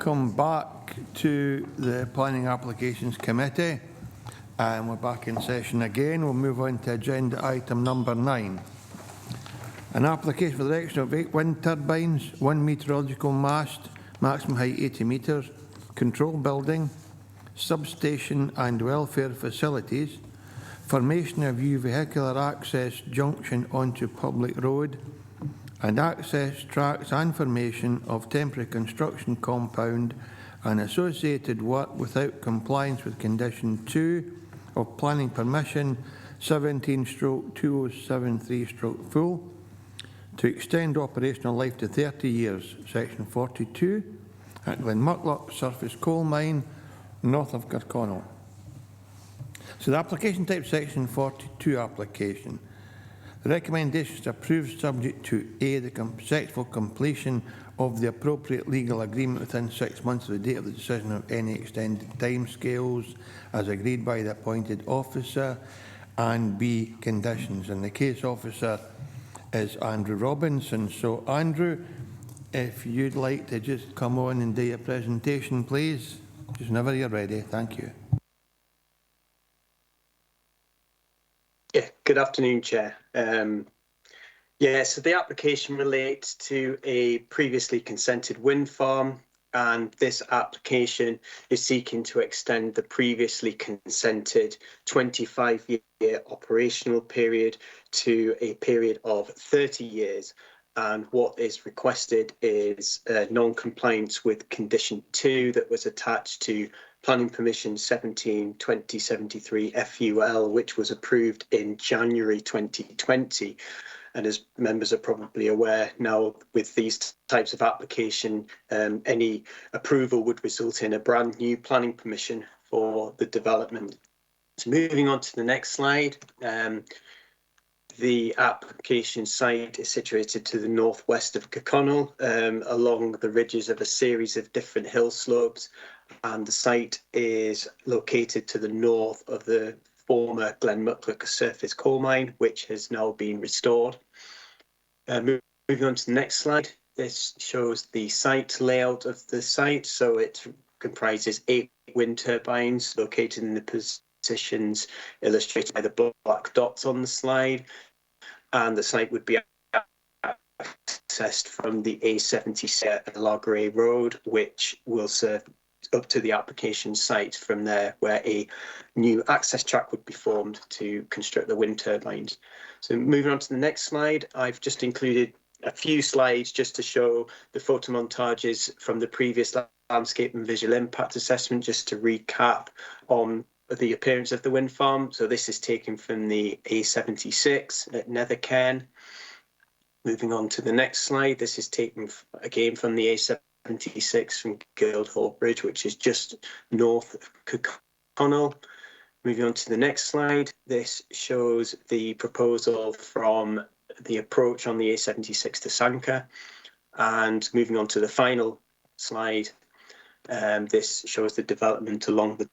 Welcome back to the Planning Applications Committee. And we're back in session again. We'll move on to agenda item number 9. An application for the erection of 8 wind turbines, 1 meteorological mast, maximum height 80 metres, control building, substation and welfare facilities, formation of new vehicular access junction onto public road, and access tracks and formation of temporary construction compound and associated work without compliance with condition 2 of planning permission 17/2073/full to extend operational life to 30 years, section 42 at Glenmucklock surface coal mine north of Kirkconnell. So the application type section 42 application. The recommendation is approved subject to A, the successful completion of the appropriate legal agreement within 6 months of the date of the decision of any extended timescales as agreed by the appointed officer, and B, conditions. And the case officer is Andrew Robinson. So Andrew, if you'd like to just come on and do your presentation, please. Just whenever you're ready. Thank you. Yeah, good afternoon, Chair. So the application relates to a previously consented wind farm, and this application is seeking to extend the previously consented 25-year operational period to a period of 30 years. And what is requested is non-compliance with condition 2 that was attached to Planning Permission 17/2073 FUL, which was approved in January 2020. And as members are probably aware now, with these types of application, any approval would result in a brand new planning permission for the development. So moving on to the next slide. The application site is situated to the northwest of Kirkconnell, along the ridges of a series of different hill slopes, and the site is located to the north of the former Glenmucklock surface coal mine, which has now been restored. Moving on to the next slide, this shows the site layout of the site. So it comprises 8 wind turbines located in the positions illustrated by the black dots on the slide, and the site would be accessed from the A76 at Lagray Road, which will serve up to the application site from there, where a new access track would be formed to construct the wind turbines. So moving on to the next slide, I've just included a few slides just to show the photo montages from the previous landscape and visual impact assessment, just to recap on the appearance of the wind farm. So this is taken from the A76 at Nethercairn. Moving on to the next slide, this is taken again from the A76 from Guildhall Bridge, which is just north of Kirkconnell. Moving on to the next slide, this shows the proposal from the approach on the A76 to Sanka. And moving on to the final slide, this shows the development along the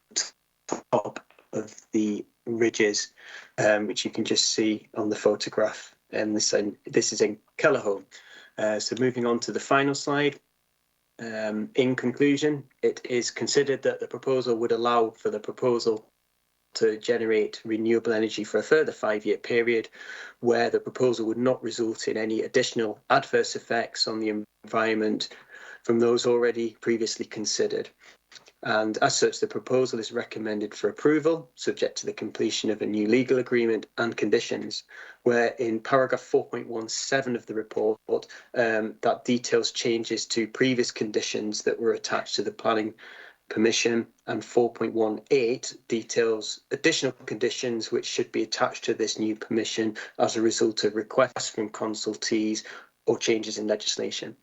top of the ridges, which you can just see on the photograph. And this is in Kellerholm. So moving on to the final slide. In conclusion, it is considered that the proposal would allow for the proposal to generate renewable energy for a further 5-year period, where the proposal would not result in any additional adverse effects on the environment from those already previously considered. And as such, the proposal is recommended for approval, subject to the completion of a new legal agreement and conditions, where in paragraph 4.17 of the report, that details changes to previous conditions that were attached to the planning permission, and 4.18 details additional conditions which should be attached to this new permission as a result of requests from consultees or changes in legislation.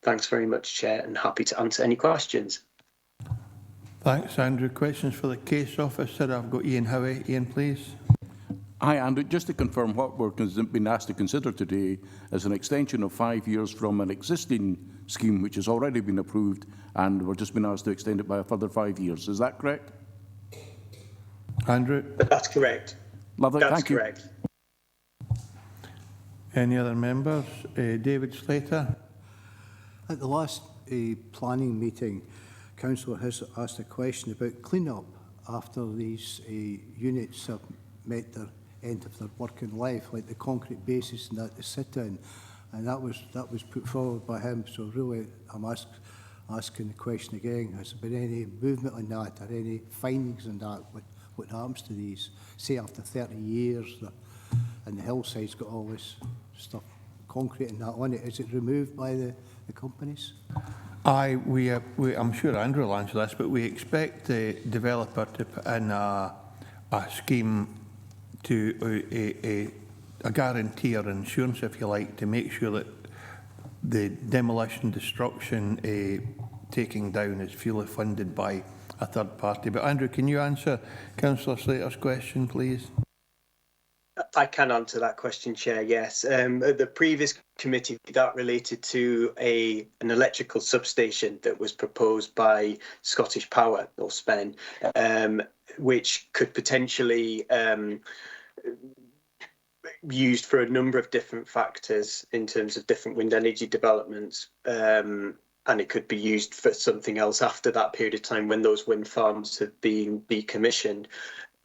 Thanks very much, Chair, and happy to answer any questions. Thanks, Andrew. Questions for the case officer? I've got Ian Howie. Ian, please. Hi, Andrew. Just to confirm, what we're being asked to consider today is an extension of 5 years from an existing scheme which has already been approved, and we're just being asked to extend it by a further 5 years. Is that correct? Andrew? That's correct. Lovely. That's Thank you. correct. Any other members? David Slater? At the last a planning meeting, Council has asked a question about clean-up after these units have met their end of their working life, like the concrete bases and that they sit in, and that was put forward by him. So really, I'm asking the question again: has there been any movement on that, or any findings on that? What happens to these? Say after 30 years, and the hillside's got all this stuff, concrete and that on it. Is it removed by the companies? I'm sure Andrew will answer this, but we expect the developer to put in a scheme to a guarantee or insurance, if you like, to make sure that the demolition, destruction, taking down is fully funded by a third party. But Andrew, can you answer Councillor Slater's question, please? I can answer that question, Chair, yes. The previous committee, that related to an electrical substation that was proposed by Scottish Power, or SPEN, which could potentially used for a number of different factors in terms of different wind energy developments, and it could be used for something else after that period of time when those wind farms have been decommissioned.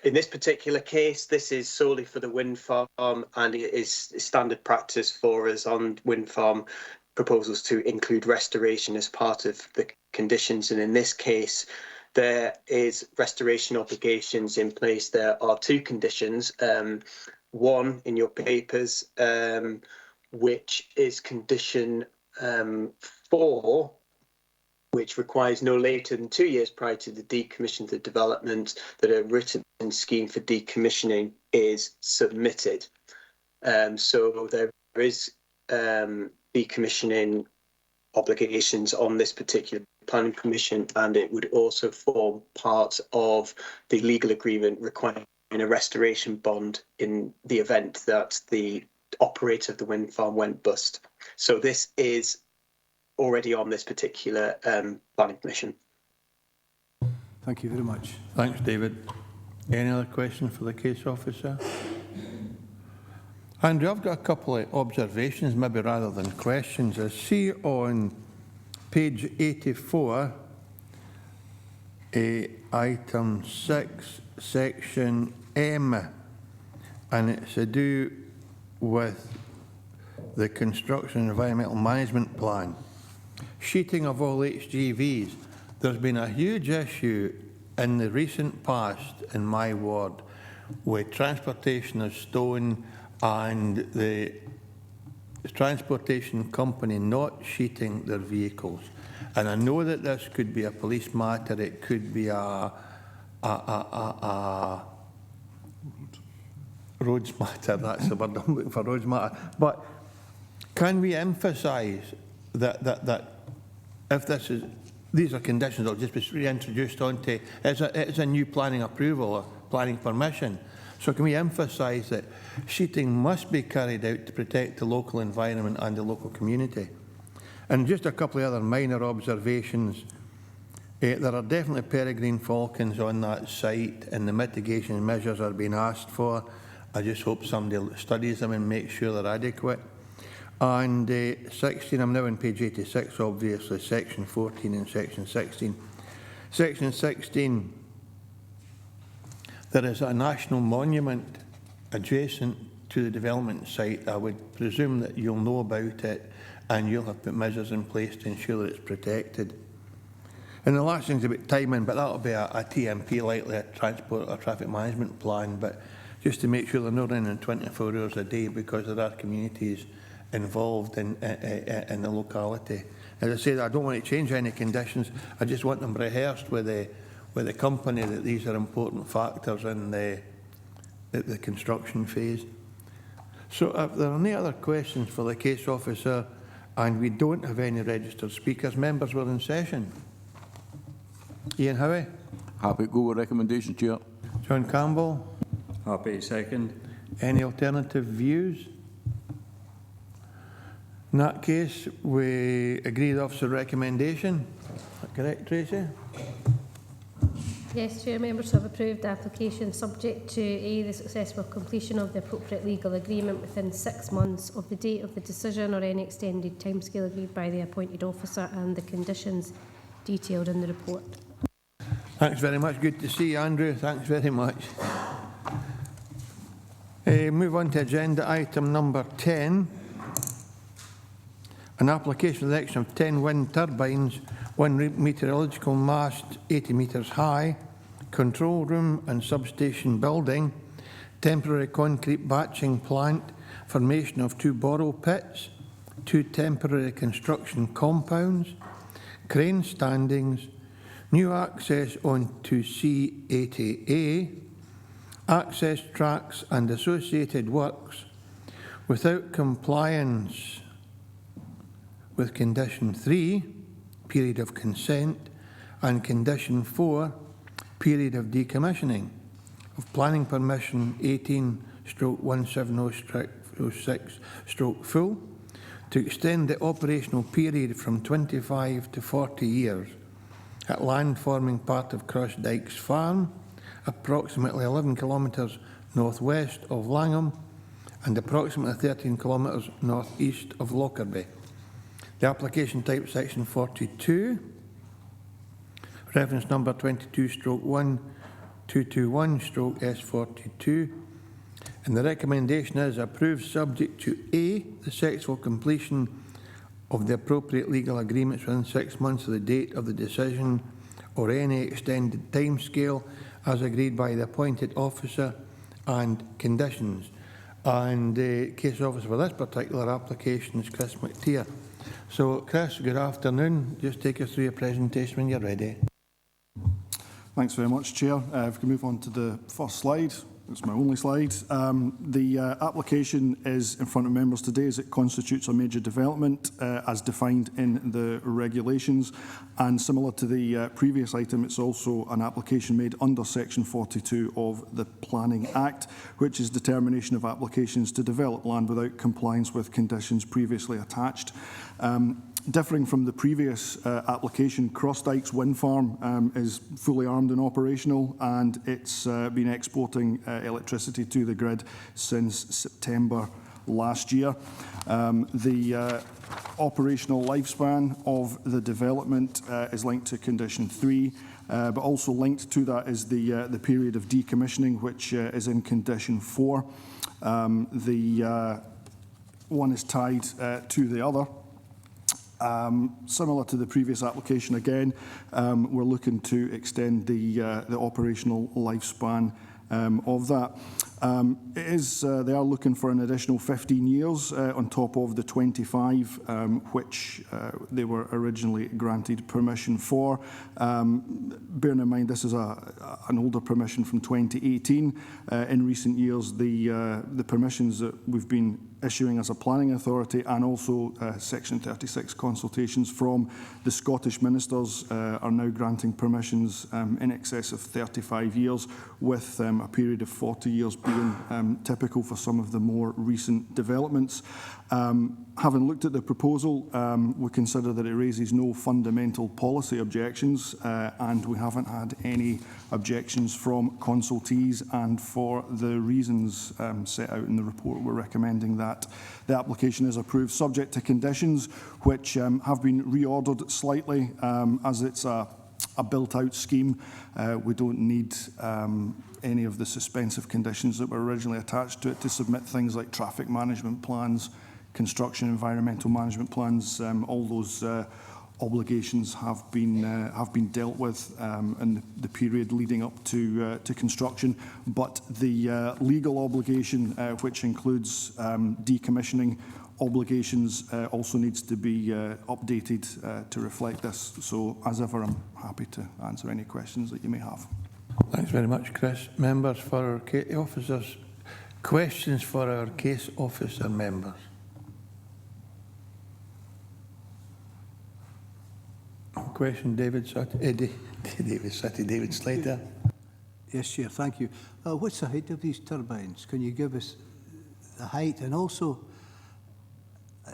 In this particular case, this is solely for the wind farm, and it is standard practice for us on wind farm proposals to include restoration as part of the conditions. And in this case, there is restoration obligations in place. There are two conditions. One in your papers, which is condition 4, which requires no later than 2 years prior to the decommission of the development that a written scheme for decommissioning is submitted. So there is decommissioning obligations on this particular planning permission, and it would also form part of the legal agreement requiring a restoration bond in the event that the operator of the wind farm went bust. So this is already on this particular planning permission. Thank you very much. Thanks, David. Any other questions for the case officer? Andrew, I've got a couple of observations, maybe rather than questions. I see on page 84, item 6, section M, and it's to do with the construction environmental management plan. Sheeting of all HGVs. There's been a huge issue in the recent past in my ward with transportation of stone and the transportation company not sheeting their vehicles. And I know that this could be a police matter, it could be a roads matter, that's the word I'm looking for, roads matter. But can we emphasise that if these are conditions that will just be reintroduced onto, it's a new planning approval or planning permission. So can we emphasise that sheeting must be carried out to protect the local environment and the local community? And just a couple of other minor observations. There are definitely peregrine falcons on that site, and the mitigation measures are being asked for. I just hope somebody studies them and makes sure they're adequate. And 16, I'm now on page 86, obviously, section 14 and section 16. Section 16, there is a national monument adjacent to the development site. I would presume that you'll know about it and you'll have put measures in place to ensure that it's protected. And the last thing's about timing, but that'll be a TMP, likely a transport or traffic management plan, but just to make sure they're not running 24 hours a day, because there are communities involved in the locality. As I say, I don't want to change any conditions. I just want them rehearsed with the company that these are important factors in the construction phase. So if there are any other questions for the case officer, and we don't have any registered speakers, members were in session. Ian Howie? Happy to go with recommendation, Chair. John Campbell? Happy to second. Any alternative views? In that case, we agree with officer recommendation. Is that correct, Tracy? Yes, Chair, members have approved the application subject to A, the successful completion of the appropriate legal agreement within 6 months of the date of the decision or any extended timescale agreed by the appointed officer, and the conditions detailed in the report. Thanks very much. Good to see you, Andrew. Thanks very much. Move on to agenda item number 10. An application for the erection of 10 wind turbines, 1 meteorological mast 80 metres high, control room and substation building, temporary concrete batching plant, formation of 2 borrow pits, 2 temporary construction compounds, crane standings, new access onto C80A, access tracks and associated works without compliance with condition 3, period of consent, and condition 4, period of decommissioning of planning permission 18/170/06/full to extend the operational period from 25 to 40 years at land forming part of Cross Dykes Farm, approximately 11 kilometres northwest of Langham and approximately 13 kilometres northeast of Lockerbie. The application type section 42, reference number 22/1221/S42, and the recommendation is approved subject to A, the successful completion of the appropriate legal agreements within 6 months of the date of the decision or any extended timescale as agreed by the appointed officer, and conditions. And the case officer for this particular application is Chris McTeer. So, Chris, good afternoon. Just take us through your presentation when you're ready. Thanks very much, Chair. If we can move on to the first slide. It's my only slide. The application is in front of members today as it constitutes a major development as defined in the regulations. And similar to the previous item, it's also an application made under Section 42 of the Planning Act, which is determination of applications to develop land without compliance with conditions previously attached. Differing from the previous application, Cross Dykes Wind Farm is fully armed and operational, and it's been exporting electricity to the grid since September last year. The operational lifespan of the development is linked to condition 3, but also linked to that is the period of decommissioning, which is in condition 4. The one is tied to the other. Similar to the previous application again, we're looking to extend the operational lifespan of that. They are looking for an additional 15 years on top of the 25 which they were originally granted permission for. Bearing in mind this is an older permission from 2018. In recent years, the permissions that we've been issuing as a planning authority and also Section 36 consultations from the Scottish ministers are now granting permissions in excess of 35 years, with a period of 40 years being typical for some of the more recent developments. Having looked at the proposal, we consider that it raises no fundamental policy objections, and we haven't had any objections from consultees, and for the reasons set out in the report, we're recommending that the application is approved subject to conditions which have been reordered slightly as it's a built-out scheme. We don't need any of the suspensive conditions that were originally attached to it to submit things like traffic management plans, construction environmental management plans. All those obligations have been dealt with in the period leading up to construction. But the legal obligation, which includes decommissioning obligations, also needs to be updated to reflect this. So, as ever, I'm happy to answer any questions that you may have. Thanks very much, Chris. Members for our case officers. Questions for our case officer members? Question, David Slater. Yes, Chair, thank you. What's the height of these turbines? Can you give us the height? And also,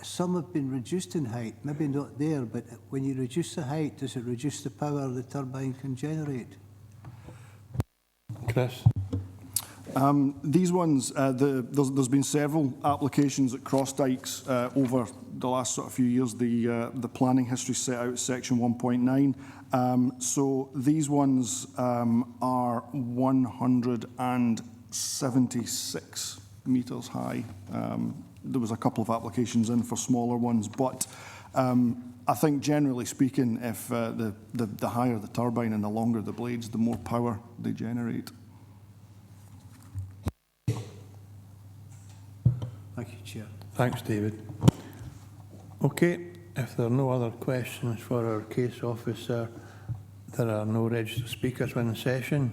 some have been reduced in height, maybe not there, but when you reduce the height, does it reduce the power the turbine can generate? Chris? These ones, there's been several applications at Cross Dykes over the last sort of few years. The planning history set out section 1.9. So these ones are 176 metres high. There was a couple of applications in for smaller ones, but I think generally speaking, if the higher the turbine and the longer the blades, the more power they generate. Thank you, Chair. Thanks, David. Okay, if there are no other questions for our case officer, there are no registered speakers in session.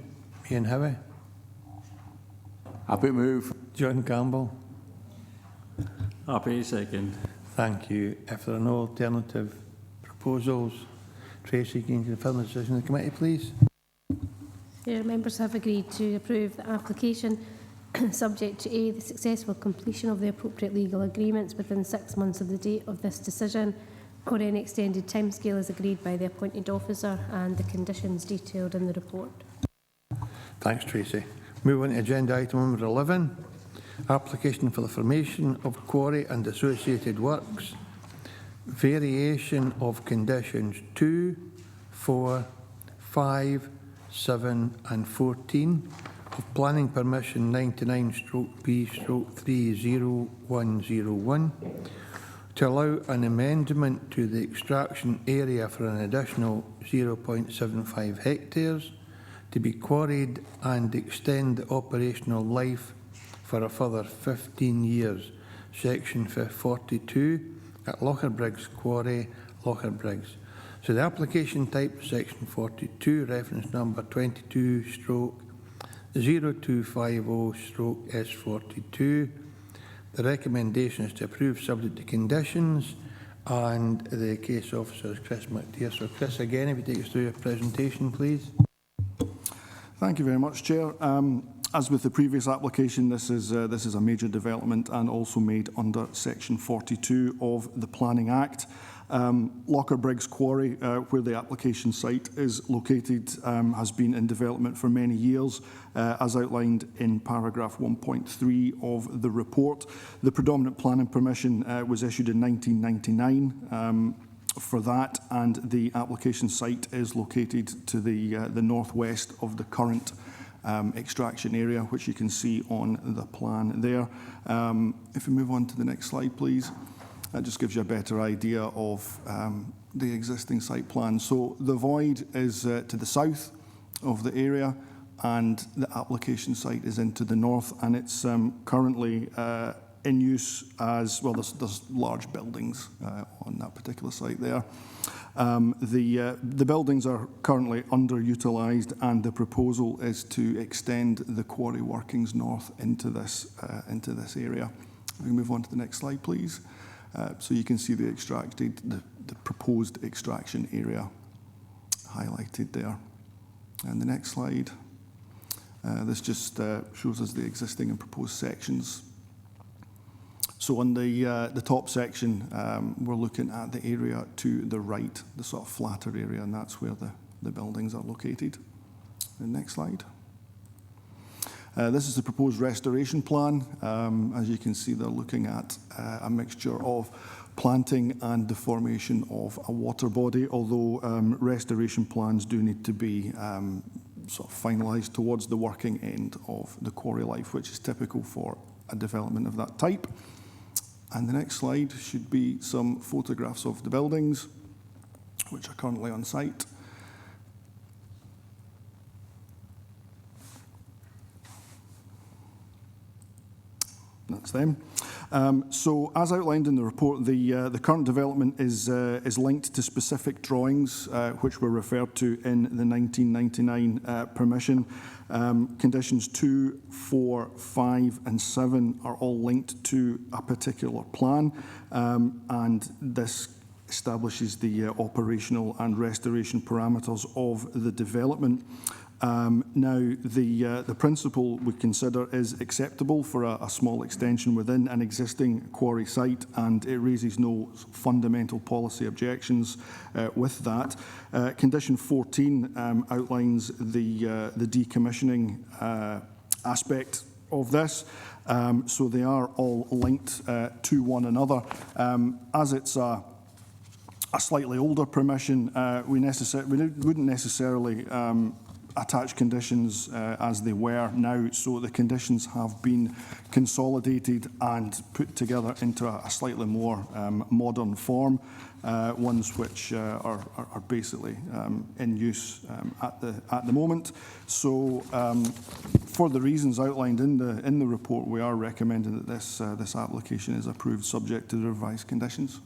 Ian Howie? Happy to move. John Campbell? Happy second. Thank you. If there are no alternative proposals, Tracy, can you confirm the decision of the committee, please? Your members have agreed to approve the application subject to A, the successful completion of the appropriate legal agreements within 6 months of the date of this decision, or any extended timescale as agreed by the appointed officer, and the conditions detailed in the report. Thanks, Tracy. Move on to agenda item number 11, application for the formation of quarry and associated works, variation of conditions 2, 4, 5, 7 and 14 of planning permission 99/B/30101 to allow an amendment to the extraction area for an additional 0.75 hectares to be quarried and extend the operational life for a further 15 years, section 42 at Locherbriggs Quarry, Locherbriggs. So the application type, section 42, reference number 22/0250/S42. The recommendation is to approve subject to conditions, and the case officer is Chris McTeer. So Chris, again, if you take us through your presentation, please. Thank you very much, Chair. As with the previous application, this is a major development and also made under Section 42 of the Planning Act. Locherbriggs Quarry, where the application site is located, has been in development for many years, as outlined in paragraph 1.3 of the report. The predominant planning permission was issued in 1999 for that, and the application site is located to the northwest of the current extraction area, which you can see on the plan there. If we move on to the next slide, please. That just gives you a better idea of the existing site plan. So the void is to the south of the area, and the application site is into the north, and it's currently in use as, well, there's large buildings on that particular site there. The buildings are currently underutilised, and the proposal is to extend the quarry workings north into this area. We move on to the next slide, please. So you can see the proposed extraction area highlighted there. And the next slide, this just shows us the existing and proposed sections. So on the top section, we're looking at the area to the right, the sort of flatter area, and that's where the buildings are located. The next slide. This is the proposed restoration plan. As you can see, they're looking at a mixture of planting and the formation of a water body, although restoration plans do need to be sort of finalised towards the working end of the quarry life, which is typical for a development of that type. And the next slide should be some photographs of the buildings, which are currently on site. That's them. So, as outlined in the report, the current development is linked to specific drawings which were referred to in the 1999 permission. Conditions 2, 4, 5 and 7 are all linked to a particular plan, and this establishes the operational and restoration parameters of the development. Now, the principle we consider is acceptable for a small extension within an existing quarry site, and it raises no fundamental policy objections with that. Condition 14 outlines the decommissioning aspect of this. So they are all linked to one another. As it's a slightly older permission, we wouldn't necessarily attach conditions as they were now, so the conditions have been consolidated and put together into a slightly more modern form, ones which are basically in use at the moment. So for the reasons outlined in the report, we are recommending that this application is approved subject to the revised conditions.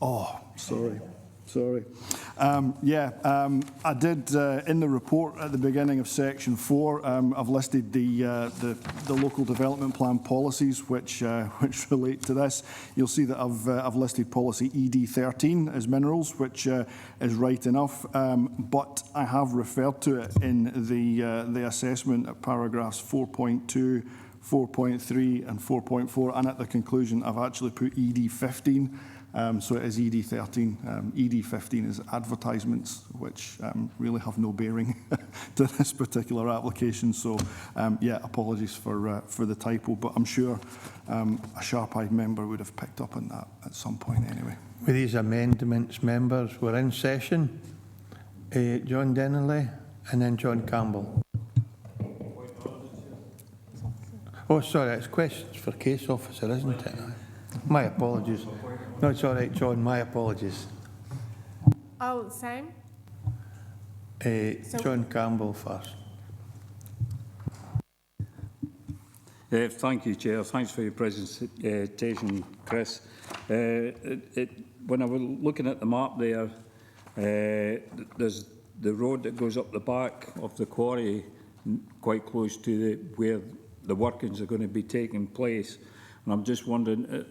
Oh, sorry. I did in the report at the beginning of section 4. I've listed the local development plan policies which relate to this. You'll see that I've listed policy ED13 as minerals, which is right enough. But I have referred to it in the assessment at paragraphs 4.2, 4.3, and 4.4, and at the conclusion, I've actually put ED15. So it is ED13. ED15 is advertisements, which really have no bearing to this particular application. So, apologies for the typo, but I'm sure a sharp-eyed member would have picked up on that at some point anyway. With these amendments, members, we're in session. John Dennerley and then John Campbell. Oh, sorry, it's questions for case officer, isn't it? My apologies. No, it's all right, John. My apologies. Oh, same? John Campbell first. Thank you, Chair. Thanks for your presentation, Chris. When I was looking at the map there, there's the road that goes up the back of the quarry, quite close to where the workings are going to be taking place. And I'm just wondering,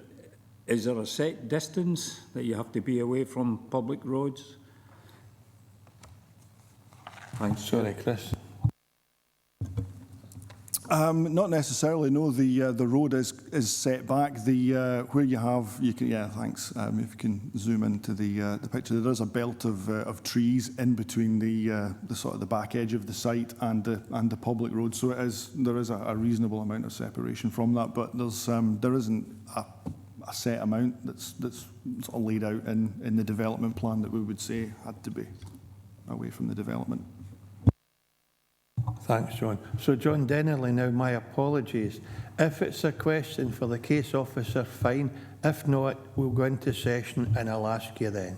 is there a set distance that you have to be away from public roads? Thanks. Sorry, Chris. Not necessarily. No, the road is set back. Where you can thanks. If you can zoom into the picture, there is a belt of trees in between the sort of the back edge of the site and the public road. So there is a reasonable amount of separation from that, but there isn't a set amount that's sort of laid out in the development plan that we would say had to be away from the development. Thanks, John. So, John Dennerley, now my apologies. If it's a question for the case officer, fine. If not, we'll go into session and I'll ask you then.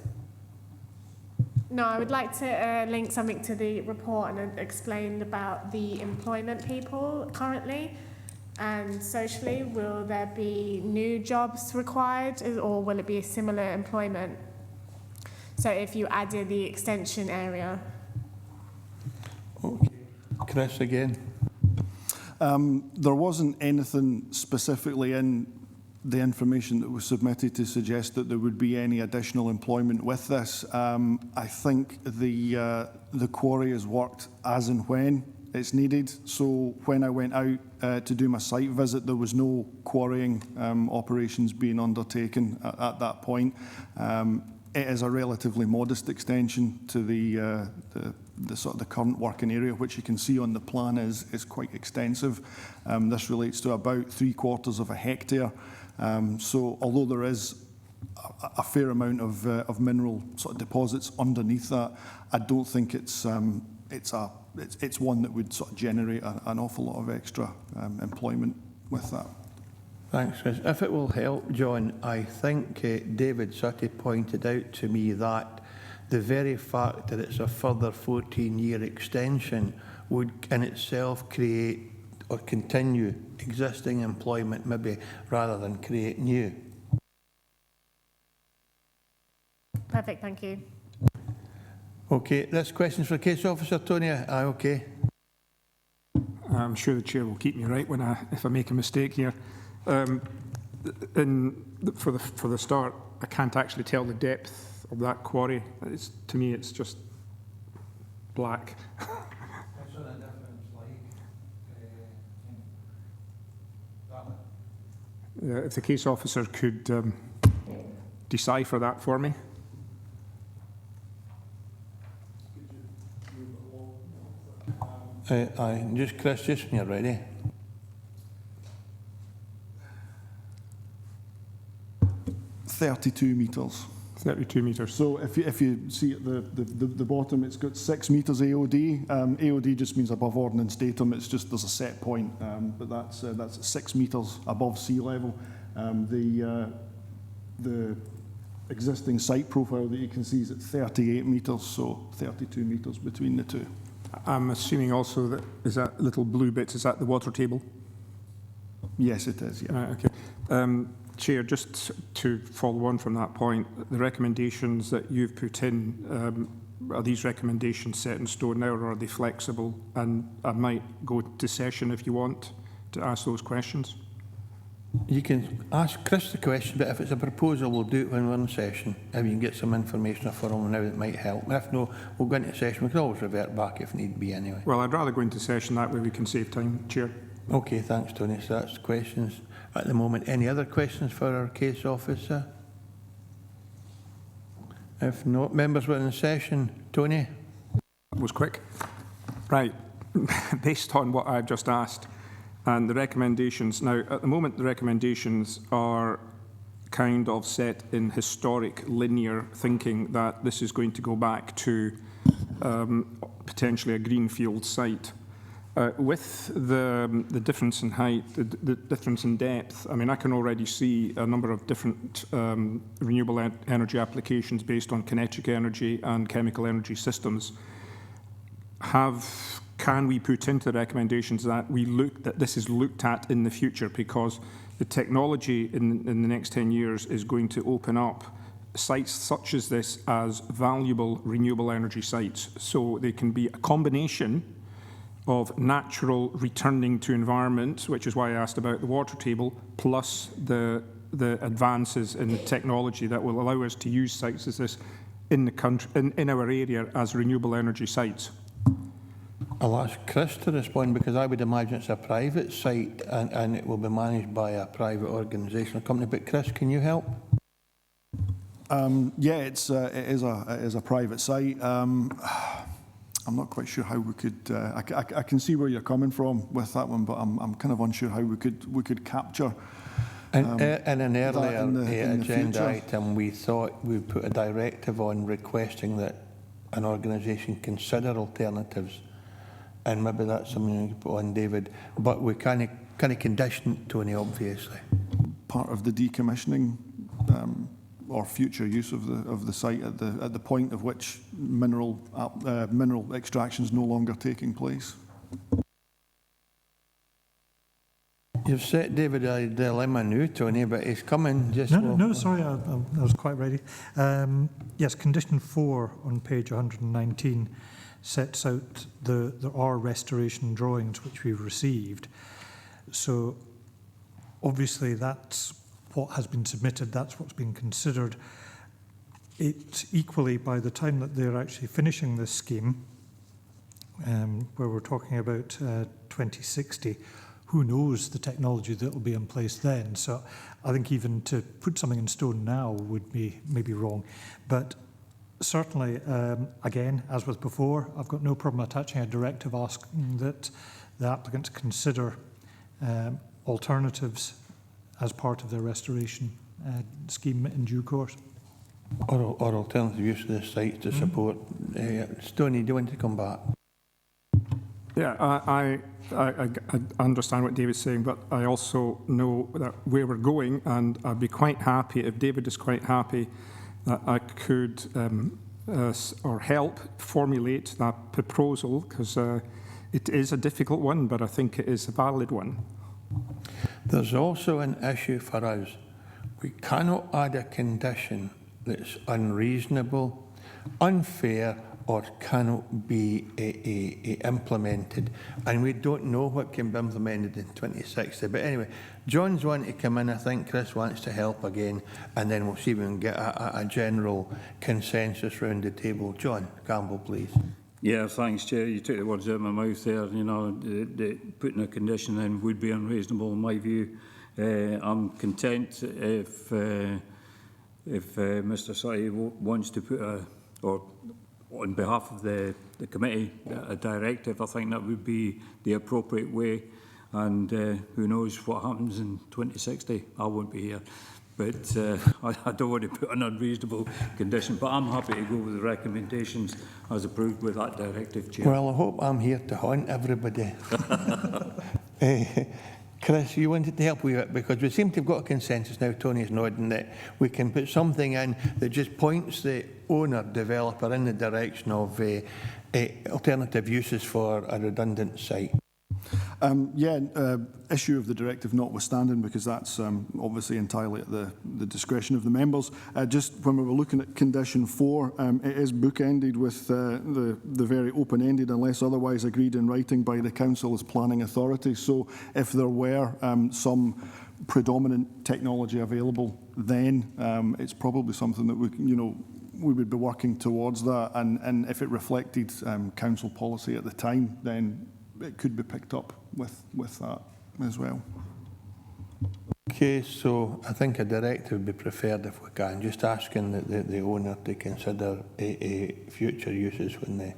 No, I would like to link something to the report and explain about the employment people currently. And socially, will there be new jobs required, or will it be a similar employment? So if you added the extension area. Okay. Chris again. There wasn't anything specifically in the information that was submitted to suggest that there would be any additional employment with this. I think the quarry is worked as and when it's needed. So when I went out to do my site visit, there was no quarrying operations being undertaken at that point. It is a relatively modest extension to the sort of the current working area, which you can see on the plan is quite extensive. This relates to about 3/4 of a hectare. So although there is a fair amount of mineral sort of deposits underneath that, I don't think it's one that would sort of generate an awful lot of extra employment with that. Thanks, Chris. If it will help, John, I think David Sutty pointed out to me that the very fact that it's a further 14-year extension would in itself create or continue existing employment, maybe rather than create new. Perfect, thank you. Okay, this question's for Case Officer Tony. Aye, okay. I'm sure the Chair will keep me right if I make a mistake here. For the start, I can't actually tell the depth of that quarry. To me, it's just black. If the case officer could decipher that for me. Aye, just Chris, just when you're ready. .32 metres. 32 metres. So if you see at the bottom, it's got 6 metres AOD. AOD just means above ordnance datum. It's just there's a set point, but that's 6 metres above sea level. The existing site profile that you can see is at 38 metres, so 32 metres between the two. I'm assuming also that is that little blue bit, is that the water table? Yes, it is, yeah. Okay. Chair, just to follow on from that point, the recommendations that you've put in, are these recommendations set in stone now, or are they flexible? And I might go to session if you want to ask those questions. You can ask Chris the question, but if it's a proposal, we'll do it when we're in session. If you can get some information for him now that might help. And if no, we'll go into session. We can always revert back if need be anyway. Well, I'd rather go into session, that way we can save time, Chair. Okay, thanks, Tony. So that's questions at the moment. Any other questions for our case officer? If not, members were in session. Tony? That was quick. Right. Based on what I've just asked and the recommendations, now at the moment the recommendations are kind of set in historic linear thinking that this is going to go back to potentially a greenfield site. With the difference in height, the difference in depth, I mean, I can already see a number of different renewable energy applications based on kinetic energy and chemical energy systems. Can we put into the recommendations that that this is looked at in the future, because the technology in the next 10 years is going to open up sites such as this as valuable renewable energy sites. So they can be a combination of natural returning to environment, which is why I asked about the water table, plus the advances in the technology that will allow us to use sites as this in the country, in our area as renewable energy sites. I'll ask Chris to respond, because I would imagine it's a private site and it will be managed by a private organisation or company. But Chris, can you help? Yeah, it is a private site. I'm not quite sure how we could. I can see where you're coming from with that one, but I'm kind of unsure how we could capture. In an earlier in the agenda future. item, we thought we put a directive on requesting that an organisation consider alternatives, and maybe that's something you can put on, David. But we kind of condition it, Tony, obviously. Part of the decommissioning or future use of the site at the point of which mineral extraction is no longer taking place. You've set David a dilemma now, Tony, but he's coming. No, sorry, I was quite ready. Yes, condition 4 on page 119 sets out there are restoration drawings which we've received. So obviously that's what has been submitted, that's what's been considered. It equally, by the time that they're actually finishing this scheme, where we're talking about 2060, who knows the technology that will be in place then. So I think even to put something in stone now would be maybe wrong. But certainly, again, as with before, I've got no problem attaching a directive asking that the applicants consider alternatives as part of their restoration scheme in due course. Or alternative use of the site to support. Stoney, do you want to come back? Yeah, I understand what David's saying, but I also know that where we're going, and I'd be quite happy, if David is quite happy, that I could or help formulate that proposal, because it is a difficult one, but I think it is a valid one. There's also an issue for us. We cannot add a condition that's unreasonable, unfair, or cannot be implemented. And we don't know what can be implemented in 2060. But anyway, John's wanting to come in. I think Chris wants to help again. And then we'll see if we can get a general consensus around the table. John Campbell, please. Yeah, thanks, Chair. You took the words out of my mouth there. You know, putting a condition in would be unreasonable in my view. I'm content if Mr. Sutty wants to put or on behalf of the committee, a directive. I think that would be the appropriate way. And who knows what happens in 2060? I won't be here. But I don't want to put an unreasonable condition. But I'm happy to go with the recommendations as approved with that directive, Chair. Well, I hope I'm here to haunt everybody. Chris, you wanted to help with it because we seem to have got a consensus now, Tony's nodding, that we can put something in that just points the owner, developer in the direction of alternative uses for a redundant site. Issue of the directive notwithstanding, because that's obviously entirely at the discretion of the members. Just when we were looking at condition 4, it is bookended with the very open-ended, unless otherwise agreed in writing by the council as planning authority. So if there were some predominant technology available, then it's probably something that we would be working towards that. And if it reflected council policy at the time, then it could be picked up with that as well. Okay, so I think a directive would be preferred if we can. Just asking the owner to consider future uses when the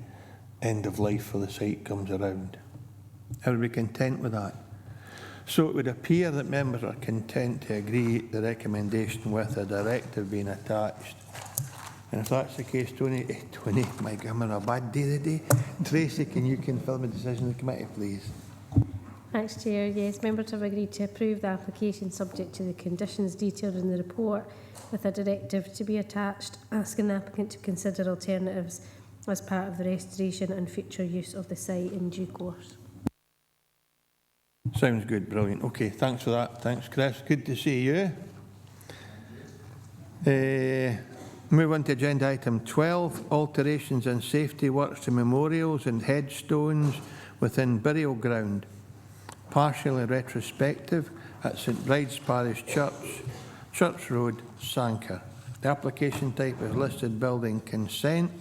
end of life for the site comes around. I would be content with that. So it would appear that members are content to agree the recommendation with a directive being attached. And if that's the case, Tony, my God, I'm on a bad day today. Tracy, can you confirm the decision of the committee, please? Thanks, Chair. Yes, members have agreed to approve the application subject to the conditions detailed in the report with a directive to be attached, asking the applicant to consider alternatives as part of the restoration and future use of the site in due course. Sounds good, brilliant. Okay, thanks for that. Thanks, Chris. Good to see you. Move on to agenda item 12, alterations and safety works to memorials and headstones within burial ground. Partially retrospective at St Bride's Parish Church, Church Road, Sanker. The application type is listed building consent.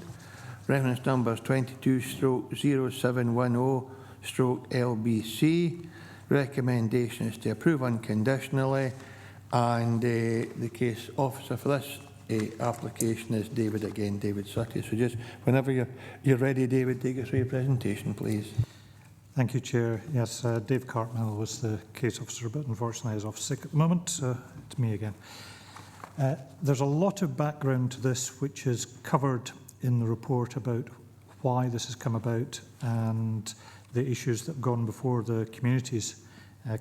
Reference number is 22-0710/LBC. Recommendation is to approve unconditionally, and the case officer for this application is David Sutty. So just whenever you're ready, David, take us through your presentation, please. Thank you, Chair. Yes, Dave Cartmell was the case officer, but unfortunately is off sick at the moment, so it's me again. There's a lot of background to this which is covered in the report about why this has come about and the issues that have gone before the Communities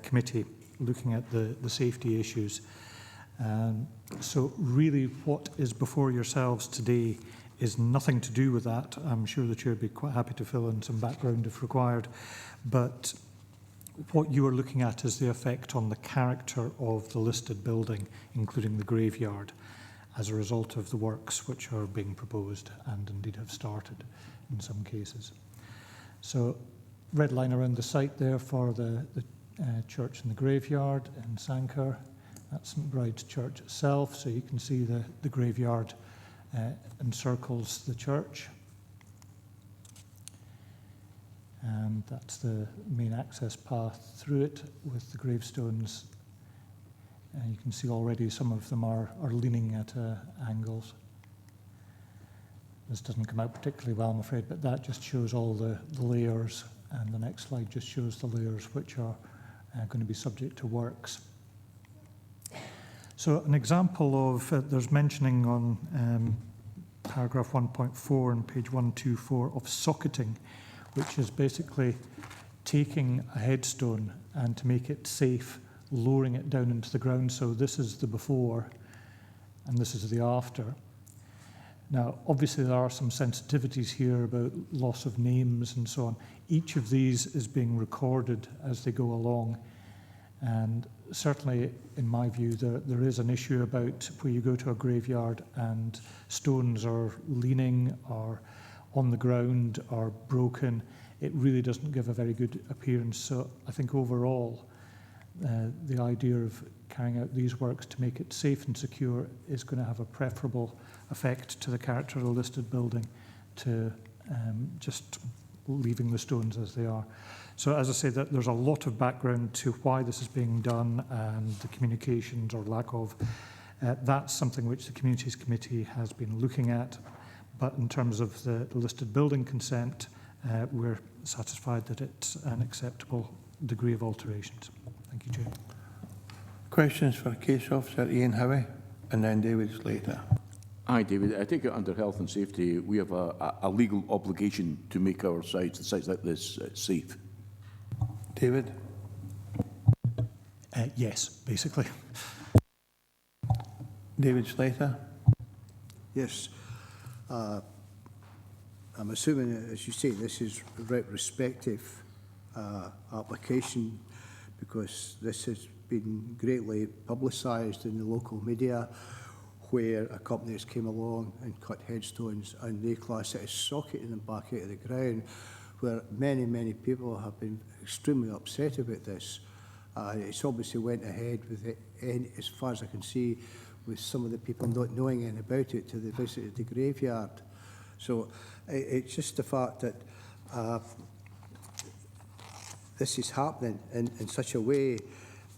Committee looking at the safety issues. So really what is before yourselves today is nothing to do with that. I'm sure the Chair would be quite happy to fill in some background if required. But what you are looking at is the effect on the character of the listed building, including the graveyard, as a result of the works which are being proposed and indeed have started in some cases. So red line around the site there for the church and the graveyard in Sanker. That's St Bride's Church itself, so you can see the graveyard encircles the church. And that's the main access path through it with the gravestones. You can see already some of them are leaning at angles. This doesn't come out particularly well, I'm afraid, but that just shows all the layers, and the next slide just shows the layers which are going to be subject to works. So an example of, there's mentioning on paragraph 1.4 on page 124 of socketing, which is basically taking a headstone and to make it safe, lowering it down into the ground. So this is the before and this is the after. Now, obviously there are some sensitivities here about loss of names and so on. Each of these is being recorded as they go along. And certainly, in my view, there is an issue about where you go to a graveyard and stones are leaning or on the ground or broken. It really doesn't give a very good appearance. So I think overall, the idea of carrying out these works to make it safe and secure is going to have a preferable effect to the character of the listed building to just leaving the stones as they are. So as I say, that there's a lot of background to why this is being done and the communications or lack of. That's something which the Communities Committee has been looking at, but in terms of the listed building consent, we're satisfied that it's an acceptable degree of alterations. Thank you, Chair. Questions for Case Officer Ian Howie and then David Slater. Aye, David. I take it under health and safety, we have a legal obligation to make our sites, the sites like this, safe. David? Yes, basically. David Slater? Yes. I'm assuming, as you say, this is retrospective application because this has been greatly publicised in the local media where a company has came along and cut headstones and they class it as socketing them back out of the ground, where many, many people have been extremely upset about this. It's obviously went ahead with it, and as far as I can see, with some of the people not knowing anything about it till they visited the graveyard. So it's just the fact that this is happening in such a way,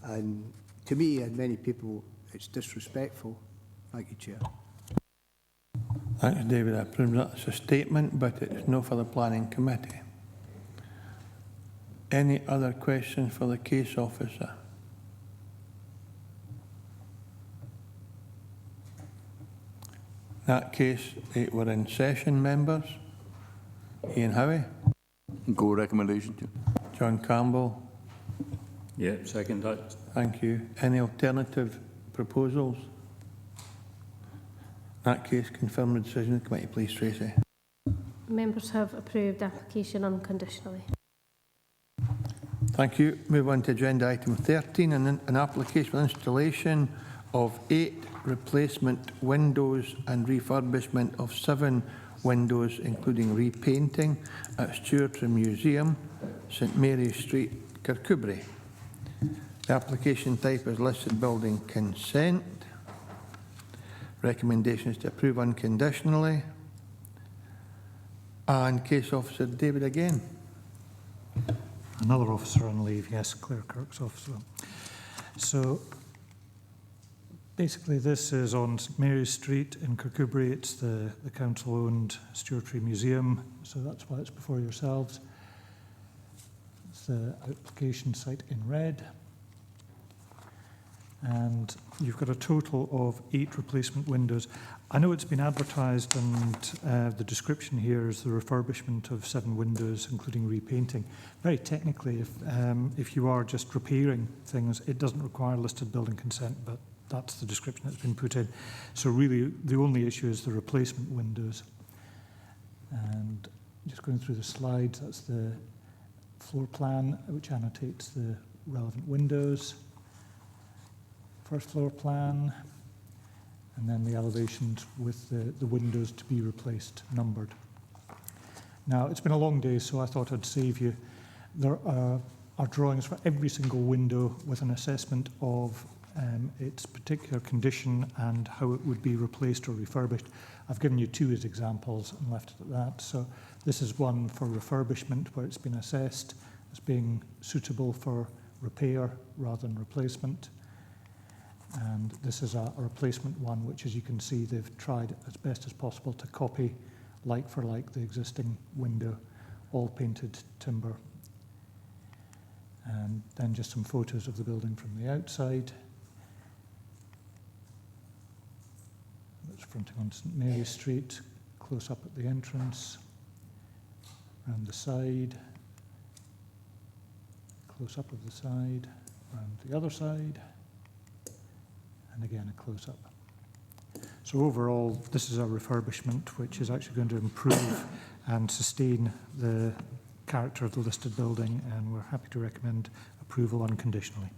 and to me and many people, it's disrespectful. Thank you, Chair. Thanks, David. I presume that's a statement, but it's no for the Planning Committee. Any other questions for the Case Officer? In that case, we're in session, members. Ian Howie? Go recommendation, Chair. John Campbell? Yeah, second that. Thank you. Any alternative proposals? In that case, confirm the decision of the committee, please, Tracy. Members have approved application unconditionally. Thank you. Move on to agenda item 13, an application for installation of 8 replacement windows and refurbishment of 7 windows, including repainting at Stewartry Museum, St Mary's Street, Kirkcudbright. The application type is listed building consent. Recommendation is to approve unconditionally. And Case Officer David again. Another officer on leave, yes, Claire Kirk's officer. So basically this is on St Mary's Street in Kirkcudbright. It's the council-owned Stewartry Museum, so that's why it's before yourselves. It's the application site in red. And you've got a total of 8 replacement windows. I know it's been advertised and the description here is the refurbishment of 7 windows, including repainting. Very technically, if you are just repairing things, it doesn't require listed building consent, but that's the description that's been put in. So really, the only issue is the replacement windows. And just going through the slides, that's the floor plan, which annotates the relevant windows. First floor plan, and then the elevations with the windows to be replaced, numbered. Now, it's been a long day, so I thought I'd save you. There are drawings for every single window with an assessment of its particular condition and how it would be replaced or refurbished. I've given you 2 as examples and left it at that. So this is one for refurbishment where it's been assessed as being suitable for repair rather than replacement. And this is a replacement one, which, as you can see, they've tried as best as possible to copy, like for like, the existing window, all painted timber. And then just some photos of the building from the outside. That's fronting on St Mary's Street, close up at the entrance, around the side, close up of the side, around the other side, and again a close-up. So overall, this is a refurbishment which is actually going to improve and sustain the character of the listed building, and we're happy to recommend approval unconditionally.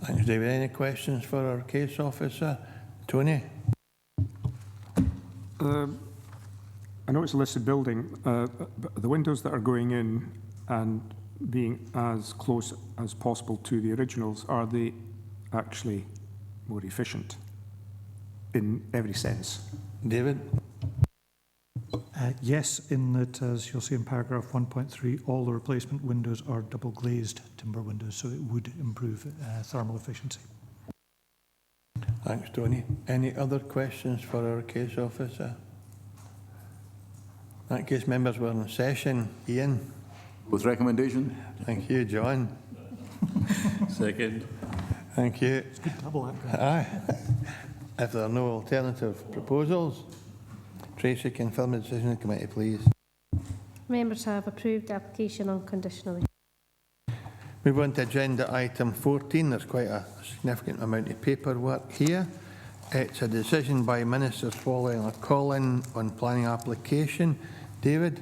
Thanks, David. Any questions for our Case Officer? Tony? I know it's a listed building, but the windows that are going in and being as close as possible to the originals, are they actually more efficient in every sense? David? Yes, in that, as you'll see in paragraph 1.3, all the replacement windows are double glazed timber windows, so it would improve thermal efficiency. Thanks, Tony. Any other questions for our case officer? In that case, members, we're in session. Ian? With recommendation. Thank you, John. Second. Thank you. It's good double that. Aye. If there are no alternative proposals, Tracy, confirm the decision of the committee, please. Members have approved the application unconditionally. Move on to agenda item 14. There's quite a significant amount of paperwork here. It's a decision by ministers following a call-in on planning application. David?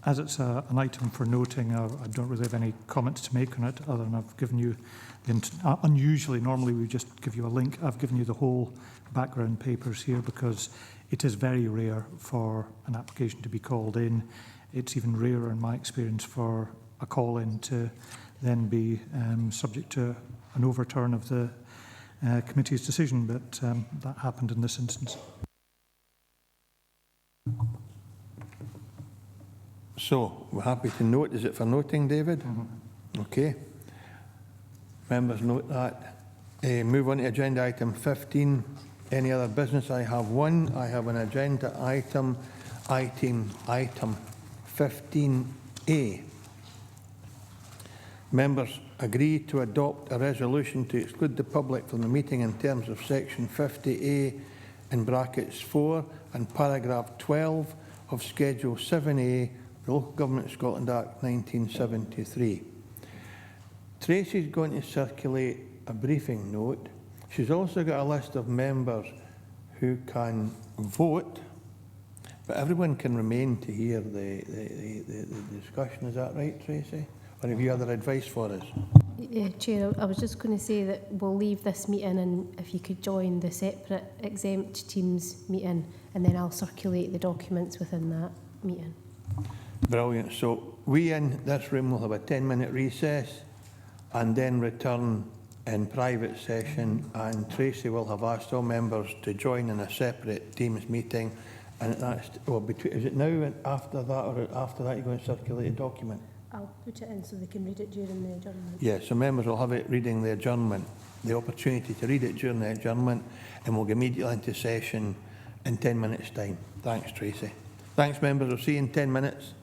As it's an item for noting, I don't really have any comments to make on it, other than I've given you, unusually, normally we just give you a link. I've given you the whole background papers here because it is very rare for an application to be called in. It's even rarer in my experience for a call-in to then be subject to an overturn of the committee's decision, but that happened in this instance. So, we're happy to note. Is it for noting, David? Mm-hmm. Okay. Members note that. Move on to agenda item 15. Any other business? I have one. I have an agenda item 15A. Members agree to adopt a resolution to exclude the public from the meeting in terms of section 50A in brackets 4 and paragraph 12 of schedule 7A, the Local Government Scotland Act 1973. Tracy's going to circulate a briefing note. She's also got a list of members who can vote, but everyone can remain to hear the discussion. Is that right, Tracy? Or have you other advice for us? Chair, I was just going to say that we'll leave this meeting, and if you could join the separate exempt teams meeting, and then I'll circulate the documents within that meeting. Brilliant. So we in this room will have a 10-minute recess and then return in private session, and Tracy will have asked all members to join in a separate teams meeting, and that's, well, between, is it now and after that, or after that you're going to circulate a document? I'll put it in so they can read it during the adjournment. Yeah, so members will have it reading the adjournment, the opportunity to read it during the adjournment, and we'll go immediately into session in 10 minutes' time. Thanks, Tracy. Thanks, members. We'll see you in 10 minutes.